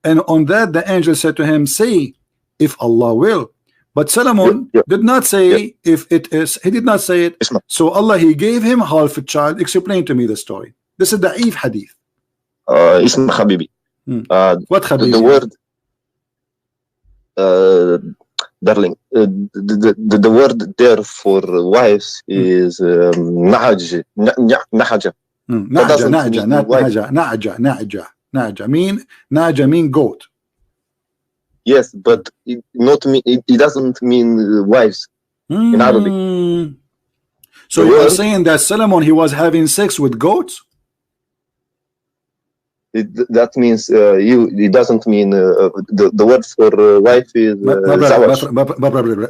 and on that the angel said to him, say, if Allah will. But Solomon did not say if it is, he did not say it. So Allah, he gave him half a child. Explain to me the story. This is the da'if hadith. اسم حبيبي. What حبيبي? The word darling, the word there for wives is نعج. Naja mean goat. Yes, but it doesn't mean wives in Arabic. So you are saying that Solomon, he was having sex with goats? That means it doesn't mean the word for wife is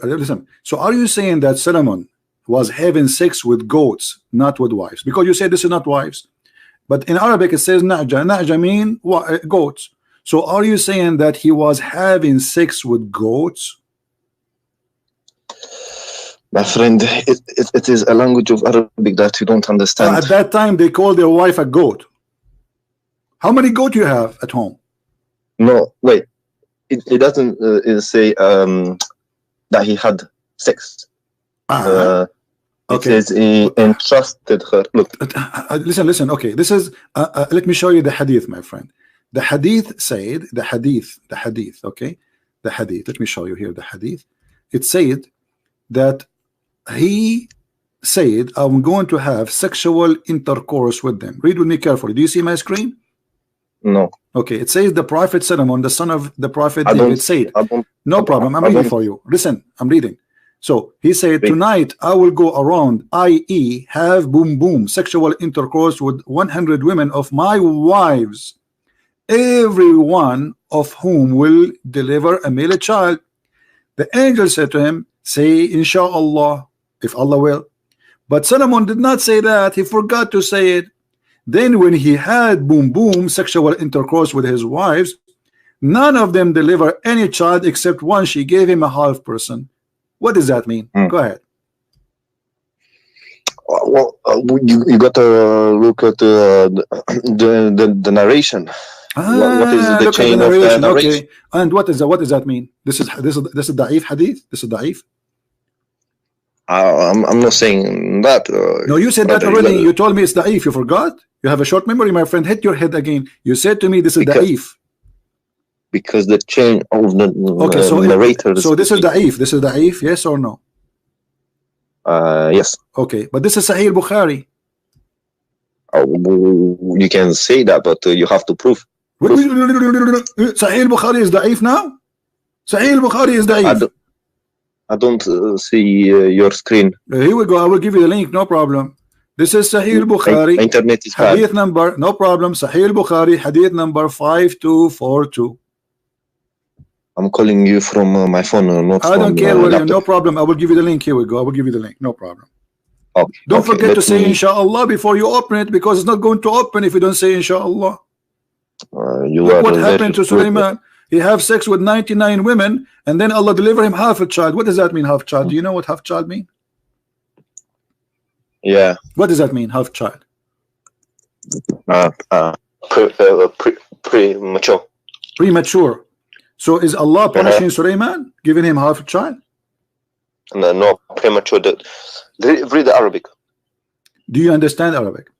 listen. So are you saying that Solomon was having sex with goats, not with wives? Because you say this is not wives, but in Arabic it says na'ja mean goats. So are you saying that he was having sex with goats? My friend, it is a language of Arabic that you don't understand. At that time they called their wife a goat. How many goats you have at home? No, wait. It doesn't say that he had sex. It says he entrusted her. Look. Listen. Okay, this is. Let me show you the hadith, my friend. The hadith said, the hadith, okay? The hadith, let me show you here the hadith. It said that he said, I'm going to have sexual intercourse with them. Read with me carefully. Do you see my screen? No. Okay, it says the Prophet Solomon, the son of the Prophet David, said, no problem, I'm reading for you. Listen, I'm reading. So he said, tonight I will go around, i.e. have boom boom, sexual intercourse with 100 women of my wives, every one of whom will deliver a male child. The angel said to him, say inshallah, if Allah will. But Solomon did not say that. He forgot to say it. Then when he had boom boom, sexual intercourse with his wives, none of them deliver any child except one. She gave him a half person. What does that mean? Go ahead. Well, you got to look at the narration. What is the chain of the narration? Okay. And what is that? What does that mean? This is da'if hadith. This is da'if. I'm not saying that. No, you said that already. You told me it's da'if. You forgot. You have a short memory, my friend. Hit your head again. You said to me this is da'if. Because the chain of the narrator. So this is da'if. This is da'if. Yes or no? Yes. Okay, but this is Sahih Bukhari. You can say that, but you have to prove. Sahih Bukhari is da'if now? Sahih Bukhari is da'if. I don't see your screen. Here we go. I will give you the link. No problem. This is Sahih Bukhari. Internet is hadith number. No problem. Sahih Bukhari. Hadith number 5242. I'm calling you from my phone, not I don't care. No problem. I will give you the link. Here we go. I will give you the link. No problem. Okay. Don't forget to say inshallah before you open it, because it's not going to open if you don't say inshallah. What happened to Sulaiman? He have sex with 99 women, and then Allah deliver him half a child. What does that mean, half child? Do you know what half child mean? Yeah. What does that mean, half child? Premature. Premature. So is Allah punishing Sulaiman, giving him half a child? No, premature. Read the Arabic. Do you understand Arabic?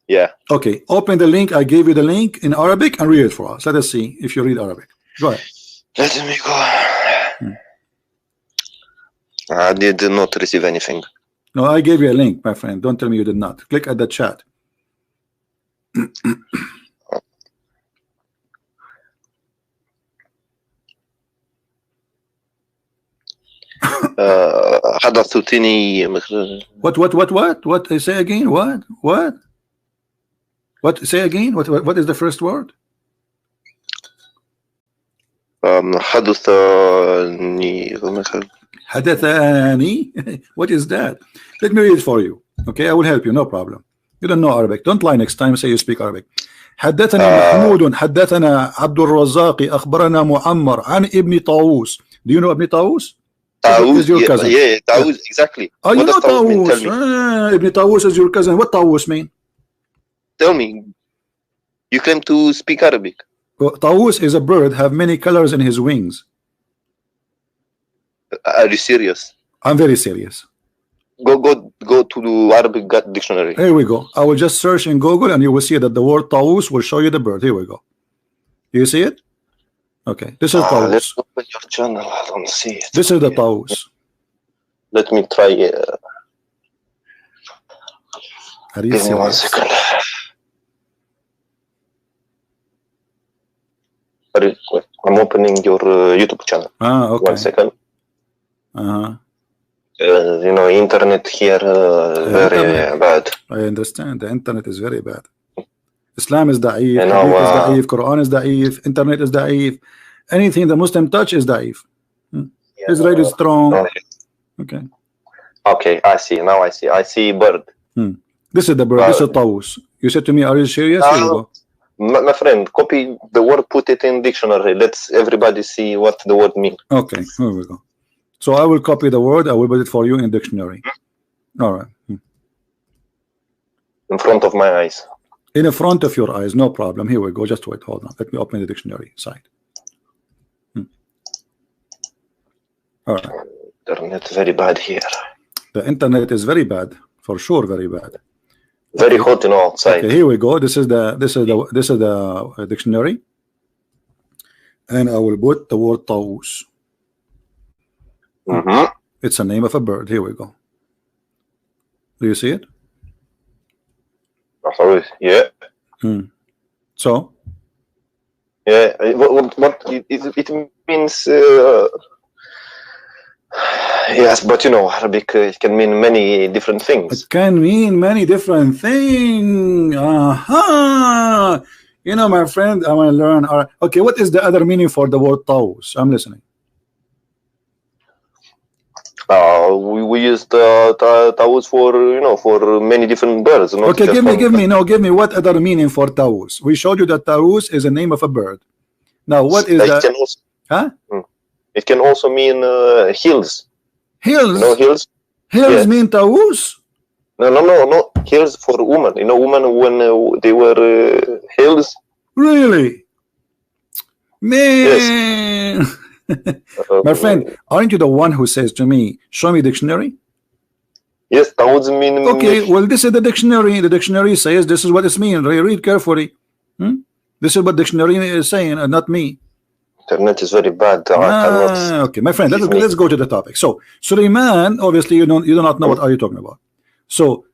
Yeah. Okay, open the link. I gave you the link in Arabic and read it for us. Let us see if you read Arabic. Go ahead. Let me go. I did not receive anything. No, I gave you a link, my friend. Don't tell me you did not. Click at the chat. What? Say again. What? Say again. What is the first word? Hadathani. What is that? Let me read it for you. Okay, I will help you. No problem. You don't know Arabic. Don't lie next time. Say you speak Arabic. حدثنا محمود حدثنا عبد الرزاق أخبرنا معمر عن ابن طاووس. Do you know ابن طاووس? Taus is your cousin. Yeah, Taus, exactly. Oh, you know Taus. Ibn Taus is your cousin. What Taus mean? Tell me. You claim to speak Arabic. Taus is a bird, have many colors in his wings. Are you serious? I'm very serious. Go to the Arabic dictionary. Here we go. I will just search in Google and you will see that the word Taus will show you the bird. Here we go. You see it? Okay, this is Taus. Let's open your channel. I don't see it. This is the Taus. Let me try. Give me 1 second. I'm opening your YouTube channel. Okay. 1 second. You know, internet here very bad. I understand. The internet is very bad. Islam is da'if, Hadith is da'if, Quran is da'if, internet is da'if. Anything the Muslim touch is da'if. Israel is strong. Okay. Okay, I see. Now I see. I see bird. This is the bird. This is Taus. You said to me, are you serious? Here you go. My friend, copy the word, put it in dictionary. Let's everybody see what the word means. Okay, here we go. So I will copy the word. I will put it for you in dictionary. All right. In front of my eyes. In front of your eyes, no problem. Here we go. Just wait. Hold on. Let me open the dictionary site. All right. Internet very bad here. The internet is very bad, for sure, very bad. Very hot, you know, outside. Okay, here we go. This is the dictionary, and I will put the word طاووس. It's a name of a bird. Here we go. Do you see it? Yeah. So. Yeah. What it means? Yes, but you know, Arabic it can mean many different things. It can mean many different things. You know, my friend, I want to learn. Okay, what is the other meaning for the word طاووس? I'm listening. We use the طاووس for, you know, for many different birds. Okay, give me what other meaning for طاووس? We showed you that طاووس is the name of a bird. Now, what is that? It can also mean hills. Hills? You know, hills? Hills mean طاووس? No. Hills for women. You know, women when they were hills. Really? Man. Yes. My friend, aren't you the one who says to me, show me dictionary? Yes, طاووس mean. Okay, well, this is the dictionary. The dictionary says this is what it means. Read carefully. This is what dictionary is saying, and not me. Internet is very bad. Okay, my friend, let's go to the topic. So Suleiman, obviously you do not know what are you talking about. So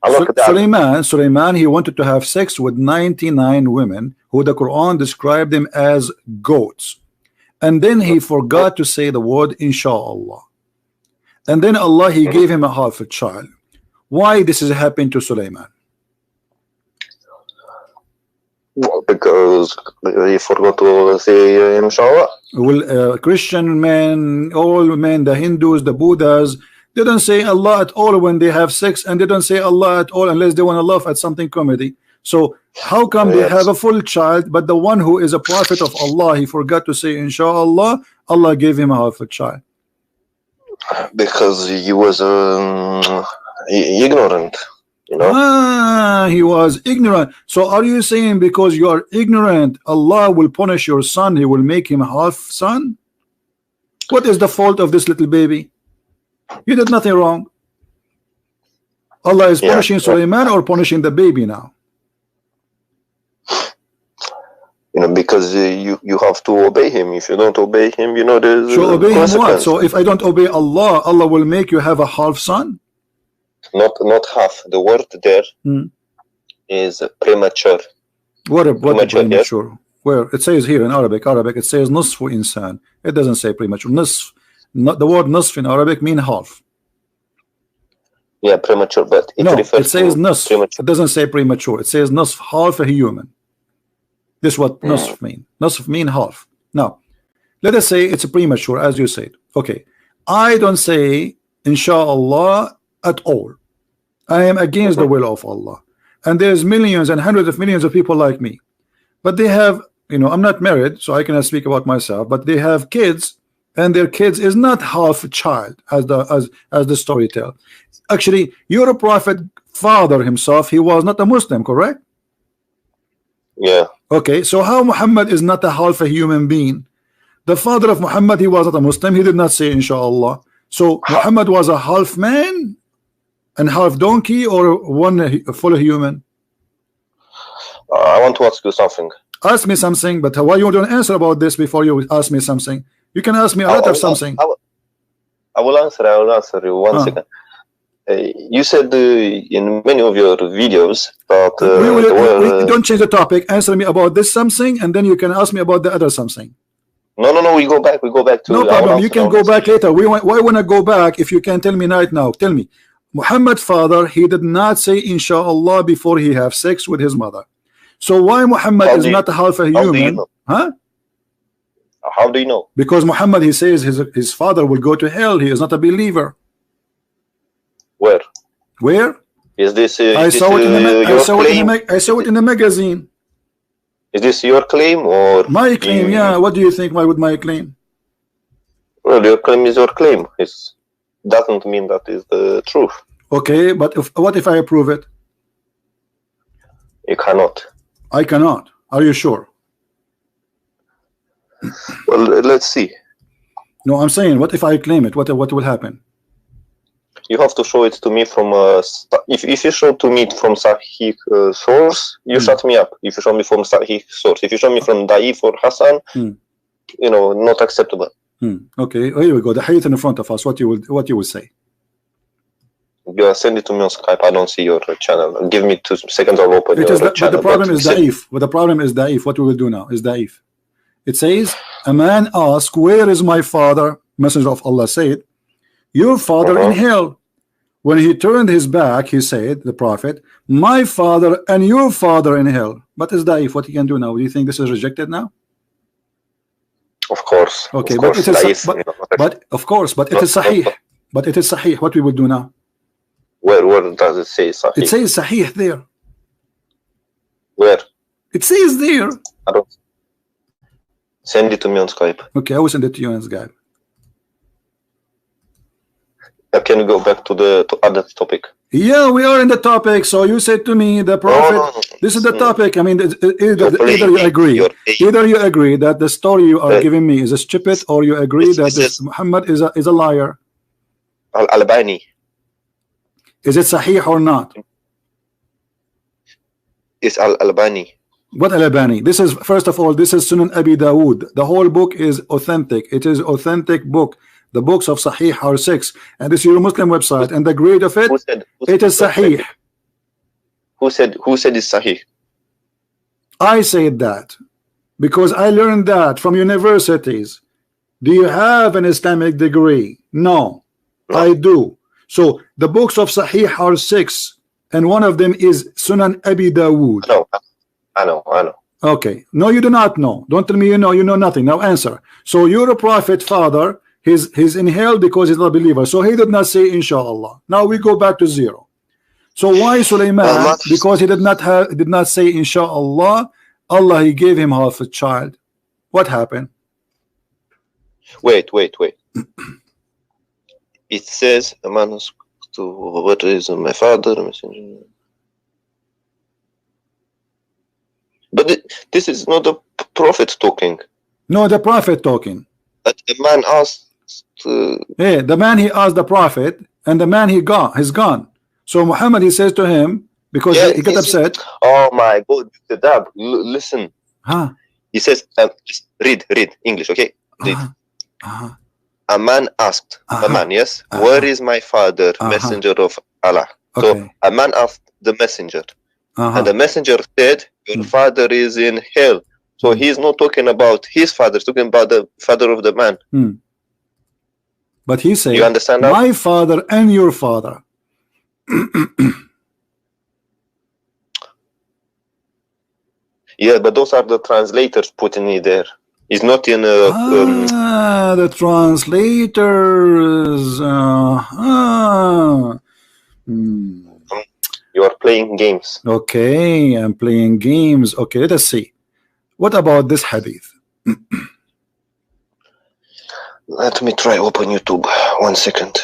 Suleiman, he wanted to have sex with 99 women who the Quran described them as goats, and then he forgot to say the word inshallah, and then Allah he gave him a half a child. Why this is happening to Suleiman? Well, because he forgot to say inshallah. Well, Christian men, all men, the Hindus, the Buddhas, they don't say Allah at all when they have sex, and they don't say Allah at all unless they want to laugh at something comedy. So how come they have a full child, but the one who is a prophet of Allah, he forgot to say inshallah, Allah gave him a half a child? Because he was ignorant. You know? He was ignorant. So are you saying because you are ignorant, Allah will punish your son, he will make him half son? What is the fault of this little baby? You did nothing wrong. Allah is punishing Suleiman or punishing the baby now? You know, because you have to obey him. If you don't obey him, you know, there's so obey him what? So if I don't obey Allah, Allah will make you have a half son? Not half. The word there is premature. What premature? Yes. Where it says here in Arabic it says نصف insan. It doesn't say premature. نصف. Not the word نصف in Arabic mean half. Yeah, premature, but it says نصف. It doesn't say premature. It says نصف, half a human. This is what نصف mean. نصف mean half. Now, let us say it's a premature, as you said. Okay, I don't say inshallah at all. I am against the will of Allah, and there's millions and hundreds of millions of people like me, but they have, you know, I'm not married, so I cannot speak about myself, but they have kids, and their kids is not half a child, as the story tells. Actually, your prophet father himself, he was not a Muslim, correct? Yeah. Okay, so how Muhammad is not a half a human being? The father of Muhammad, he was not a Muslim, he did not say inshallah. So Muhammad was a half man and half donkey, or one full human? I want to ask you something. Ask me something, but why you don't answer about this before you ask me something? You can ask me a lot of something. I will answer you. One second. You said in many of your videos that we don't change the topic. Answer me about this something, and then you can ask me about the other something. No. We go back to. No problem. You can go back later. Why want to go back if you can tell me right now? Tell me. Muhammad's father, he did not say inshallah before he have sex with his mother. So why Muhammad is not half a human? Huh? How do you know? Because Muhammad, he says his father will go to hell. He is not a believer. Where? Where? Is this? I saw it in the magazine. Is this your claim or my claim? Yeah. What do you think? Why would my claim? Well, your claim is your claim. It doesn't mean that is the truth. Okay, but what if I prove it? You cannot. I cannot. Are you sure? Well, let's see. No, I'm saying, what if I claim it? What will happen? You have to show it to me from if you show to me from Sahih source, you shut me up. If you show me from Sahih source, if you show me from Da'if or Hassan, you know, not acceptable. Okay, here we go. The hadith in front of us. What you will say? You send it to me on Skype. I don't see your channel. Give me 2 seconds. I'll open your channel. But the problem is Da'if. But the problem is Da'if. What we will do now is Da'if. It says, a man asked, where is my father? Messenger of Allah said, your father in hell. When he turned his back, he said, the Prophet, my father and your father in hell. But is Da'if. What he can do now? Do you think this is rejected now? Of course. Okay, of course, but it is of course, but it is Sahih. But it is Sahih. What we will do now? Where does it say Sahih? It says Sahih there. Where? It says there. I don't. Send it to me on Skype. Okay, I will send it to you on Skype. Can we go back to other topic? Yeah, we are in the topic. So you said to me, the Prophet. No. This is the topic. I mean, either you agree, that the story you are giving me is stupid, or you agree that this Muhammad is a liar. Al-Albani. Is it Sahih or not? It's Al-Albani. What Al-Albani? This is, first of all, this is Sunan Abi Dawood. The whole book is authentic. It is authentic book. The books of Sahih are 6, and this is your Muslim website, and the grade of it, it is Sahih. Who said it's Sahih? I said that because I learned that from universities. Do you have an Islamic degree? No, I do. So the books of Sahih are 6, and one of them is Sunan Abi Dawood. I know. Okay, no, you do not know. Don't tell me you know nothing. Now answer. So you're a prophet father. He's in hell because he's not a believer. So he did not say inshallah. Now we go back to 0. So why Sulaiman? Because he did not say inshallah. Allah, he gave him half a child. What happened? Wait. It says a man to what is my father messenger. But this is not the prophet talking. No, the prophet talking. But the man asked. Yeah, the man he asked the prophet, and the man he's gone. So Muhammad, he says to him, because he got upset. Oh my God, listen. He says, read English, okay? A man asked, a man, yes, where is my father, messenger of Allah? So a man asked the messenger, and the messenger said, your father is in hell. So he's not talking about his father, he's talking about the father of the man. But he said, you understand now? My father and your father. Yeah, but those are the translators putting it there. It's not in the translators. You are playing games. Okay, I'm playing games. Okay, let us see. What about this hadith? Let me try open YouTube. 1 second.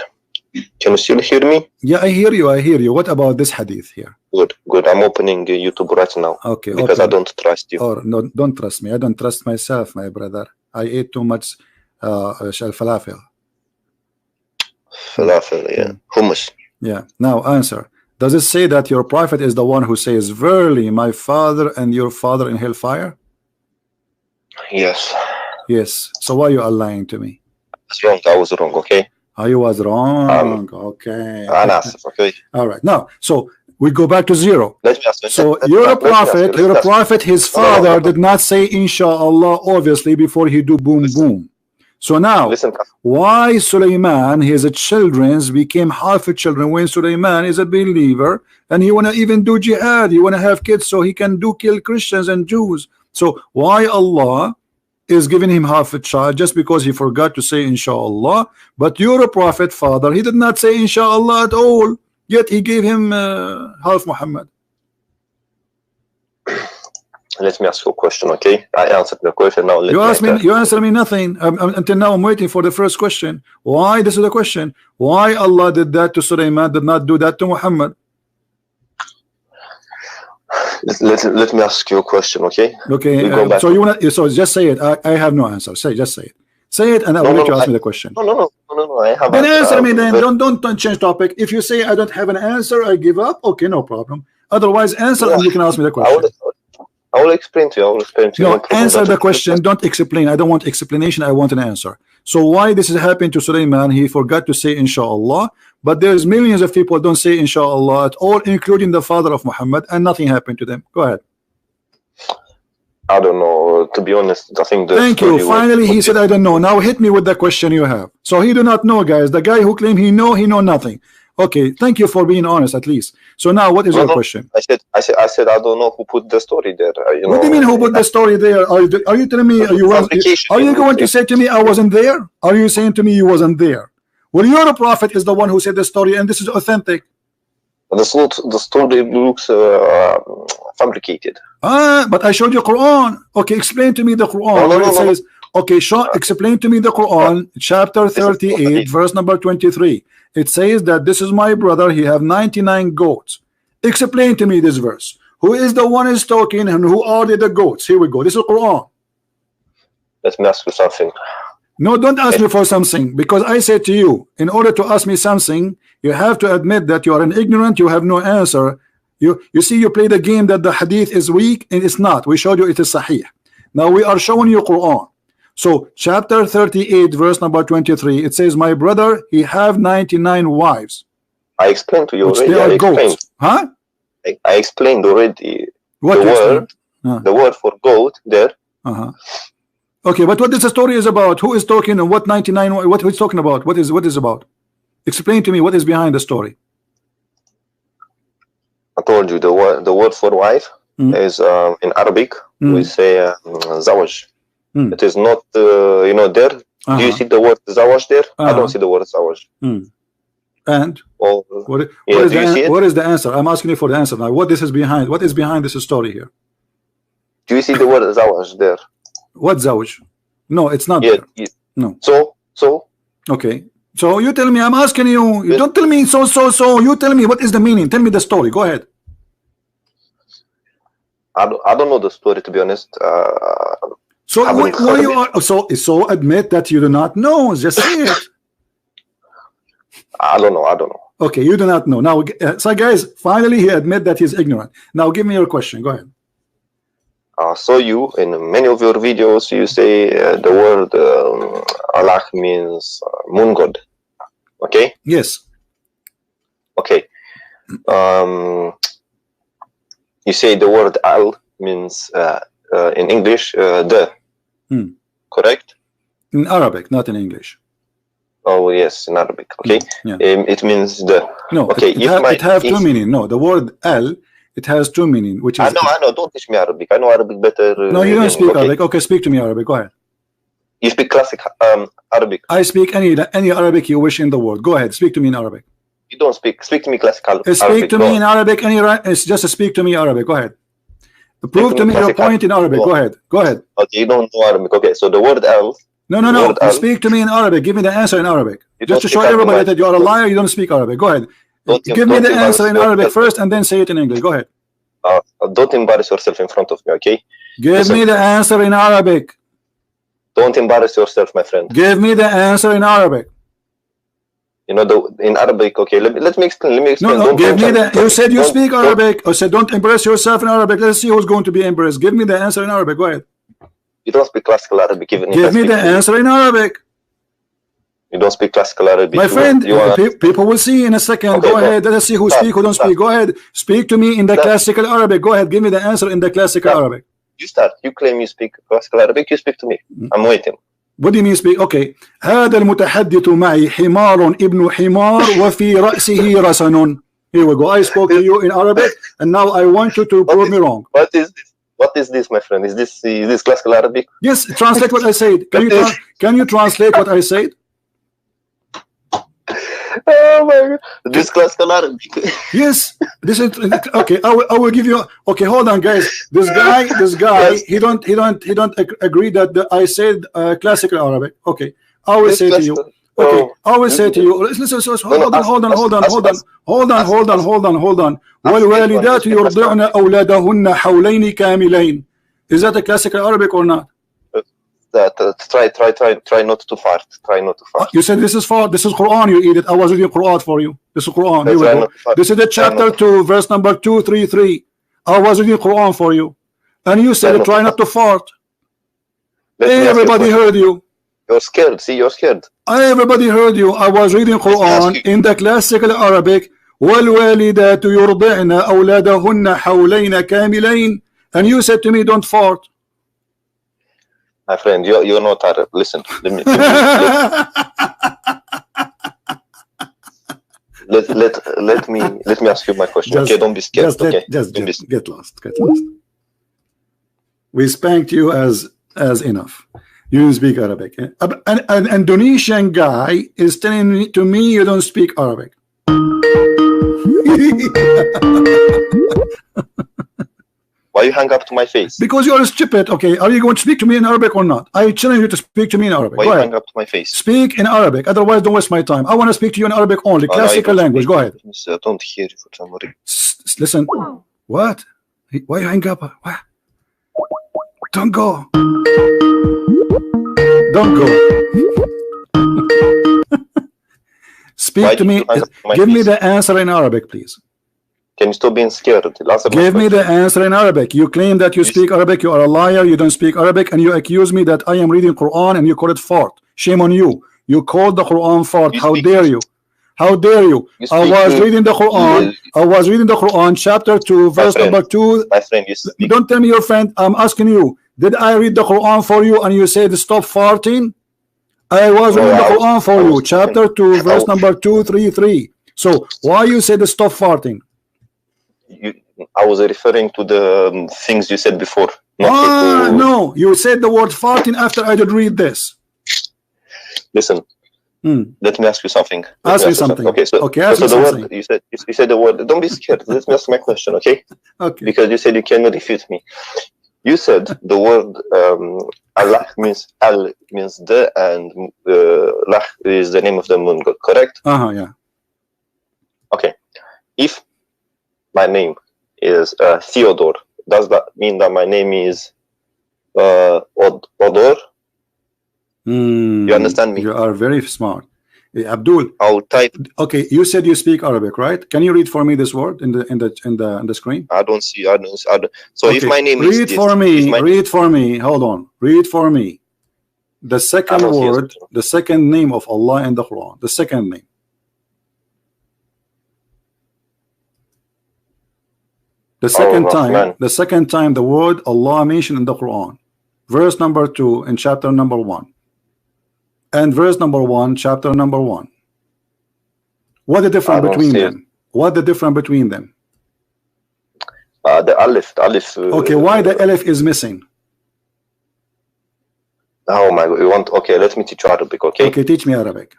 Can you still hear me? Yeah, I hear you. What about this hadith here? Good. I'm opening YouTube right now. Okay. Because I don't trust you. Or no, don't trust me. I don't trust myself, my brother. I ate too much falafel. Falafel, yeah. Hummus. Yeah. Now answer. Does it say that your prophet is the one who says, verily my father and your father in hellfire? Yes. So why you are lying to me? I was wrong, okay? You was wrong. Okay. Okay. All right. Now, so we go back to 0. Let me ask you. So you're a prophet. His father did not say inshallah, obviously, before he do boom boom. So now, why Sulaiman, his children became half a children when Sulaiman is a believer and he want to even do jihad, he want to have kids so he can kill Christians and Jews. So why Allah is giving him half a child just because he forgot to say inshallah? But you're a prophet father, he did not say inshallah at all, yet he gave him half Muhammad. Let me ask you a question, okay? I answered the question. Now you answer me nothing. Until now I'm waiting for the first question. Why? This is the question. Why Allah did that to Sulaiman, did not do that to Muhammad? Let me ask you a question, okay? Okay. So you want to? So just say it. I have no answer. Just say it. Say it, and I will let you ask me the question. No. I have. Then answer me. Then don't change topic. If you say I don't have an answer, I give up. Okay, no problem. Otherwise, answer and you can ask me the question. I will explain to you. No, answer the question. Don't explain. I don't want explanation. I want an answer. So why this is happening to Sulaiman? He forgot to say inshallah, but there's millions of people don't say inshallah at all, including the father of Muhammad, and nothing happened to them. Go ahead. I don't know. To be honest, I think. Thank you. Finally, he said, "I don't know." Now hit me with the question you have. So he do not know, guys. The guy who claimed he know nothing. Okay, thank you for being honest at least. So now, what is your question? I said, I don't know who put the story there. What do you mean who put the story there? Are you telling me are you going to say to me I wasn't there? Are you saying to me you wasn't there? Well, your prophet is the one who said the story, and this is authentic. The story looks fabricated. But I showed you Quran. Okay, explain to me the Quran. It says, okay, explain to me the Quran, chapter 38, verse number 23. It says that this is my brother. He have 99 goats. Explain to me this verse. Who is the one is talking, and who are the goats? Here we go. This is Quran. Let me ask you something. No, don't ask me for something, because I said to you, in order to ask me something, you have to admit that you are an ignorant. You have no answer. You see, you play the game that the hadith is weak, and it's not. We showed you it is sahih. Now we are showing you Quran. So chapter 38, verse number 23, it says, my brother, he have 99 wives. I explained to you already. They are goats. Huh? I explained already what the word for goat there. Okay, but what this story is about? Who is talking, and what 99? What he's talking about? What is about? Explain to me what is behind the story. I told you the word for wife is in Arabic we say zawaj. It is not there. Do you see the word zawaj there? I don't see the word zawaj. And what is the answer? I'm asking you for the answer now. What is behind this story here? Do you see the word zawaj there? What zawaj? No, it's not there. No. So okay. So you tell me. I'm asking you. You don't tell me. So you tell me what is the meaning. Tell me the story. Go ahead. I don't know the story, to be honest. So admit that you do not know. Just say it. I don't know. Okay, you do not know. Now, so guys, finally he admit that he's ignorant. Now give me your question. Go ahead. So you, in many of your videos, you say the word Allah means moon god. Okay? Yes. Okay. You say the word al means in English the. Correct? In Arabic, not in English. Oh yes, in Arabic. Okay. Yeah. It means the. No. Okay. It have two meaning. No, the word al, it has two meaning, which is. I know. Don't teach me Arabic. I know Arabic better. No, you don't speak Arabic. Okay, speak to me Arabic. Go ahead. You speak classic Arabic. I speak any Arabic you wish in the world. Go ahead. Speak to me in Arabic. You don't speak. Speak to me classical. Speak to me in Arabic. It's just speak to me Arabic. Go ahead. Prove to me your point in Arabic. Go ahead. Okay, you don't know Arabic. Okay, so the word al. No. Speak to me in Arabic. Give me the answer in Arabic. Just to show everybody that you are a liar. You don't speak Arabic. Go ahead. Give me the answer in Arabic first, and then say it in English. Go ahead. Don't embarrass yourself in front of me, okay? Give me the answer in Arabic. Don't embarrass yourself, my friend. Give me the answer in Arabic. You know, in Arabic, okay, let me explain. No, give me the. You said you speak Arabic. I said don't embarrass yourself in Arabic. Let's see who's going to be embarrassed. Give me the answer in Arabic. Go ahead. You don't speak classical Arabic. Even give me the answer in Arabic. You don't speak classical Arabic. My friend, people will see in a second. Okay, go ahead. Let's see who speak, who don't speak. Go ahead. Speak to me in the classical Arabic. Go ahead. Give me the answer in the classical Arabic. You start. You claim you speak classical Arabic. You speak to me. I'm waiting. What do you mean speak? Okay. هذا المتحدث معي حمار ابن حمار وفي رأسه رسن. Here we go. I spoke to you in Arabic, and now I want you to prove me wrong. What is this? What is this, my friend? Is this classical Arabic? Yes. Translate what I said. Can you translate what I said? Oh my God! This classical Arabic. Yes. This is okay. I will give you. Okay, hold on, guys. This guy. Yes. He don't agree that I said classical Arabic. Okay. I will say to you. Okay. I will say to you. Listen. Hold on. والوالدات يرضعن أولادهن حولين كاملين. Is that a classical Arabic or not? try not to fart. Try not to fart. You said this is fart. This is Quran. You eat it. I was reading Quran for you. This is Quran. Here we go. This is the chapter 2, verse number 233. I was reading Quran for you, and you said try not to fart. Everybody heard you. You're scared. See, you're scared. Everybody heard you. I was reading Quran in the classical Arabic. والوالدات يرضعن أولادهن حولين كاملين, and you said to me don't fart. My friend, you're not Arab. Listen, let me ask you my question. Okay, don't be scared. Just get lost. We spanked you as enough. You don't speak Arabic. Eh? An Indonesian guy is telling to me you don't speak Arabic. Why you hang up to my face? Because you are stupid. Okay, are you going to speak to me in Arabic or not? I challenge you to speak to me in Arabic. Why you hang up to my face? Speak in Arabic. Otherwise, don't waste my time. I want to speak to you in Arabic only. Classical language. Go ahead. I don't hear you for some reason. Listen. What? Why you hang up? What? Don't go. Don't go. Speak to me. Give me the answer in Arabic, please. Can you stop being scared? Give me the answer in Arabic. You claim that you speak Arabic. You are a liar. You don't speak Arabic, and you accuse me that I am reading Quran and you call it fart. Shame on you. You called the Quran fart. How dare you? How dare you? I was reading the Quran. I was reading the Quran, chapter 2, verse number 2. My friend, don't tell me your friend. I'm asking you. Did I read the Quran for you and you said stop farting? I was reading the Quran for you, chapter 2, verse number 233. So why you said stop farting? I was referring to the things you said before. No, you said the word farting after I did read this. Listen, let me ask you something. Ask me something. Okay, so the word you said the word. Don't be scared. Let me ask my question, okay? Okay. Because you said you cannot refute me. You said the word Allah means the, and Lah is the name of the moon god, correct? Yeah. Okay. If my name is Theodore, does that mean that my name is Odor? You understand me? You are very smart. Abdul, I'll type. Okay, you said you speak Arabic, right? Can you read for me this word in the screen? I don't see. I don't. So okay. If my name read is for me. Read for me. Hold on. Read for me. The second word, the second name of Allah in the Quran. The second name. The second time the word Allah mentioned in the Quran. Verse number 2 in chapter number 1. And verse number 1, chapter number 1. What the difference between them? What the difference between them? The Alif. Okay, why the Alif is missing? Oh my God! You want? Okay, let me teach you Arabic. Okay. Okay, teach me Arabic.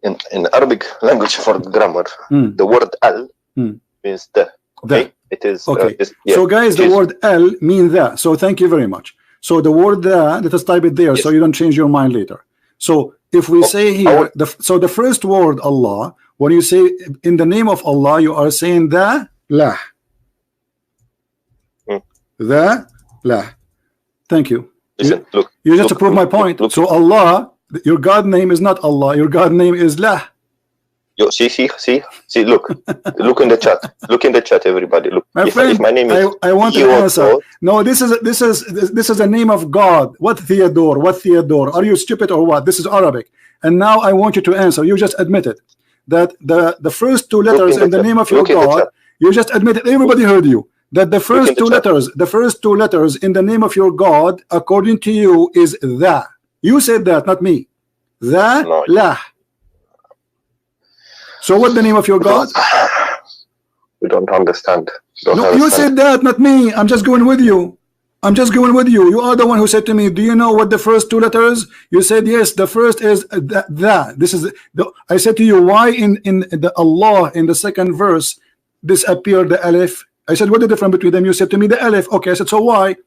In Arabic language for grammar, the word al means the. Okay, it is. Okay. So guys, the word al means that. So thank you very much. So the word that, let us type it there, so you don't change your mind later. So if we say here, the first word Allah, when you say in the name of Allah, you are saying the lah. The lah. Thank you. Listen, look. You just to prove my point. So Allah, your God name is not Allah. Your God name is lah. See, look in the chat. Look in the chat, everybody. Look. My friend, if my name is I want to answer. No, this is the name of God. What Theodore? What Theodore? Are you stupid or what? This is Arabic. And now I want you to answer. You just admitted that the first two letters in the name of your God. You just admitted. Everybody heard you. That the first two letters in the name of your God, according to you, is the. You said that, not me. The lah. So what's the name of your God? We don't understand. You said that, not me. I'm just going with you. You are the one who said to me, do you know what the first two letters? You said yes. The first is that. This is I said to you, why in the Allah in the second verse disappeared the alif? I said, what's the difference between them? You said to me the alif. Okay, I said, so why?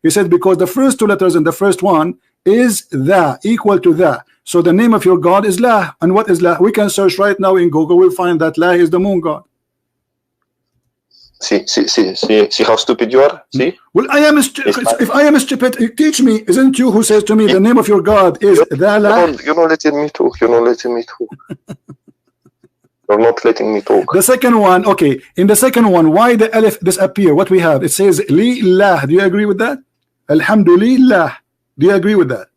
You said because the first two letters in the first one is the, equal to the. So the name of your God is lah. And what is lah? We can search right now in Google. We'll find that lah is the moon god. See how stupid you are. See. Well, if I am stupid, teach me. Isn't you who says to me the name of your God is Dawah? You're not letting me talk. You're not letting me talk. You're not letting me talk. The second one, okay. In the second one, why the alif disappear? What we have? It says Lillah. Do you agree with that? Alhamdulillah. Do you agree with that?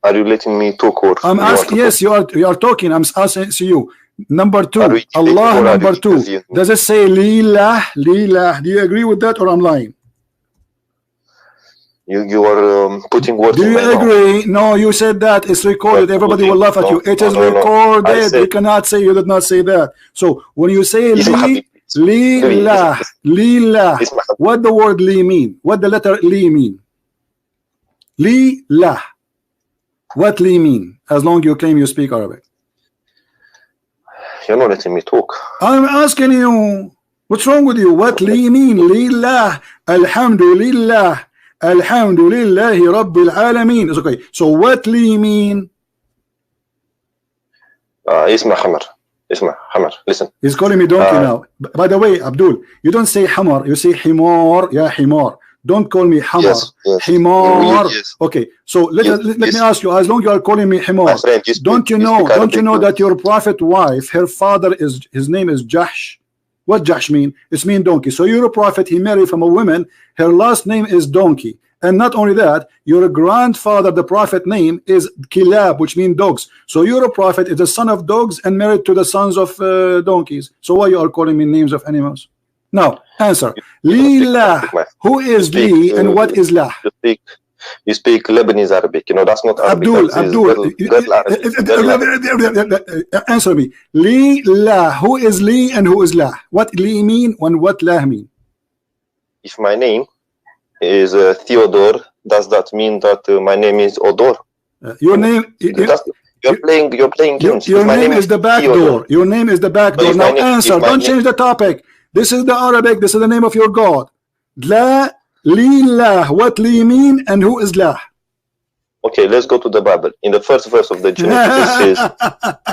Are you letting me talk? Or I'm asking. Yes, you are talking. I'm asking you. Number two, Allah. Number two. Does it say Lillah? Lillah. Do you agree with that, or I'm lying? You are putting words. Do you agree? No, you said that. It's recorded. Everybody will laugh at you. It is recorded. You cannot say you did not say that. So when you say Lillah, Lillah, what the word Li mean? What the letter Li mean? Lillah. What Li mean? As long as you claim you speak Arabic. You're not letting me talk. I'm asking you. What's wrong with you? What Li mean? Lillah. Alhamdulillah. Alhamdulillahi Rabbil Alameen. It's okay. So what Li mean? Isma Hamar. Isma Hamar. Listen. He's calling me donkey now. By the way, Abdul, you don't say Hamar. You say Himar. Ya Himar. Don't call me Hamar. Yes, yes. Himar. Yes. Okay. So let me ask you. As long as you are calling me Himar, don't you know that your prophet wife, her father his name is Jahsh? What Jahsh mean? It's mean donkey. So you're a prophet, he married from a woman, her last name is donkey. And not only that, your grandfather, the prophet name is Kilab, which means dogs. So you're a prophet, is the son of dogs and married to the sons of donkeys. So why you are calling me names of animals? Now, answer. Lillah. Who is Li and what is Lah? You speak Lebanese Arabic. You know, that's not Arabic. Answer me. Lillah. Who is Li and who is Lah? What Li mean and what Lah mean? If my name is Theodore, does that mean that my name is Odor? Your name. You're playing games. Your name is the back door. Your name is the back door. Now answer. Don't change the topic. This is the Arabic. This is the name of your God. La. Lillah. What Li mean and who is Lah? Okay, let's go to the Bible. In the first verse of the Genesis,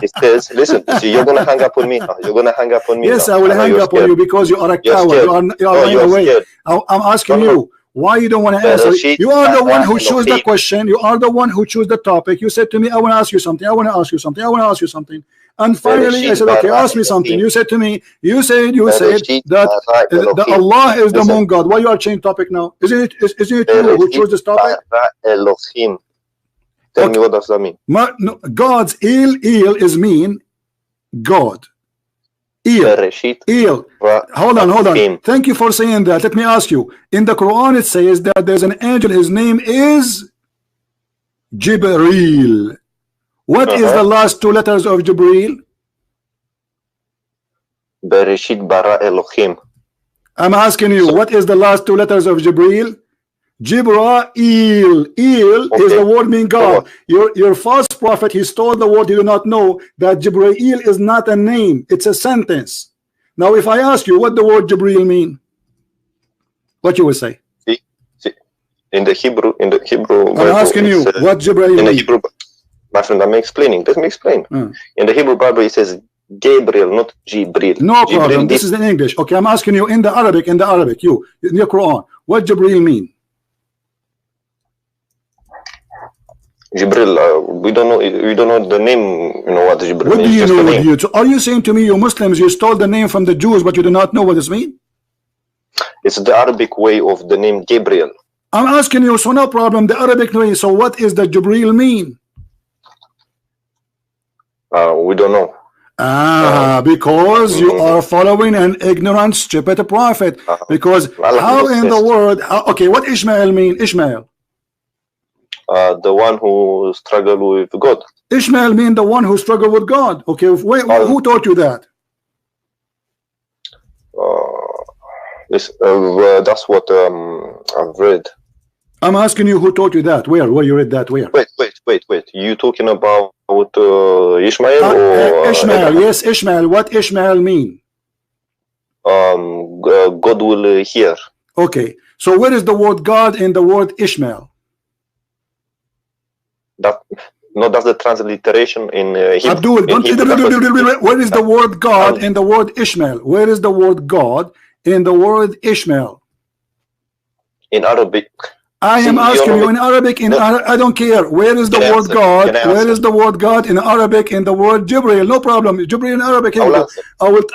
it says, listen, see, you're going to hang up on me now. You're going to hang up on me. Yes, now. I will hang up on you because you are a coward. You are running away. I'm asking you, why you don't want to answer? You are the one who chose the question. You are the one who chose the topic. You said to me, I want to ask you something. I want to ask you something. I want to ask you something. And finally, I said, okay, ask me something. You said to me, you said that Allah is the moon God. Why you are changing topic now? Isn't it you who chose this topic? Elohim. Tell me what does that mean? No, God's il is mean God. Il. Hold on. Thank you for saying that. Let me ask you. In the Quran, it says that there's an angel. His name is Jibreel. What is the last two letters of Jibreel? Bereshit bara Elohim. I'm asking you, what is the last two letters of Jibreel? Jibreel. Is the word mean God. Your false prophet, he stole the word. You do not know that Jibreel is not a name. It's a sentence. Now, if I ask you what the word Jibreel mean, what you will say? In the Hebrew. I'm asking you what Jibreel mean. My friend, I'm explaining. Let me explain. In the Hebrew Bible, it says Gabriel, not Jibril. No problem. This is in English. Okay, I'm asking you in the Arabic. You in your Quran, what Jibril mean? Jibril, we don't know. We don't know the name. You know what Jibril means. What do you know? What you? So are you saying to me, you Muslims, you stole the name from the Jews, but you do not know what this means? It's the Arabic way of the name Gabriel. I'm asking you. So no problem. The Arabic way. So what is the Jibril mean? We don't know. Because you are following an ignorant, stupid prophet. Because how in the world? Okay, what Ishmael mean? Ishmael. The one who struggled with God. Ishmael mean the one who struggled with God. Okay, wait, who taught you that? That's what I've read. I'm asking you who taught you that. Where you read that? Where? Wait. You talking about Ishmael or Ishmael? Yes, Ishmael. What Ishmael mean? God will hear. Okay. So where is the word God in the word Ishmael? That's the transliteration in Hebrew. Abdul, where is the word God in the word Ishmael? Where is the word God in the word Ishmael? In Arabic. I am asking you in Arabic. I don't care. Where is the word God? Where is the word God in Arabic? In the word Jibril? No problem. Jibril in Arabic. Here we go.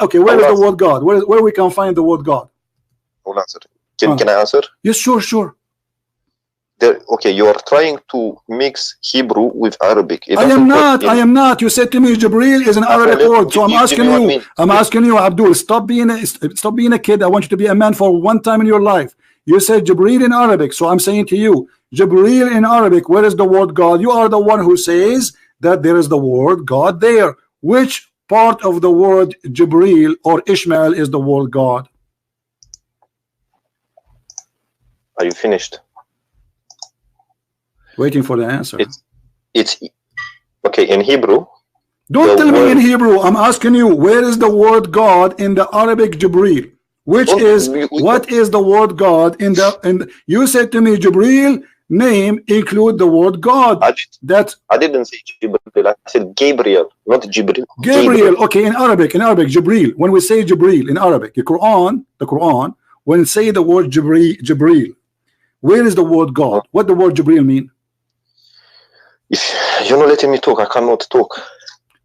Okay. Where is the word God? Where we can find the word God? I'll answer. Can I answer? Yes, sure. Okay, you are trying to mix Hebrew with Arabic. I am not. You said to me Jibril is an Arabic word, so I'm asking you. Asking you, Abdul, stop being a kid. I want you to be a man for one time in your life. You said Jibril in Arabic, so I'm saying to you, Jibril in Arabic, where is the word God? You are the one who says that there is the word God there. Which part of the word Jibril or Ishmael is the word God? Are you finished? Waiting for the answer. It's okay in Hebrew. Don't tell me in Hebrew. I'm asking you, where is the word God in the Arabic Jibril? What is the word God in the you said to me Jibril name include the word God. I didn't say Jibril, I said Gabriel, not Jibril. Gabriel. Okay, in Arabic, Jibril. When we say Jibril in Arabic, the Quran, when say the word Jibril, where is the word God? What the word Jibril mean? If you're not letting me talk, I cannot talk.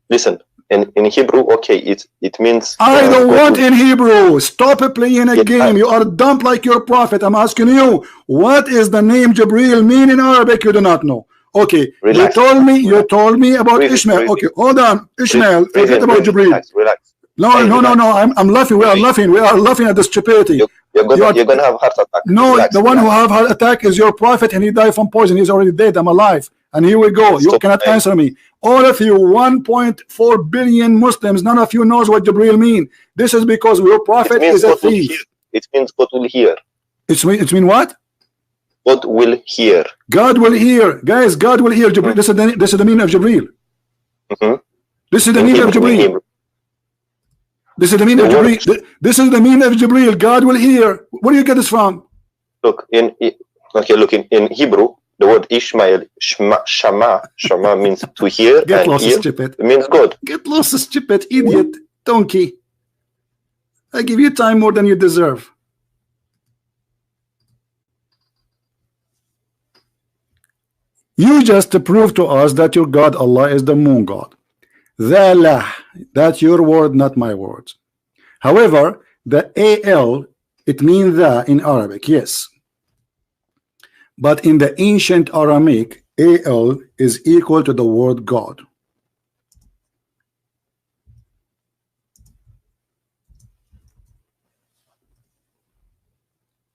Listen. In Hebrew, okay, it means I don't want in Hebrew. Stop playing a game. You are dumb like your prophet. I'm asking you, what is the name Jibril mean in Arabic? You do not know. Okay, relax. You told me about Ishmael. Okay, hold on. Ishmael, forget about Jibril. Relax. No. I'm laughing. We are laughing. We are laughing at the stupidity. You're gonna have heart attack. No, relax, the one who have heart attack is your prophet, and he died from poison. He's already dead. I'm alive. And here we go. You cannot answer me. All of you, 1.4 billion Muslims, none of you knows what Jibril mean. This is because your prophet is a thief. It means God will hear. It mean what? God will hear. God will hear. Guys, God will hear. Jibril. This is the meaning of Jibril. This is the meaning of Jibril. This is the meaning of Jibril. This is the meaning of Jibril. God will hear. Where do you get this from? Look, in Hebrew, the word Ishmael, Shama means to hear. Get and lost, hear stupid. Means God. Get lost, stupid, idiot, donkey. I give you time more than you deserve. You just proved to us that your God Allah is the moon God. That's your word, not my words. However, the al, it means the in Arabic, yes. But in the ancient Aramaic, al is equal to the word God.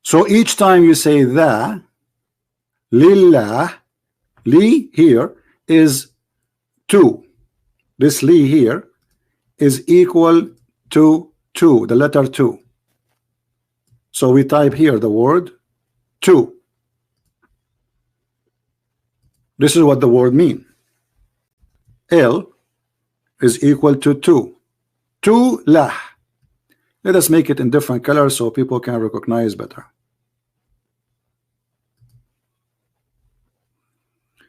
So each time you say the, lillah, li here is 2. This li here is equal to 2, the letter 2. So we type here the word 2. This is what the word mean. L is equal to 2. 2 lah. Let us make it in different colors so people can recognize better.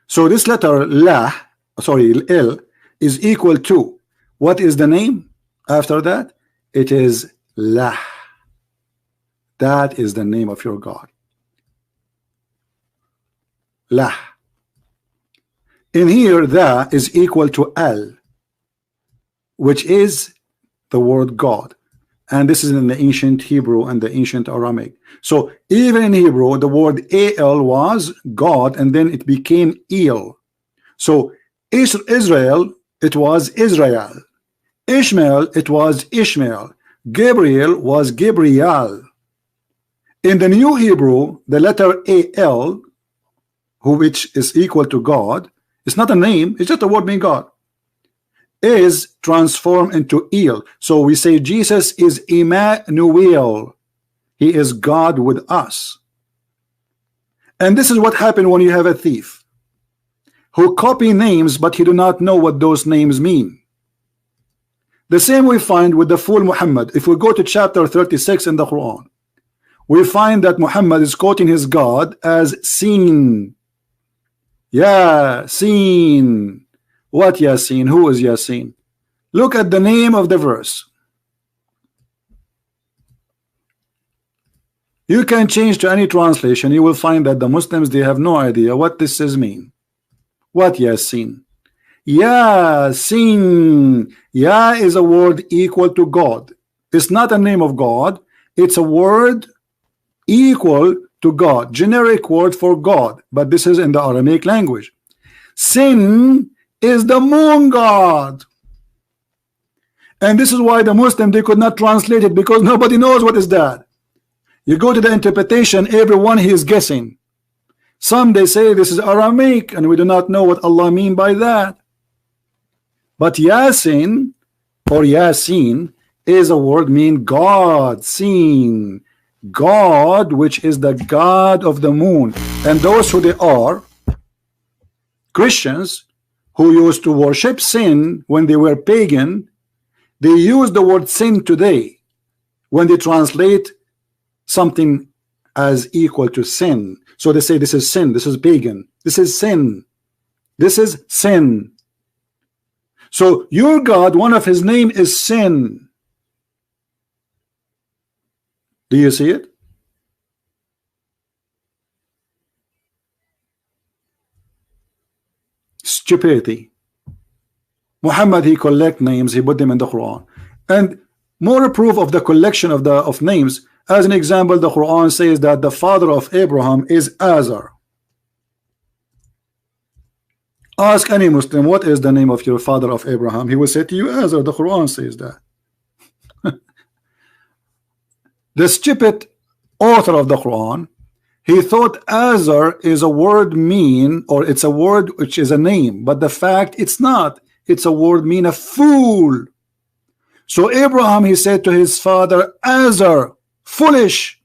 So this letter lah, sorry, L is equal to, what is the name after that? It is lah. That is the name of your God. Lah. In here, the is equal to al, which is the word God. And this is in the ancient Hebrew and the ancient Aramaic. So even in Hebrew, the word al was God, and then it became el. So Israel, it was Israel. Ishmael, it was Ishmael. Gabriel was Gabriel. In the New Hebrew, the letter al, which is equal to God, it's not a name, it's just a word meaning God, is transformed into El. So we say Jesus is Emmanuel. He is God with us. And this is what happened when you have a thief who copy names, but he do not know what those names mean. The same we find with the fool Muhammad. If we go to chapter 36 in the Quran, we find that Muhammad is quoting his God as Seen. Yasin. What Yasin? Who is Yasin? Look at the name of the verse. You can change to any translation. You will find that the Muslims, they have no idea what this is mean. What Yasin? Yasin. Ya is a word equal to God. It's not a name of God. It's a word equal to God. Generic word for God. But this is in the Aramaic language. Sin is the moon god. And this is why the Muslim, they could not translate it, because nobody knows what is that. You go to the interpretation, everyone he is guessing. Some they say this is Aramaic and we do not know what Allah mean by that. But Yasin or Yasin is a word mean God, seen, God, which is the God of the moon. And those who they are Christians who used to worship sin when they were pagan, they use the word sin today when they translate something as equal to sin. So they say this is sin, this is pagan, this is sin, this is sin. So your God, one of his name is sin. Do you see it? Stupidity. Muhammad, he collect names, he put them in the Quran. And more proof of the collection of names, as an example, the Quran says that the father of Abraham is Azar. Ask any Muslim, what is the name of your father of Abraham? He will say to you, Azar. The Quran says that. The stupid author of the Quran, he thought Azar is a word mean, or it's a word which is a name, but the fact it's not. It's a word mean a fool. So Abraham, he said to his father, Azar, foolish,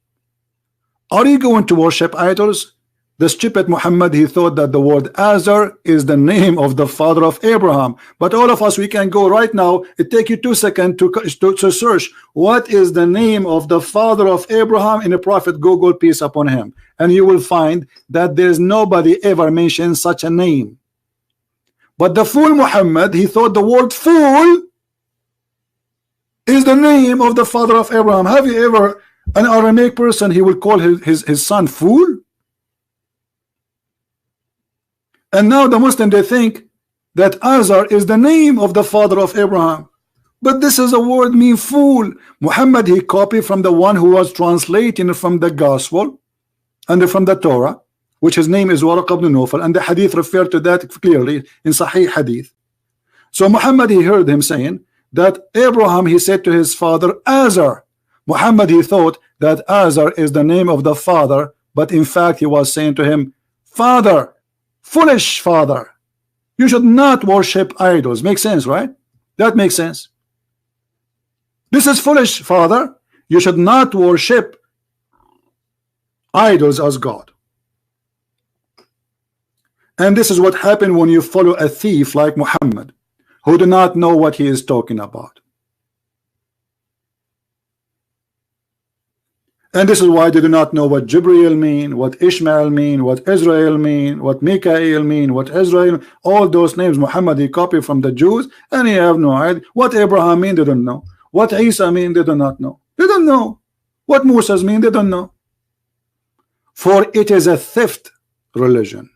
are you going to worship idols? The stupid Muhammad, he thought that the word Azar is the name of the father of Abraham. But all of us, we can go right now. It take you 2 seconds to search what is the name of the father of Abraham in the Prophet Google, peace upon him, and you will find that there's nobody ever mentioned such a name. But the fool Muhammad, he thought the word fool is the name of the father of Abraham. Have you ever, an Aramaic person, he will call his son fool? And now the Muslim, they think that Azar is the name of the father of Abraham. But this is a word mean fool. Muhammad, he copied from the one who was translating from the gospel and from the Torah, which his name is Waraq ibn Nawfal, and the hadith referred to that clearly in Sahih hadith. So Muhammad, he heard him saying that Abraham, he said to his father Azar. Muhammad, he thought that Azar is the name of the father, but in fact he was saying to him, father, foolish father, you should not worship idols. Makes sense, right? That makes sense. This is foolish, father, you should not worship idols as God. And this is what happened when you follow a thief like Muhammad, who do not know what he is talking about. And this is why they do not know what Jibreel mean, what Ishmael mean, what Israel mean, what Mikael mean, what Israel, all those names Muhammad, he copied from the Jews, and he have no idea. What Abraham mean, they don't know. What Isa mean, they do not know. They don't know. What Moses mean, they don't know. For it is a theft religion.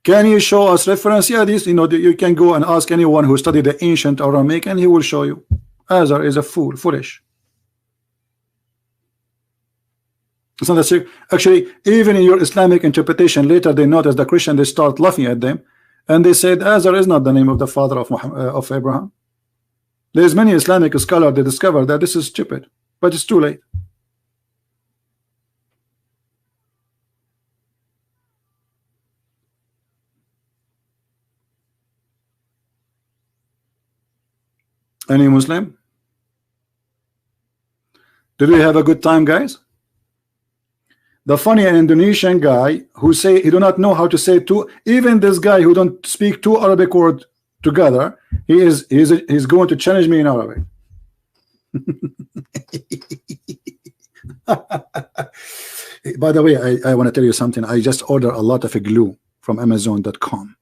Can you show us reference? Yeah, this, you can go and ask anyone who studied the ancient Aramaic, and he will show you. Azar is a fool, foolish. It's not that actually, even in your Islamic interpretation, later they notice the Christian, they start laughing at them, and they said Azar is not the name of the father of of Abraham. There's many Islamic scholars that discover that this is stupid, but it's too late. Any Muslim? Did we have a good time, guys? The funny Indonesian guy who say he do not know how to say two, even this guy who don't speak two Arabic words together, he's going to challenge me in Arabic. By the way, I want to tell you something. I just ordered a lot of glue from Amazon.com.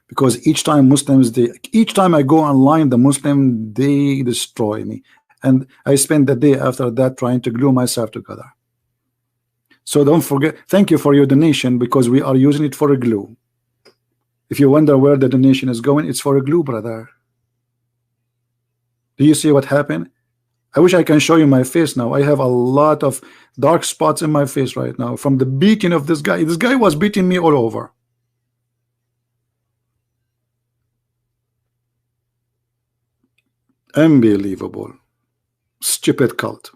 Because each time Muslims, each time I go online, the Muslim, they destroy me. and I spent the day after that trying to glue myself together. So don't forget, thank you for your donation, because we are using it for a glue. If you wonder where the donation is going, it's for a glue, brother. Do you see what happened? I wish I can show you my face now. I have a lot of dark spots in my face right now from the beating of this guy. This guy was beating me all over. Unbelievable. Stupid cult.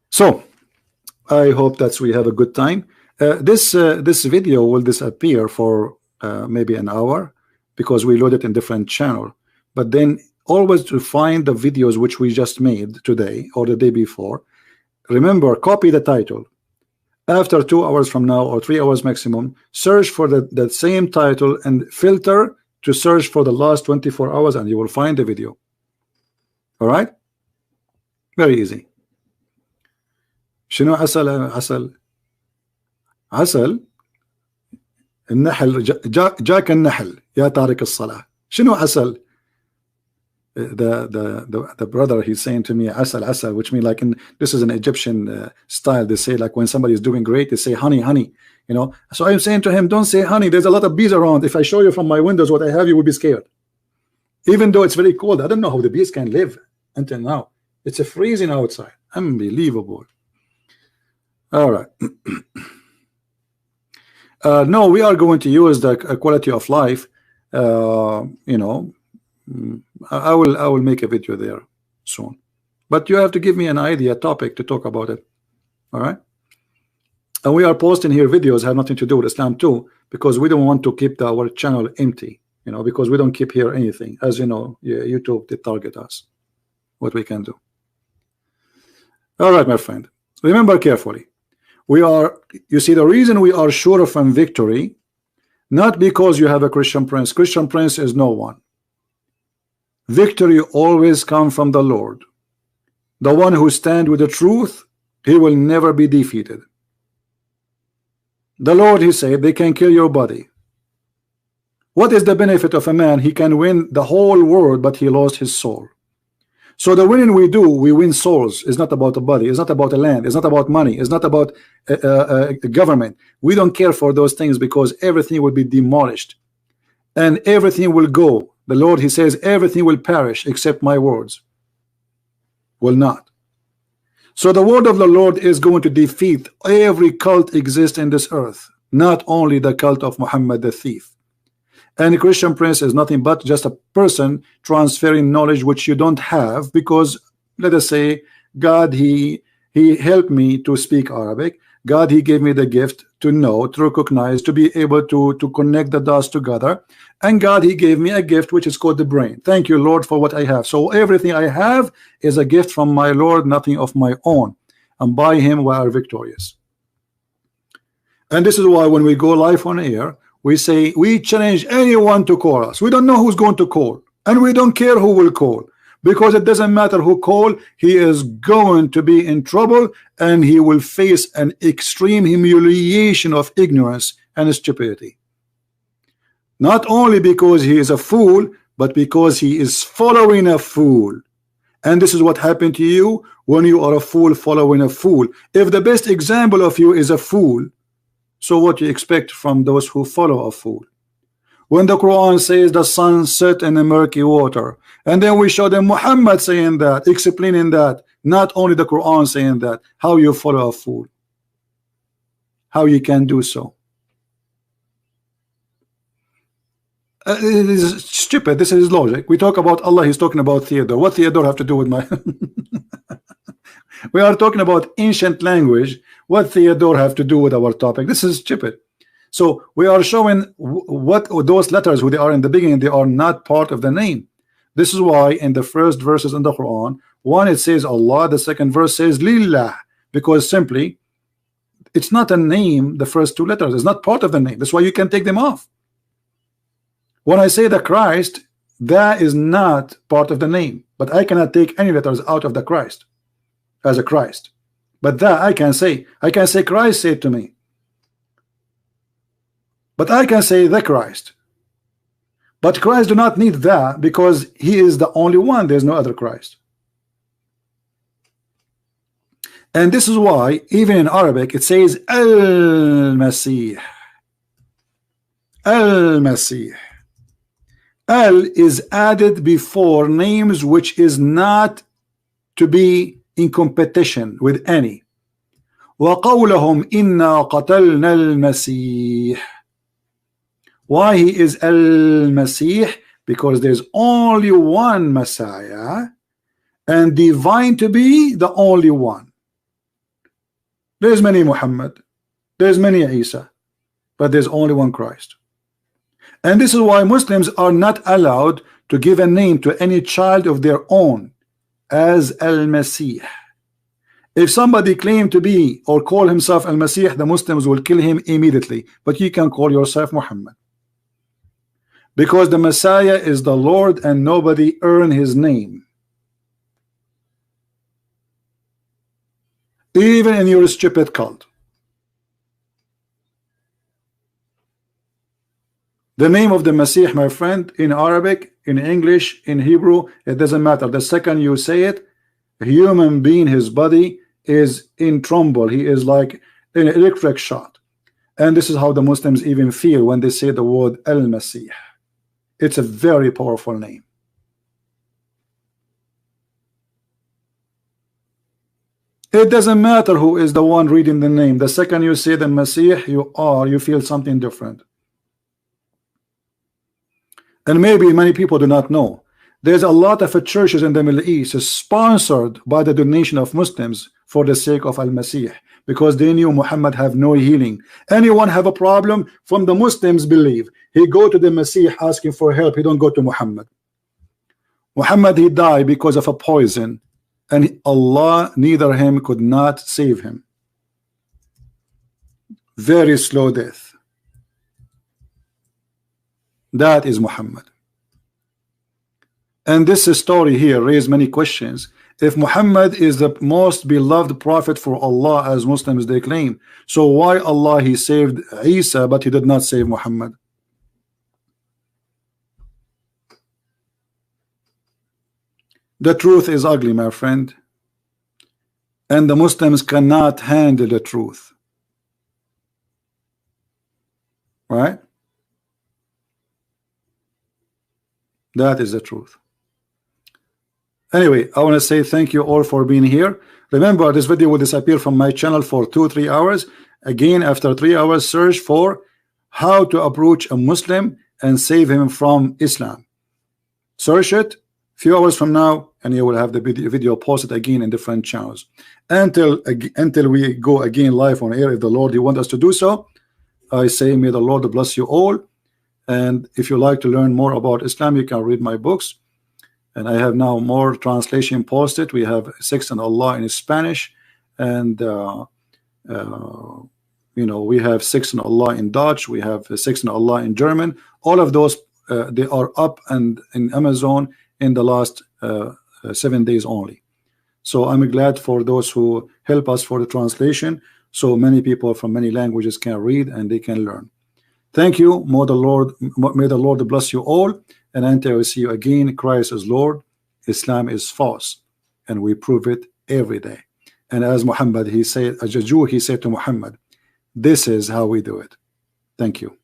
So I hope that we have a good time. This video will disappear for maybe an hour, because we load it in different channel. But then always to find the videos which we just made today or the day before, remember, copy the title. After 2 hours from now, or 3 hours maximum, search for the same title and filter to search for the last 24 hours, and you will find the video. All right, very easy. شنو عسل النحل جاك النحل يا تارك الصلاة. شنو عسل؟ The brother, he's saying to me asal, which means like this is an Egyptian style. They say like when somebody is doing great, they say honey, you know. So I'm saying to him, don't say honey, there's a lot of bees around. If I show you from my windows what I have, you will be scared. Even though it's very cold, I don't know how the bees can live until now. It's a freezing outside. Unbelievable. All right. No, we are going to use the quality of life. You know, I will make a video there soon, but you have to give me an idea topic to talk about it. All right, and we are posting here videos have nothing to do with Islam too, because we don't want to keep our channel empty, you know, because we don't keep here anything. As you know, YouTube they target us, what we can do. All right, my friend, remember carefully, we are, you see, the reason we are sure of victory, not because you have a Christian prince. Christian prince is no one. Victory always comes from the Lord. The one who stands with the truth, he will never be defeated. The Lord, he said, they can kill your body. What is the benefit of a man? He can win the whole world, but he lost his soul. So the winning we do, we win souls. It's not about the body. It's not about the land. It's not about money. It's not about government. We don't care for those things, because everything will be demolished and everything will go. The Lord, he says, everything will perish except my words will not. So the word of the Lord is going to defeat every cult exists in this earth, not only the cult of Muhammad the thief. And a Christian prince is nothing but just a person transferring knowledge which you don't have, because let us say God, he helped me to speak Arabic. God, he gave me the gift to know, to recognize, to be able to connect the dots together. And God, he gave me a gift which is called the brain. Thank you, Lord, for what I have. So everything I have is a gift from my Lord, nothing of my own. And by him we are victorious. And this is why when we go live on air, we say we challenge anyone to call us. We don't know who's going to call, and we don't care who will call, because it doesn't matter who call, he is going to be in trouble, and he will face an extreme humiliation of ignorance and stupidity. Not only because he is a fool, but because he is following a fool. And this is what happened to you when you are a fool following a fool. If the best example of you is a fool, so what you expect from those who follow a fool? When the Quran says the sun set in the murky water, and then we show them Muhammad saying that, explaining that, not only the Quran saying that, how you follow a fool? How you can do so? It is stupid. This is logic. We talk about Allah, he's talking about Theodore. What Theodore have to do with my we are talking about ancient language. What Theodore have to do with our topic? This is stupid. So we are showing what those letters, who they are in the beginning, they are not part of the name. This is why in the first verses in the Quran, one it says Allah, the second verse says Lillah, because simply it's not a name. The first two letters is not part of the name. That's why you can take them off. When I say the Christ, that is not part of the name, but I cannot take any letters out of the Christ as a Christ. But that I can say Christ said to me, but I can say the Christ. But Christ do not need that because he is the only one. There's no other Christ. And this is why even in Arabic it says Al-Masih. Al-Masih. Al is added before names which is not to be in competition with any. وَقَوْلَهُمْ إِنَّا قَتَلْنَا الْمَسِيحِ. Why he is Al-Masih? Because there's only one Messiah and divine to be the only one. There's many Muhammad, there's many Isa, but there's only one Christ. And this is why Muslims are not allowed to give a name to any child of their own as Al-Masih. If somebody claim to be or call himself Al-Masih, the Muslims will kill him immediately. But you can call yourself Muhammad, because the Messiah is the Lord and nobody earned his name. Even in your stupid cult. The name of the Masih, my friend, in Arabic, in English, in Hebrew, it doesn't matter. The second you say it, a human being, his body is in tremble. He is like an electric shot. And this is how the Muslims even feel when they say the word Al-Masih. It's a very powerful name. It doesn't matter who is the one reading the name. The second you say the Masih, you feel something different. And maybe many people do not know. There's a lot of churches in the Middle East sponsored by the donation of Muslims for the sake of Al-Masih, because they knew Muhammad have no healing. Anyone have a problem from the Muslims believe he go to the Masih asking for help. He don't go to Muhammad. Muhammad, he died because of a poison, and Allah neither him could not save him. Very slow death. That is Muhammad. And this story here raised many questions. If Muhammad is the most beloved prophet for Allah, as Muslims they claim, so why Allah he saved Isa but he did not save Muhammad? The truth is ugly, my friend, and the Muslims cannot handle the truth, right? That is the truth. Anyway, I want to say thank you all for being here. Remember, this video will disappear from my channel for 2-3 hours. Again, after 3 hours, search for how to approach a Muslim and save him from Islam. Search it few hours from now, and you will have the video posted again in different channels. Until we go again live on air, if the Lord wants us to do so, I say may the Lord bless you all. And if you like to learn more about Islam, you can read my books. And I have now more translation posted. We have 6 on Allah in Spanish, and we have 6 on Allah in Dutch. We have 6 on Allah in German. All of those they are up and in Amazon in the last 7 days only. So I'm glad for those who help us for the translation, so many people from many languages can read and they can learn. Thank you. May the Lord bless you all. And until we see you again, Christ is Lord, Islam is false, and we prove it every day. And as Muhammad, he said, as a Jew, he said to Muhammad, this is how we do it. Thank you.